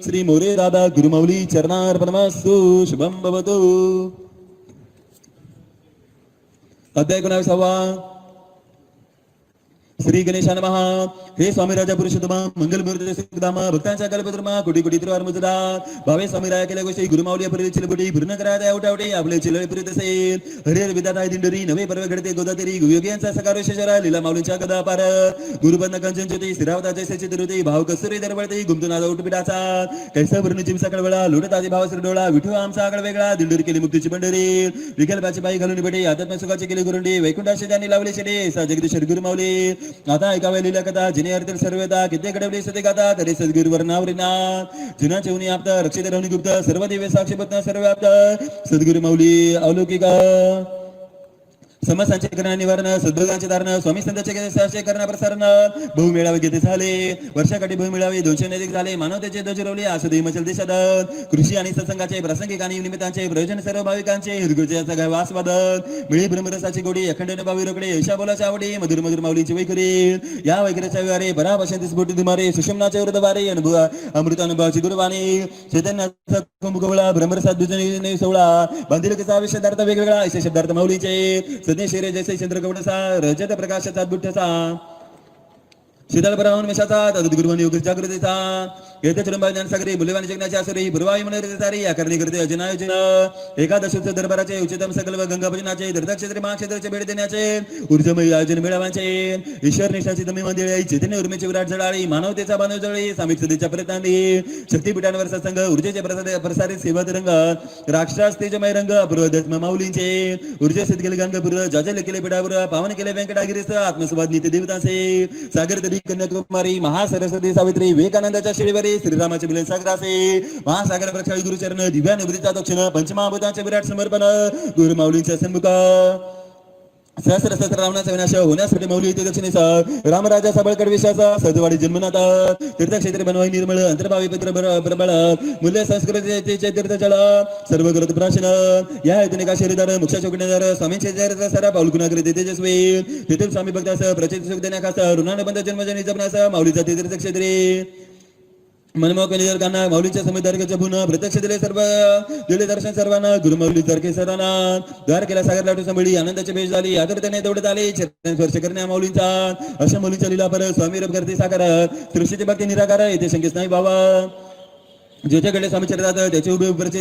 श्री मोरे दादा गुरुमाऊली चरणार्पणमस्तु शुभम भवतु. अध्याय 19 श्री गणेशा नमः. हे स्वामी राजा पुरुषोत्तमा मंगलमूर्ती सुखधामा भक्तांच्या कल्पद्रमा कोटी कोटी त्रिवार मुजदा भावे स्वामी राया केल्या गोष्टी गुरुमाऊली अपरित चिलपुटी पूर्ण करा त्या उठावटे आपले चिलळे पुरीत असेल हरिहर विधाता दिंडोरी नवे पर्व घडते गोदातेरी योग्यांचा सकार शेजरा लीला माऊलींच्या गदा पार गुरुपद्न कंचन ज्योती स्थिरावता जैसे चित्रुती भाव कसुरी दरवळते गुमतून आजा उठपिटाचा कैसा भरून चिमसा कळवळा लोटत आधी भाव सरडोळा विठू आमचा आकड वेगळा दिंडोरी केली मुक्तीची पंढरी विकल्पाची बाई घालून बेटे आध्यात्म सुखाची केली गुरुंडी वैकुंठाशी ज्यांनी लावले शेडे सा जगदीश्वर गुरुमाऊली आता ऐकावे लिहिल्या कथा जिने अर्थ सर्वता किती घडवली सते गाता तरी सद्गुरुवर नावरीना जुना चेवणी आपत रक्षित रवणी गुप्त सर्व दिव्य साक्षी पत्न सर्व आपत सद्गुरु माऊली अवलौकिक समस्यांचे करणं निवारण सद्भोगांचे धारण स्वामी संतांचे करणं प्रसारण बहुमेळावे घेते झाले वर्षाकाठी बहुमेळावे 200 अधिक झाले मानवतेचे ध्वज रोवले आसुदी हिमाचल देशात कृषी आणि सत्संगाचे प्रासंगिक आणि निमित्तांचे प्रयोजन सर्व भाविकांचे हिरगुळचे सगळ्या आस्वादन मिळी ब्रह्मरसाची गोडी अखंड भावी रोकडे यशा बोलाच्या आवडी मधुर मधुर माऊलीची वैखरी या वैखरीच्या विहारे पराभशांती स्फोटी दुमारे सुषमनाचे वृद्धवारे अनुभव अमृत अनुभवाची गुरुवाणी चैतन्याचा कुंभकोळा ब्रह्मरसात दुजनी सोहळा बांधिलकीचा विषयार्थ वेगवेगळा असे शब्दार्थ माऊलीचे सज्ञ जैसे चंद्रकवडसा रजत प्रकाशाचा बुद्धसा शीतल ब्राह्मण मेषाचा तद गुरुवानी योग जागृतीचा येते चुरंबा ज्ञानसागरी मूल्यवान जगण्याची आसुरी भुरवाई मनोरथ सारी या करणी करते अजनायोजन एकादशोत्सव दरबाराचे उच्चतम सकल व गंगा भजनाचे दर्दक्षेत्र महाक्षेत्राचे भेट देण्याचे ऊर्जमय आयोजन मेळाव्याचे ईश्वर निष्ठाची दमी मंदिरे चैतन्य उर्मेची विराट जळाळी मानवतेचा बांधव जळी सामिक सदेच्या प्रयत्नांनी शक्तीपीठांवर सत्संग ऊर्जेचे प्रसारित सेवा रंग राष्ट्रास तेजमय रंग अपूर्व दत्म माऊलींचे ऊर्जेसित केले गंगापूर जाजल केले पिठापूर पावन केले व्यंकटागिरीस आत्मसंवाद नित्य देवतांचे सागर तरी कन्याकुमारी महासरस्वती सावित्री विवेकानंदाच्या शिळीवरी श्रीरामाचे मिलन सागरासे महासागर प्रक्षाळी गुरुचरण दिव्यानुभूतीचा दक्षिण पंचमहाभूतांचे विराट समर्पण गुरु माऊलींच्या सन्मुख सहस्र सहस्र रावणाचा विनाश होण्यासाठी माऊली येते दक्षिणेचा रामराजा सबळकड विश्वासा सजवाडी जन्मनाथा तीर्थक्षेत्र बनवाई निर्मळ अंतर्भावी पत्र प्रबळ मूल्य संस्कृतीचे तीर्थजळ सर्व ग्रंथ प्राचीन या हेतूने का शरीरदार मुक्षा चौकणीदार स्वामींचे चरित्र सारा पाऊलकुनाकरी तेजस्वी तेथील स्वामी भक्तास प्रचित सुख देण्याखास ऋणानुबंध जन्मजनी जपण्यास माऊलीचा तीर्थक्षेत्री मनमोहक निदर्गांना माऊलीच्या समुदार्गाच्या पुन्हा प्रत्यक्ष दिले सर्व दिले दर्शन सर्वांना गुरु माऊली सारखे सर्वांना द्वार केला सागर लाटू संभळी आनंदाची भेट झाली आदरतेने दौडत आले चरण स्पर्श करण्या माऊलींचा अशा मुलींच्या लीला पर स्वामी रूप करते साकार सृष्टीची भक्ती निराकार येथे शंकेच नाही बाबा ज्याच्याकडे स्वामी चरित्रात त्याचे उभे परिचय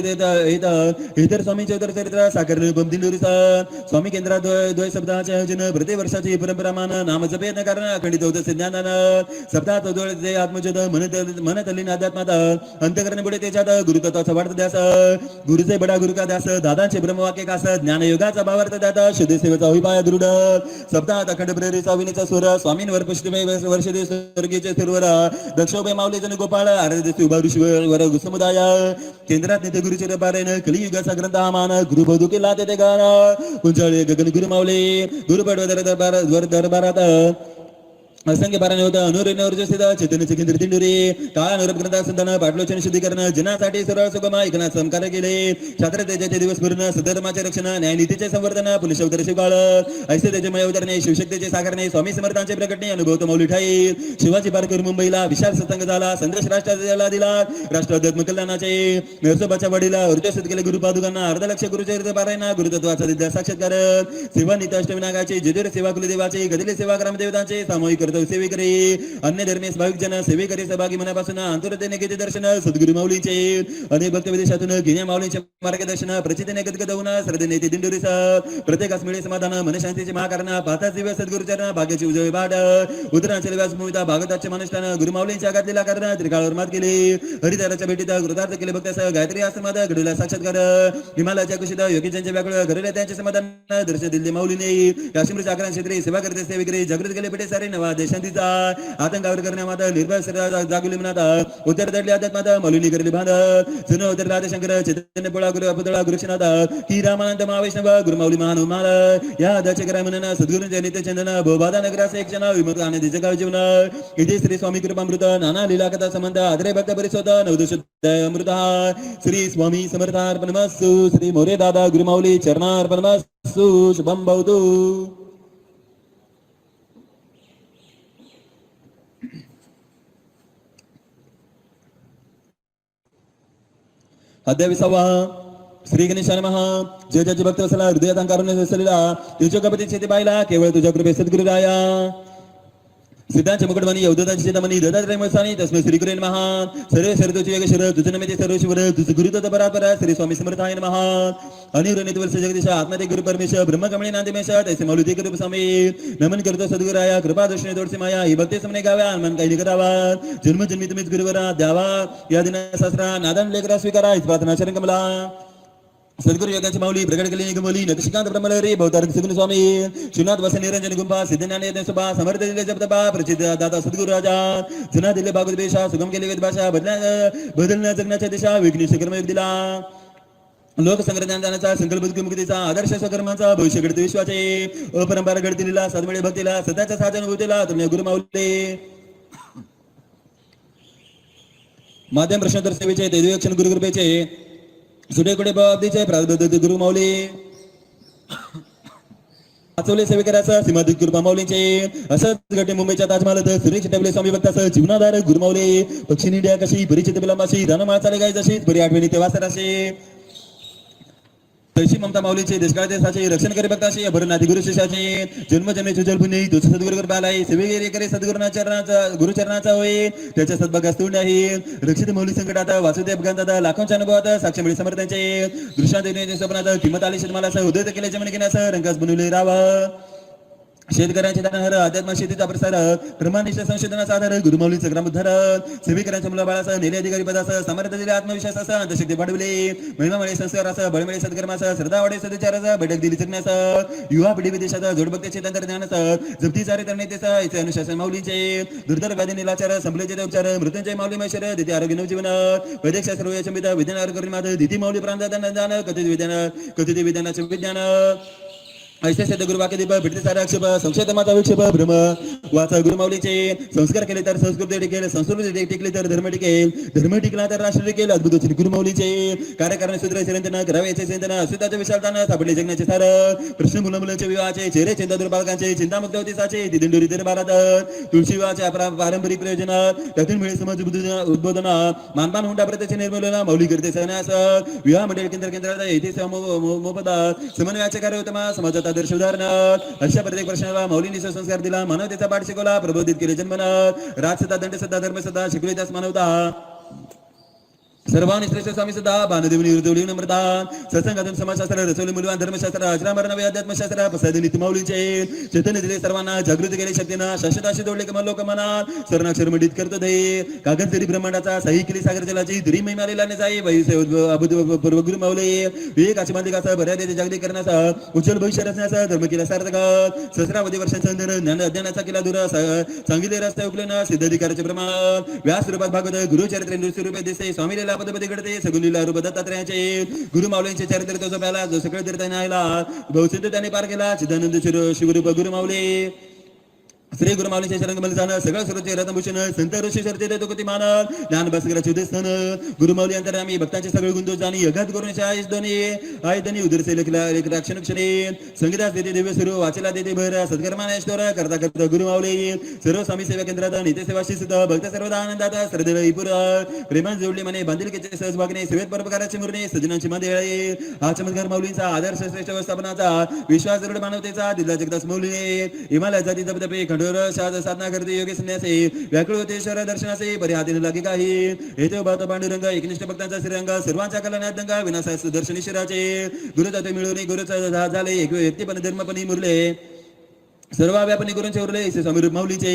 येतात इतर स्वामींचे उतर चरित्र साकार बमदिंडोरीचा स्वामी केंद्रात द्वय सप्ताहाचे आयोजन प्रत्येक वर्षाची परंपरामान नाम जपयत्न कारण अखंडित होत ज्ञानान सप्ताहात उद्वळते आत्मजोत मन तल्लीन अध्यात्मात अंतकरण पुढे त्याच्यात गुरुतत्वाचा वाढत ध्यास गुरुचे बडा गुरु का ध्यास दादांचे ब्रह्मवाक्य कास ज्ञानयोगाचा भावार्थ दादा शुद्ध सेवेचा अभिपाय दृढ सप्ताहात अखंड प्रेरीचा विनीचा स्वर स्वामींवर पुष्टिमय वर्षदे स्वर्गीचे सुरवर दक्षोबे माऊली जन गोपाळ आरदे उभा ऋषीवर समुदाय केंद्रात नेते गुरुचे पारायण कलियुगाचा ग्रंथ आमान गुरु बधू केला ते गाण कुंजळे गगन गुरु माऊले गुरुपड दरबारात असंख्य पारायण होता अनुरेनवर्जसित चैतन्याचे केंद्र दिंडोरी काळा नरब ग्रंथ संतान पाठलोचन शुद्धीकरण जनासाठी सरळ सुगम ऐकण्यात संकार केले छात्र तेजाचे दिवस पूर्ण सधर्माचे रक्षण न्यायनीतीचे संवर्धन पोलीस अवतार शिवकाळ ऐसे तेजमय अवतरणे शिवशक्तीचे साकारणे स्वामी समर्थांचे प्रकटणे अनुभवतो माऊली ठाई शिवाजी पार्कर मुंबईला विशाल सत्संग झाला संदेश राष्ट्राला दिला राष्ट्राध्यात्म कल्याणाचे नरसोबाच्या वाडीला ऊर्जसित केले गुरुपादुकांना अर्ध लक्ष गुरुचरित्र पारायण गुरुतत्वाचा दिद्या साक्षात्कार सेवा नित्य अष्टविनायकाचे जेजुरी सेवा कुलदेवाचे गदिले सेवा ग्रामदेवतांचे सामूहिक सेवेकरी अन्य धर्मेस भाविक जन सेवेकरी सहभागी मनापासून अंतरतेने घेते दर्शन सद्गुरु माऊलींचे अनेक भक्त विदेशातून घेण्या माऊलींचे मार्गदर्शन प्रचितीने गदगद होऊन श्रद्धेने ते दिंडोरीस प्रत्येकास मिळे समाधान मनशांतीचे महाकारण पाहताच दिवस सद्गुरुचरण भाग्याची उजवे भाट उतराचे व्यास भूमिता भागवताचे अनुष्ठान गुरु माऊलींच्या आघातलेला कारण त्रिकाळावर मात केली हरिदाराच्या भेटीत कृतार्थ केले भक्तास गायत्री आश्रमात घडूला साक्षात्कार हिमालयाच्या कुशीत योगीजांचे व्याकुळ घडले त्यांचे समाधान दर्शन दिले माऊलीने काश्मीरच्या आकरण क्षेत्री सेवा करते सेवेकरी जागृत केले पेटे सारे नवा देशांतीचा आतंकावर करण्यात निर्भय जागुली मनात उत्तर दडली आध्यात्मात मलुनी करली बांध जुन उत्तर शंकर चैतन्य पोळा गुरु पुतळा गुरुनाथ की रामानंद महावैष्णव गुरुमाऊली महानुमाल या दचे करा म्हणून सद्गुरूंचे नित्य चंदन भोबादा नगराचे एक क्षण विमुक्त आनंदी जगाव जीवन इथे श्री स्वामी कृपामृत नाना लीला कथा संबंध आदरे भक्त परिसोत नवदुशुद्ध अमृत श्री स्वामी समर्थार्पणमस्तु श्री मोरे दादा गुरुमाऊली चरणार्पणमस्तु शुभम भवतु. अध्याय 20 श्री गणेशाय नमः. जय जय भक्त वसला हृदयात अंकारून असलेला तुझ्या कपटी शेती पाहिला केवळ तुझ्या कृपे सद्गुरु राया सिद्धांचे मुकुटमणी यवदतांची चिंतामणी दत्तात्रय मसानी तस्मै श्री गुरे नमः. सर्व सर्वतोची योगेश्वर तुझे नमे सर्व शिवर तुझे गुरुत्व परापर श्री स्वामी समर्थाय नमः. अनिर्णित वर्ष जगदीश आत्मते गुरु परमेश्वर ब्रह्मकमळे नांदेमेश तैसे माऊली गुरु स्वामी नमन करतो सद्गुराया कृपा दर्शने दोडसे माया ही भक्ती समने गाव्या मन काही करावा जन्मजन्मी तुम्हीच गुरुवरा द्यावा या दिना शास्त्रा नादन लेकरा स्वीकारा प्रार्थना शरण कमला. सद्गुरु योगाची माऊली प्रगट केली निगमोली नक्षकांत ब्रह्मलहरी भवतार सद्गुरु स्वामी श्रीनाथ वस निरंजन गुंफा सिद्धज्ञान सुभा समर्थ दिले जपतपा प्रचित दाता सद्गुरु राजा जना दिले भागवत बेशा सुगम केले वेद भाषा बदलण्या जगण्याच्या दिशा विघ्नेश कर्मयोग दिला लोक संग्रहाचा संकल्प मुक्तीचा आदर्श स्वकर्माचा भविष्य घडते विश्वाचे अपरंपरा घडतीला सद्मळे भक्तीला सदाच्या साधन होतीला तुम्ही गुरु माऊली माध्यम प्रश्नोत्तर सेवेचे तेजक्षण गुरुकृपेचे सुडे कुडे बाबतीचे प्रारब्ध गुरु माऊली आचवले सेवेकराचा सीमाधिक कृपा माऊलींचे असंच घटे मुंबईच्या ताजमहालात सुरेश टबले स्वामी भक्ताचं जीवनाधार गुरु माऊली पक्षी निड्या कशी परिचित बिलंबाशी धनमाळ चाले गाय जशी बरी आठवणी तेव्हा सराशी तशी ममता माऊलीचे देशकाळ देशाचे रक्षण करे भक्ताचे भरनाथी गुरु शिष्याचे जन्मजन्मेचे जल पुण्य तुझ सद्गुरु कर बालाय सेवे करे सद्गुरुना चरणाचा गुरुचरणाचा होय त्याच्या सद्भागास तोंड आहे रक्षित माऊली संकटात वासुदेव भगवंतात लाखोंच्या अनुभवात साक्ष मिळे समर्थांचे दृष्टांत स्वप्नात किंमत आली शेतमालास उदय केल्याचे म्हणे घेण्यास रंगास बनवले रावा शेतकऱ्यांचे दानहर अध्यात्म शेतीचा प्रसार प्रमाणिष्ठ संशोधनाचा आधार गुरुमाऊलीचं ग्रामोद्धार सेविकरांच्या मुलाबाळासह नेले अधिकारी पदासह सामर्थ्य दिले आत्मविश्वासासह अंतशक्ती वाढविले महिमामुळे संस्कारासह बळमिळे सत्कर्मासह श्रद्धावाडे सदाचारासह बैठक दिली जगण्यासह युवा पिढी विदेशाचा जोडभक्तीचे तंत्रज्ञानासह जप्ती चारित्रणेतेसह इथे अनुशासन माऊलींचे दुर्धर व्याधी निलाचार संपलेचे उपचार मृत्यूंजय माऊली मैश्वर दिती आरोग्य नवजीवन वैदिक शास्त्र यशमित विज्ञान आरोग्य माध दिती माऊली प्रांतदान कथित विज्ञानाचे विज्ञान ऐसे सिद्ध गुरु वाक्य दीप भेटते सारा आक्षेप संशय माता विक्षेप भ्रम वाचा गुरुमाऊलीचे संस्कार केले तर संस्कृती टिकेल संस्कृती टिकली तर धर्म टिकेल धर्म टिकला तर राष्ट्र टिकेल अद्भुत गुरुमाऊलीचे कार्यकारण सूत्र चिरंतन करावेचे चिंतन अस्तित्वाचे विशालताना सापडले जगण्याचे सार प्रश्न मुलामुलांचे विवाहाचे चेहरे चिंता दुर्बालकांचे चिंतामुक्त होतीसाचे दिंडोरी दरबारात तुळशी विवाहाचे पारंपरिक प्रयोजन त्यातून मिळे समाज उद्बोधन मानपान हुंडा प्रत्यक्ष निर्मूलन माऊली करते सहनास विवाह मंडळ केंद्रात येथे मोपदा समन्वयाचे कार्य उत्तम समाजात आदर्श उदाहरण अशा प्रत्येक प्रश्नाला माऊलींनी संस्कार दिला मानवतेचा पाठ शिकवला प्रबोधित केले जन्मनाथ राजसत्ता दंडसत्ता धर्मसत्ता शिकवली त्यास मानवता सर्वांनी श्रेष्ठ स्वामी सदा भानदेवनी हृदवली नम्रता सत्संगातून समाजशास्त्र रचवले मूल्यवान धर्मशास्त्र अजरामर नवे अध्यात्मशास्त्र प्रसाद नीती माऊलीचे चैतन्य दिले सर्वांना जागृत केले शक्तीनं शाश्वताशी जोडले कमल लोक मना शरणाक्षर मंडित करतो दे कागद तरी ब्रह्मांडाचा सही केली सागर जलाची दुरी महिमा लिहिला जाई पूर्व गुरु माऊले विवेकाची मालिकाचा बऱ्या देते जागतिक करण्याचा उज्ज्वल भविष्य रचण्याचा धर्म केला सार्थक सहस्रावधी वर्षांचा ज्ञान अध्ययनाचा केला दूर सांगितले रस्ते उकलन सिद्धाधिकाराचे प्रमाण व्यास रूपात भागवत गुरुचरित्र नृत्य रूपे दिसते स्वामी पदपदी घडते सगुलीला रूप दत्तात्रयाचे गुरु माऊलींचे चरित्र तो जपायला जो सगळे तीर्थाने आला बहुसिद्ध त्याने पार केला चिदानंद शिवरूप गुरु माऊली श्री गुरु माऊलींचे शरणकमल जाण सगळं सर्वचे रत्नभूषण संत ऋषी चर्चे देतो गती मान ज्ञान बसकराचे उदयस्थान गुरु माऊली अंतर आम्ही भक्तांचे सगळे गुंतो जाणी अघात करून आयुष दोन्ही आयुधनी उदरसे लेखला क्षण क्षणे संगीतास देते दिव्य सुरू वाचेला देते भर सत्कर्मानेश्वर करता करता गुरु माऊली सर्व स्वामी सेवा केंद्रात नित्य सेवा शिस्त भक्त सर्वदा आनंदात श्रद्धेपुर प्रेमान जोडले म्हणे बांधिलकीचे सहजभागने सेवेत परोपकाराचे मुरणे सजनांची मध्ये हा चमत्कार माऊलींचा आदर्श श्रेष्ठ व्यवस्थापनाचा विश्वास दृढ मानवतेचा दिला जगदास माऊलीने हिमालय जाती जपतपे साधना करते योगी संन्यासे व्याकुळ होते ईश्वर दर्शनाचे बरे हातीने लागे काही येथे उभारतो पांडुरंग एकनिष्ठ भक्तांचा श्रीरंग सर्वांच्या कल्याणात दंगा विनाशास दर्शन ईश्वराचे गुरुजाते मिळवणे गुरुचा झाले एक व्यक्तीपणे धर्मपणे मुरले सर्व व्यापनी गुरूंचे उरले स्वामी रूप माऊलीचे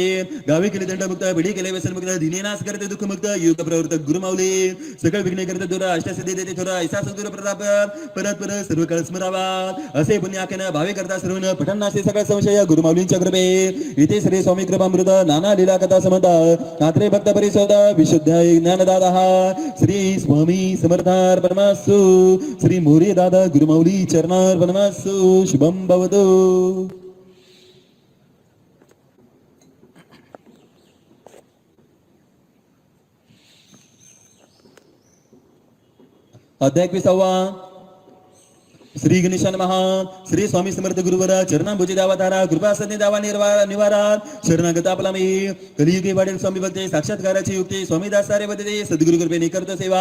गावी केले दंडमुक्त पिढी केले व्यसनमुक्त दिनेनाश करते दुःखमुक्त युग प्रवर्तक गुरु माऊली सकळ विघ्ने करते दूर अष्टसिद्धी देते थोडा ऐसा सद्गुरु प्रताप परत सर्व काळ स्मरावा असे पुण्य आख्यान भावे करता सर्व पठणाचे सगळा संशय गुरु माऊलींच्या कृपे इथे श्री स्वामी कृपामृत नाना लीला कथा समंत नात्रे भक्त परिशोध विशुद्ध ज्ञानदादा श्री स्वामी समर्थार परमासु श्री मोरे दादा गुरु माऊली चरणार परमासु शुभम भवतु. अध्याय 21 श्री गणेशान महा श्री स्वामी समर्थ गुरुवर चरणांभुजी दावाधारा कृपा सन्नी दावा निवारा शरणागत आपला मी कलियुगी वाढेल स्वामी भक्ती साक्षात्काराची युक्ती स्वामी दासारे बदते सद्गुरु कृपेने करतो सेवा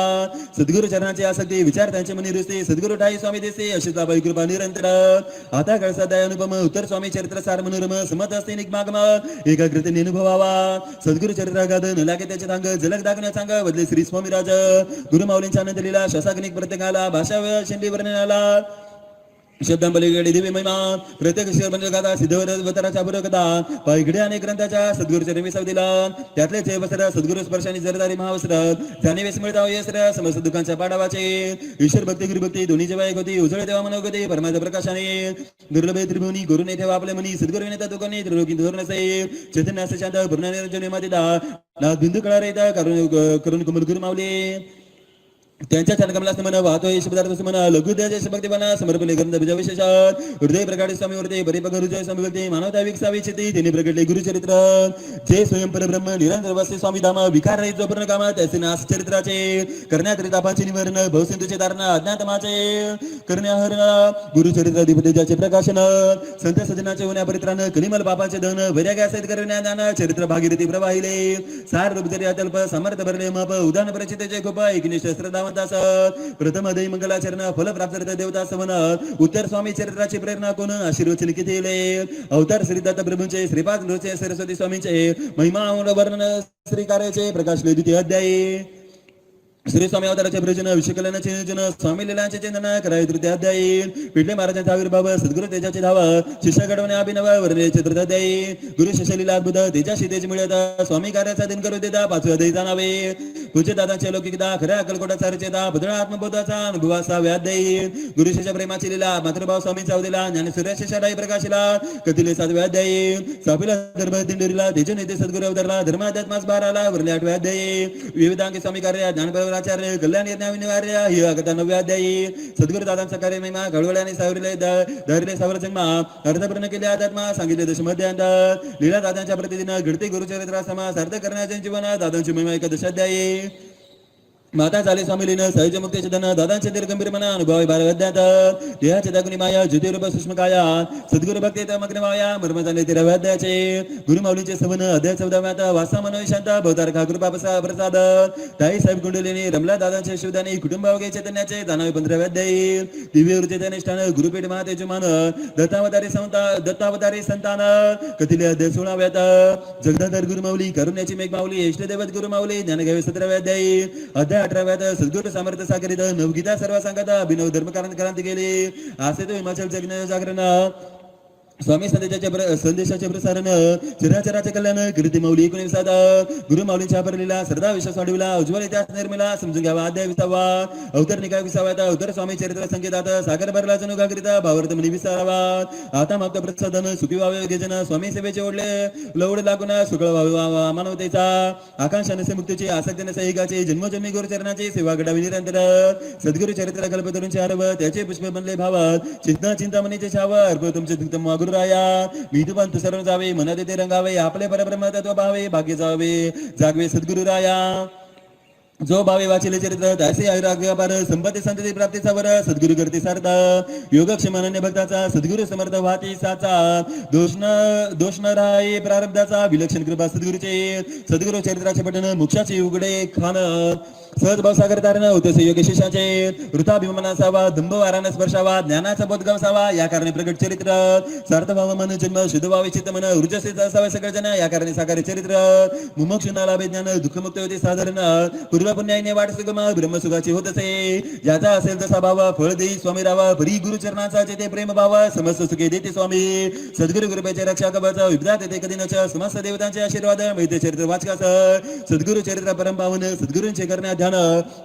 सद्गुरु चरणाची आसक्ती विचार त्यांचे मनी रुजते सद्गुरु ठाई स्वामी देसे अशीच लाभाई कृपा निरंतर आता कळसा दया अनुपम उत्तर स्वामी चरित्र सार मनोरम समत असते निगमागम एकाग्रतेने अनुभवावा सद्गुरु चरित्रागाध न लागे त्याचे थांग जलक दाखवण्यात सांग बदले श्री स्वामी राज गुरु माऊलींच्या आनंद लीला शासकनिक प्रत्येकाला भाषा शेंडी वर्णनाला शब्दांबलीकडे दिव्य महिमा प्रत्येक गाथा सिद्धवताराच्या कथा पायघडे अनेक ग्रंथाच्या सद्गुरूच्या रेमेसाव दिला त्यातलेच वस्त्र सद्गुरु स्पर्शाने जरदारी महावस्त्र त्याने वेस मिळता यस्त्र समस्त दुःखांच्या पाडावाचे ईश्वर भक्ती गुरुभक्ती दोन्ही जेव्हा एक होती उजळे तेव्हा मनोगती परमाच्या प्रकाशाने दुर्लभ त्रिभुवनी गुरुने ठेवा आपल्या मनी सद्गुरु नेता दुकाने त्रिलोकी धोरण असे चैतन्य असे शांत पूर्ण निरंजन मातिता नाथ बिंदू कळा रेता करून कुमल गुरु मावले त्यांच्या चरणकमलास म्हणा वाहतो शब्दार्थ म्हणा लघुद्याचे भक्ती म्हणा समर्पणे ग्रंथ बीजा विशेषात हृदय प्रकाटे स्वामी वरते परिपक हृदय स्वामी भक्ती मानवता विकसावी चिती त्यांनी प्रकटले गुरुचरित्र जे स्वयं परब्रह्म निरंतर वस्ते स्वामी धाम विकार रहित जोपर्ण काम त्याचे नाश चरित्राचे करण्यात रितापाचे निवारण भवसिंधूचे धारण अज्ञातमाचे करण्याहरण गुरुचरित्र अधिपतीचे प्रकाशन संत सजनाचे होण्या परित्राण कलिमल पापाचे धन वैराग्या सहित करण्यादान चरित्र भागीरथी प्रवाहिले सार रूप जरी अतल्प समर्थ भरले मप उदान परिचितेचे खूप एकनिष्ठ श्रद्धा श्रद्धावंत असत. प्रथम दही मंगलाचरण फल प्राप्त देवता समनत उत्तर स्वामी चरित्राची प्रेरणा कोण आशीर्वचन किती अवतार श्री दत्त प्रभूंचे श्रीपाद नृत्य सरस्वती स्वामींचे महिमा वर्णन श्री कार्याचे प्रकाश द्वितीय अध्यायी श्री स्वामी अवताराचे प्रयोजन विषयकल्याणाचे नियोजन स्वामी लीलांचे चिंतन करावे तृतीय अध्यायी पिठले महाराजांचा आविर्भाव सद्गुरु तेजाचे धाव शिष्य घडवणे अभिनव वर्णे चतुर्थ अध्यायी गुरु शिष्यलीला अद्भुत तेजाशी तेज मिळत स्वामी कार्याचा दिन करू देता पाचवे अध्यायी जाणावे पूज्य दादांचे लौकिकता खऱ्या अकलकोटाचा रचेता भद्र आत्मबोधाचा अनुभवा सहाव्या अध्यायी गुरु शिष्य प्रेमाची लीला मातृभाव स्वामींचा अवदिला ज्ञान सूर्य शिष्यालाही प्रकाशिला कथिले सातव्या अध्यायी सापिला धर्म दिंडोरीला तेज नेते सद्गुरु अवतरला धर्माध्यात्मास बाराला वरले आठव्या अध्यायी विविधांगी स्वामी कार्य ज्ञान आचार्य कल्याण यज्ञाविनिवार्य ही अगता नव्या अध्यायी सद्गुरु दादांचा कार्य महिमा घडवळ्याने सावरले धैर्य सावर जन्मा अर्थपूर्ण केले आत्मा सांगितले दशमध्यांत लीला दादांच्या प्रतिदिन घडते गुरुचरित्रा समा सार्थ करण्याचे जीवन दादांची महिमा एकादश अध्यायी माता झाले स्वामीलीन सहज मुक्तीचे धन दादांचे दीर्घंभीर मना अनुभव बारवध्यात देहाचे दागुनी माया ज्योतिरूप सूक्ष्मकाया सद्गुरु भक्ती मग्न माया मर्म झाले 13व्या अध्यायाचे गुरुमाऊलींचे सवन अध्याय 14व्यात वासा मनोय शांत भवतार खा कृपा प्रसाद ताई साहेब कुंडलिनी रमला दादांचे शिवदानी कुटुंबावगे चैतन्याचे जाणावे 15व्या अध्यायी दिव्य वृत्तीचे निष्ठान गुरुपीठ महातेजमान दत्तावतारी संतान कथिले अध्याय 16व्यात जगदाधर गुरुमाऊली करुण्याची मेघमाऊली इष्टदेवत गुरुमाऊली ज्ञानघ्यावे 17व्या अध्यायी अध्याय 18व्यात सद्गुरु सामर्थ्य सागरित नवगीता सर्व सांगत अभिनव धर्मकारण क्रांती केली असे तो हिमाचल जगन जागरण स्वामी संदेशाचे प्रसारण चराचराचे कल्याण कीर्ती माऊली 19 गुरु माऊलींच्या परलीला श्रद्धा विश्वास वाढविला उज्ज्वल इतिहास निर्मिला समजून घ्यावा अध्याय 20वा अवतर निकाय 20व्यात अवतर स्वामी चरित्र संकेतात सागर भरला जनुगाकरिता भावार्थ म्हणी 20वा आता मागता प्रसादन सुखी व्हावे गेजन स्वामी सेवेचे ओढले लवड लागून सुखळ व्हावा मानवतेचा आकांक्षा नसे मुक्तीची आसक्ती नसे ऐकाचे जन्मजन्मी गुरुचरणाची सेवा घडावी निरंतर सद्गुरु चरित्र कल्पतरूंचे आरव त्याचे पुष्प बनले भावात चिंतामणीचे छाव अर्प तुमचे दुक्तम राया विधुवंत सर्व जावे मनात ते रंगावे आपले परब्रह्म तत्व भावे भाग्य जागवे सद्गुरु राया जो भावे वाचिले चरित्र त्याचे आयुराग्यपार संपत्ती संतती प्राप्तीचा वर सद्गुरु करते सार्थ योगक्षेम अनन्य भक्ताचा सद्गुरु समर्थ वाती साचा दोष न राहे प्रारब्धाचा विलक्षण कृपा सद्गुरुचे सद्गुरु चरित्राचे पठण मोक्षाचे उघडे खान सहज भावसागर तारण होते योग्य शिष्याचे वृथाभिमान असावा दंभ वाराने स्पर्शावा ज्ञानाचा बोधगाव असावा या कारणे प्रगट चरित्र सार्थ भाव मन जन्म शुद्ध भावे चित्त मन ऊर्जस्थित असावे सगळे जन या कारणे साकार चरित्र मुमुक्षुना लाभे ज्ञान दुःखमुक्त होते साधारण पूर्व पुण्याने वाट सुगम ब्रह्मसुखाची होत असे ज्याचा असेल तसा भाव फळ देई स्वामी रावा परी गुरुचरणाचा जेथे प्रेम भाव समस्त सुखे देते स्वामी सद्गुरु कृपेचे रक्षा कवच विभ्रात येते कधी नच समस्त देवतांचे आशीर्वाद मिळते चरित्र वाचकास सद्गुरु चरित्र परमपावन सद्गुरूंचे करण्यात ध्यान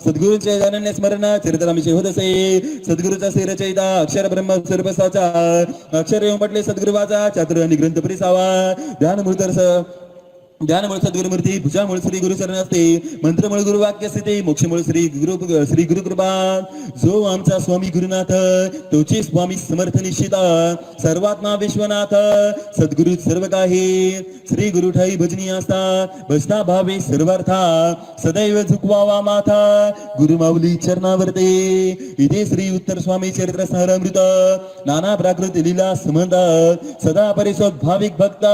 सद्गुरूंचे अनन्य स्मरण चरित्रामिषयी होत असे सद्गुरूचा रचयिता अक्षर ब्रह्म सर्वसाचा अक्षर येऊन म्हटले सद्गुरुवाचा चातुर्य आणि ग्रंथ परिसावा ध्यानमुळे सद्गुरुमूर्ती भुजामुळे श्री गुरुचरण असते मंत्रमुळे गुरुवाक्य स्थिती मोक्षमुळे श्री गुरु कृपा जो आमचा स्वामी गुरुनाथ तोचे स्वामी समर्थ निश्चित सर्वात्मा विश्वनाथ सद्गुरु सर्व काही श्री गुरु ठाई भजनी असता भजता भावे सर्वार्था सदैव झुकवावा माथा गुरु माऊली चरणावरते इथे श्री उत्तर स्वामी चरित्र सारामृत नाना प्राकृत लीला संबंध सदा परिसोद भाविक भक्त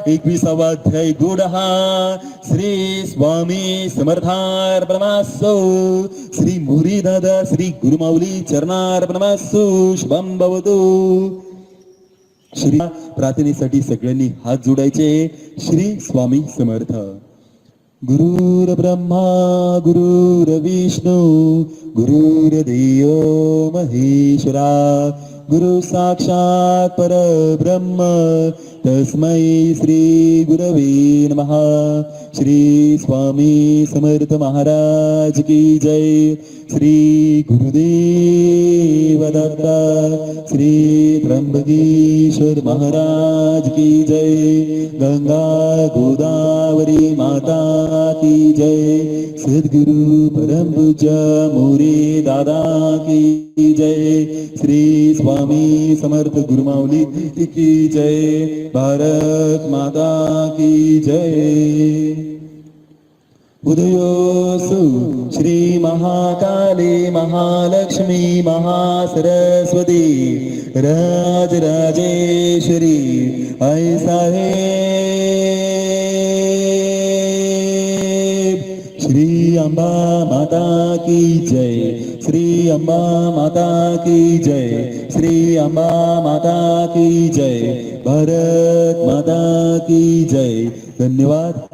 21वा अध्याय गोड श्री स्वामी समर्थार्पणमस्तु श्री मुरी दादा श्री गुरुमाऊली चरणार्पणमस्तु शुभम भवतु श्री प्रार्थनेसाठी सगळ्यांनी हात जोडायचे श्री स्वामी समर्थ गुरुर ब्रह्मा गुरुर विष्णू गुरुर्देव महेश्वरा गुरु साक्षात परब्रह्म तस्मै श्री गुरवे नमः श्री स्वामी समर्थ महाराज की जय श्री गुरुदेव दत्ता श्री त्र्यंबकेश्वर महाराज की जय गंगा गोदावरी माता की जय सद्गुरु परम पूज्य मोरे दादा की जय श्री स्वामी समर्थ गुरुमाऊली की जय भारत माता की जय उदयोसु श्री महाकाली महालक्ष्मी महासरस्वती राजराजेश्वरी आई साहेब श्री अंबा माता की जय, श्री अंबा माता की जय, श्री अंबा माता की जय, भारत माता की जय. धन्यवाद.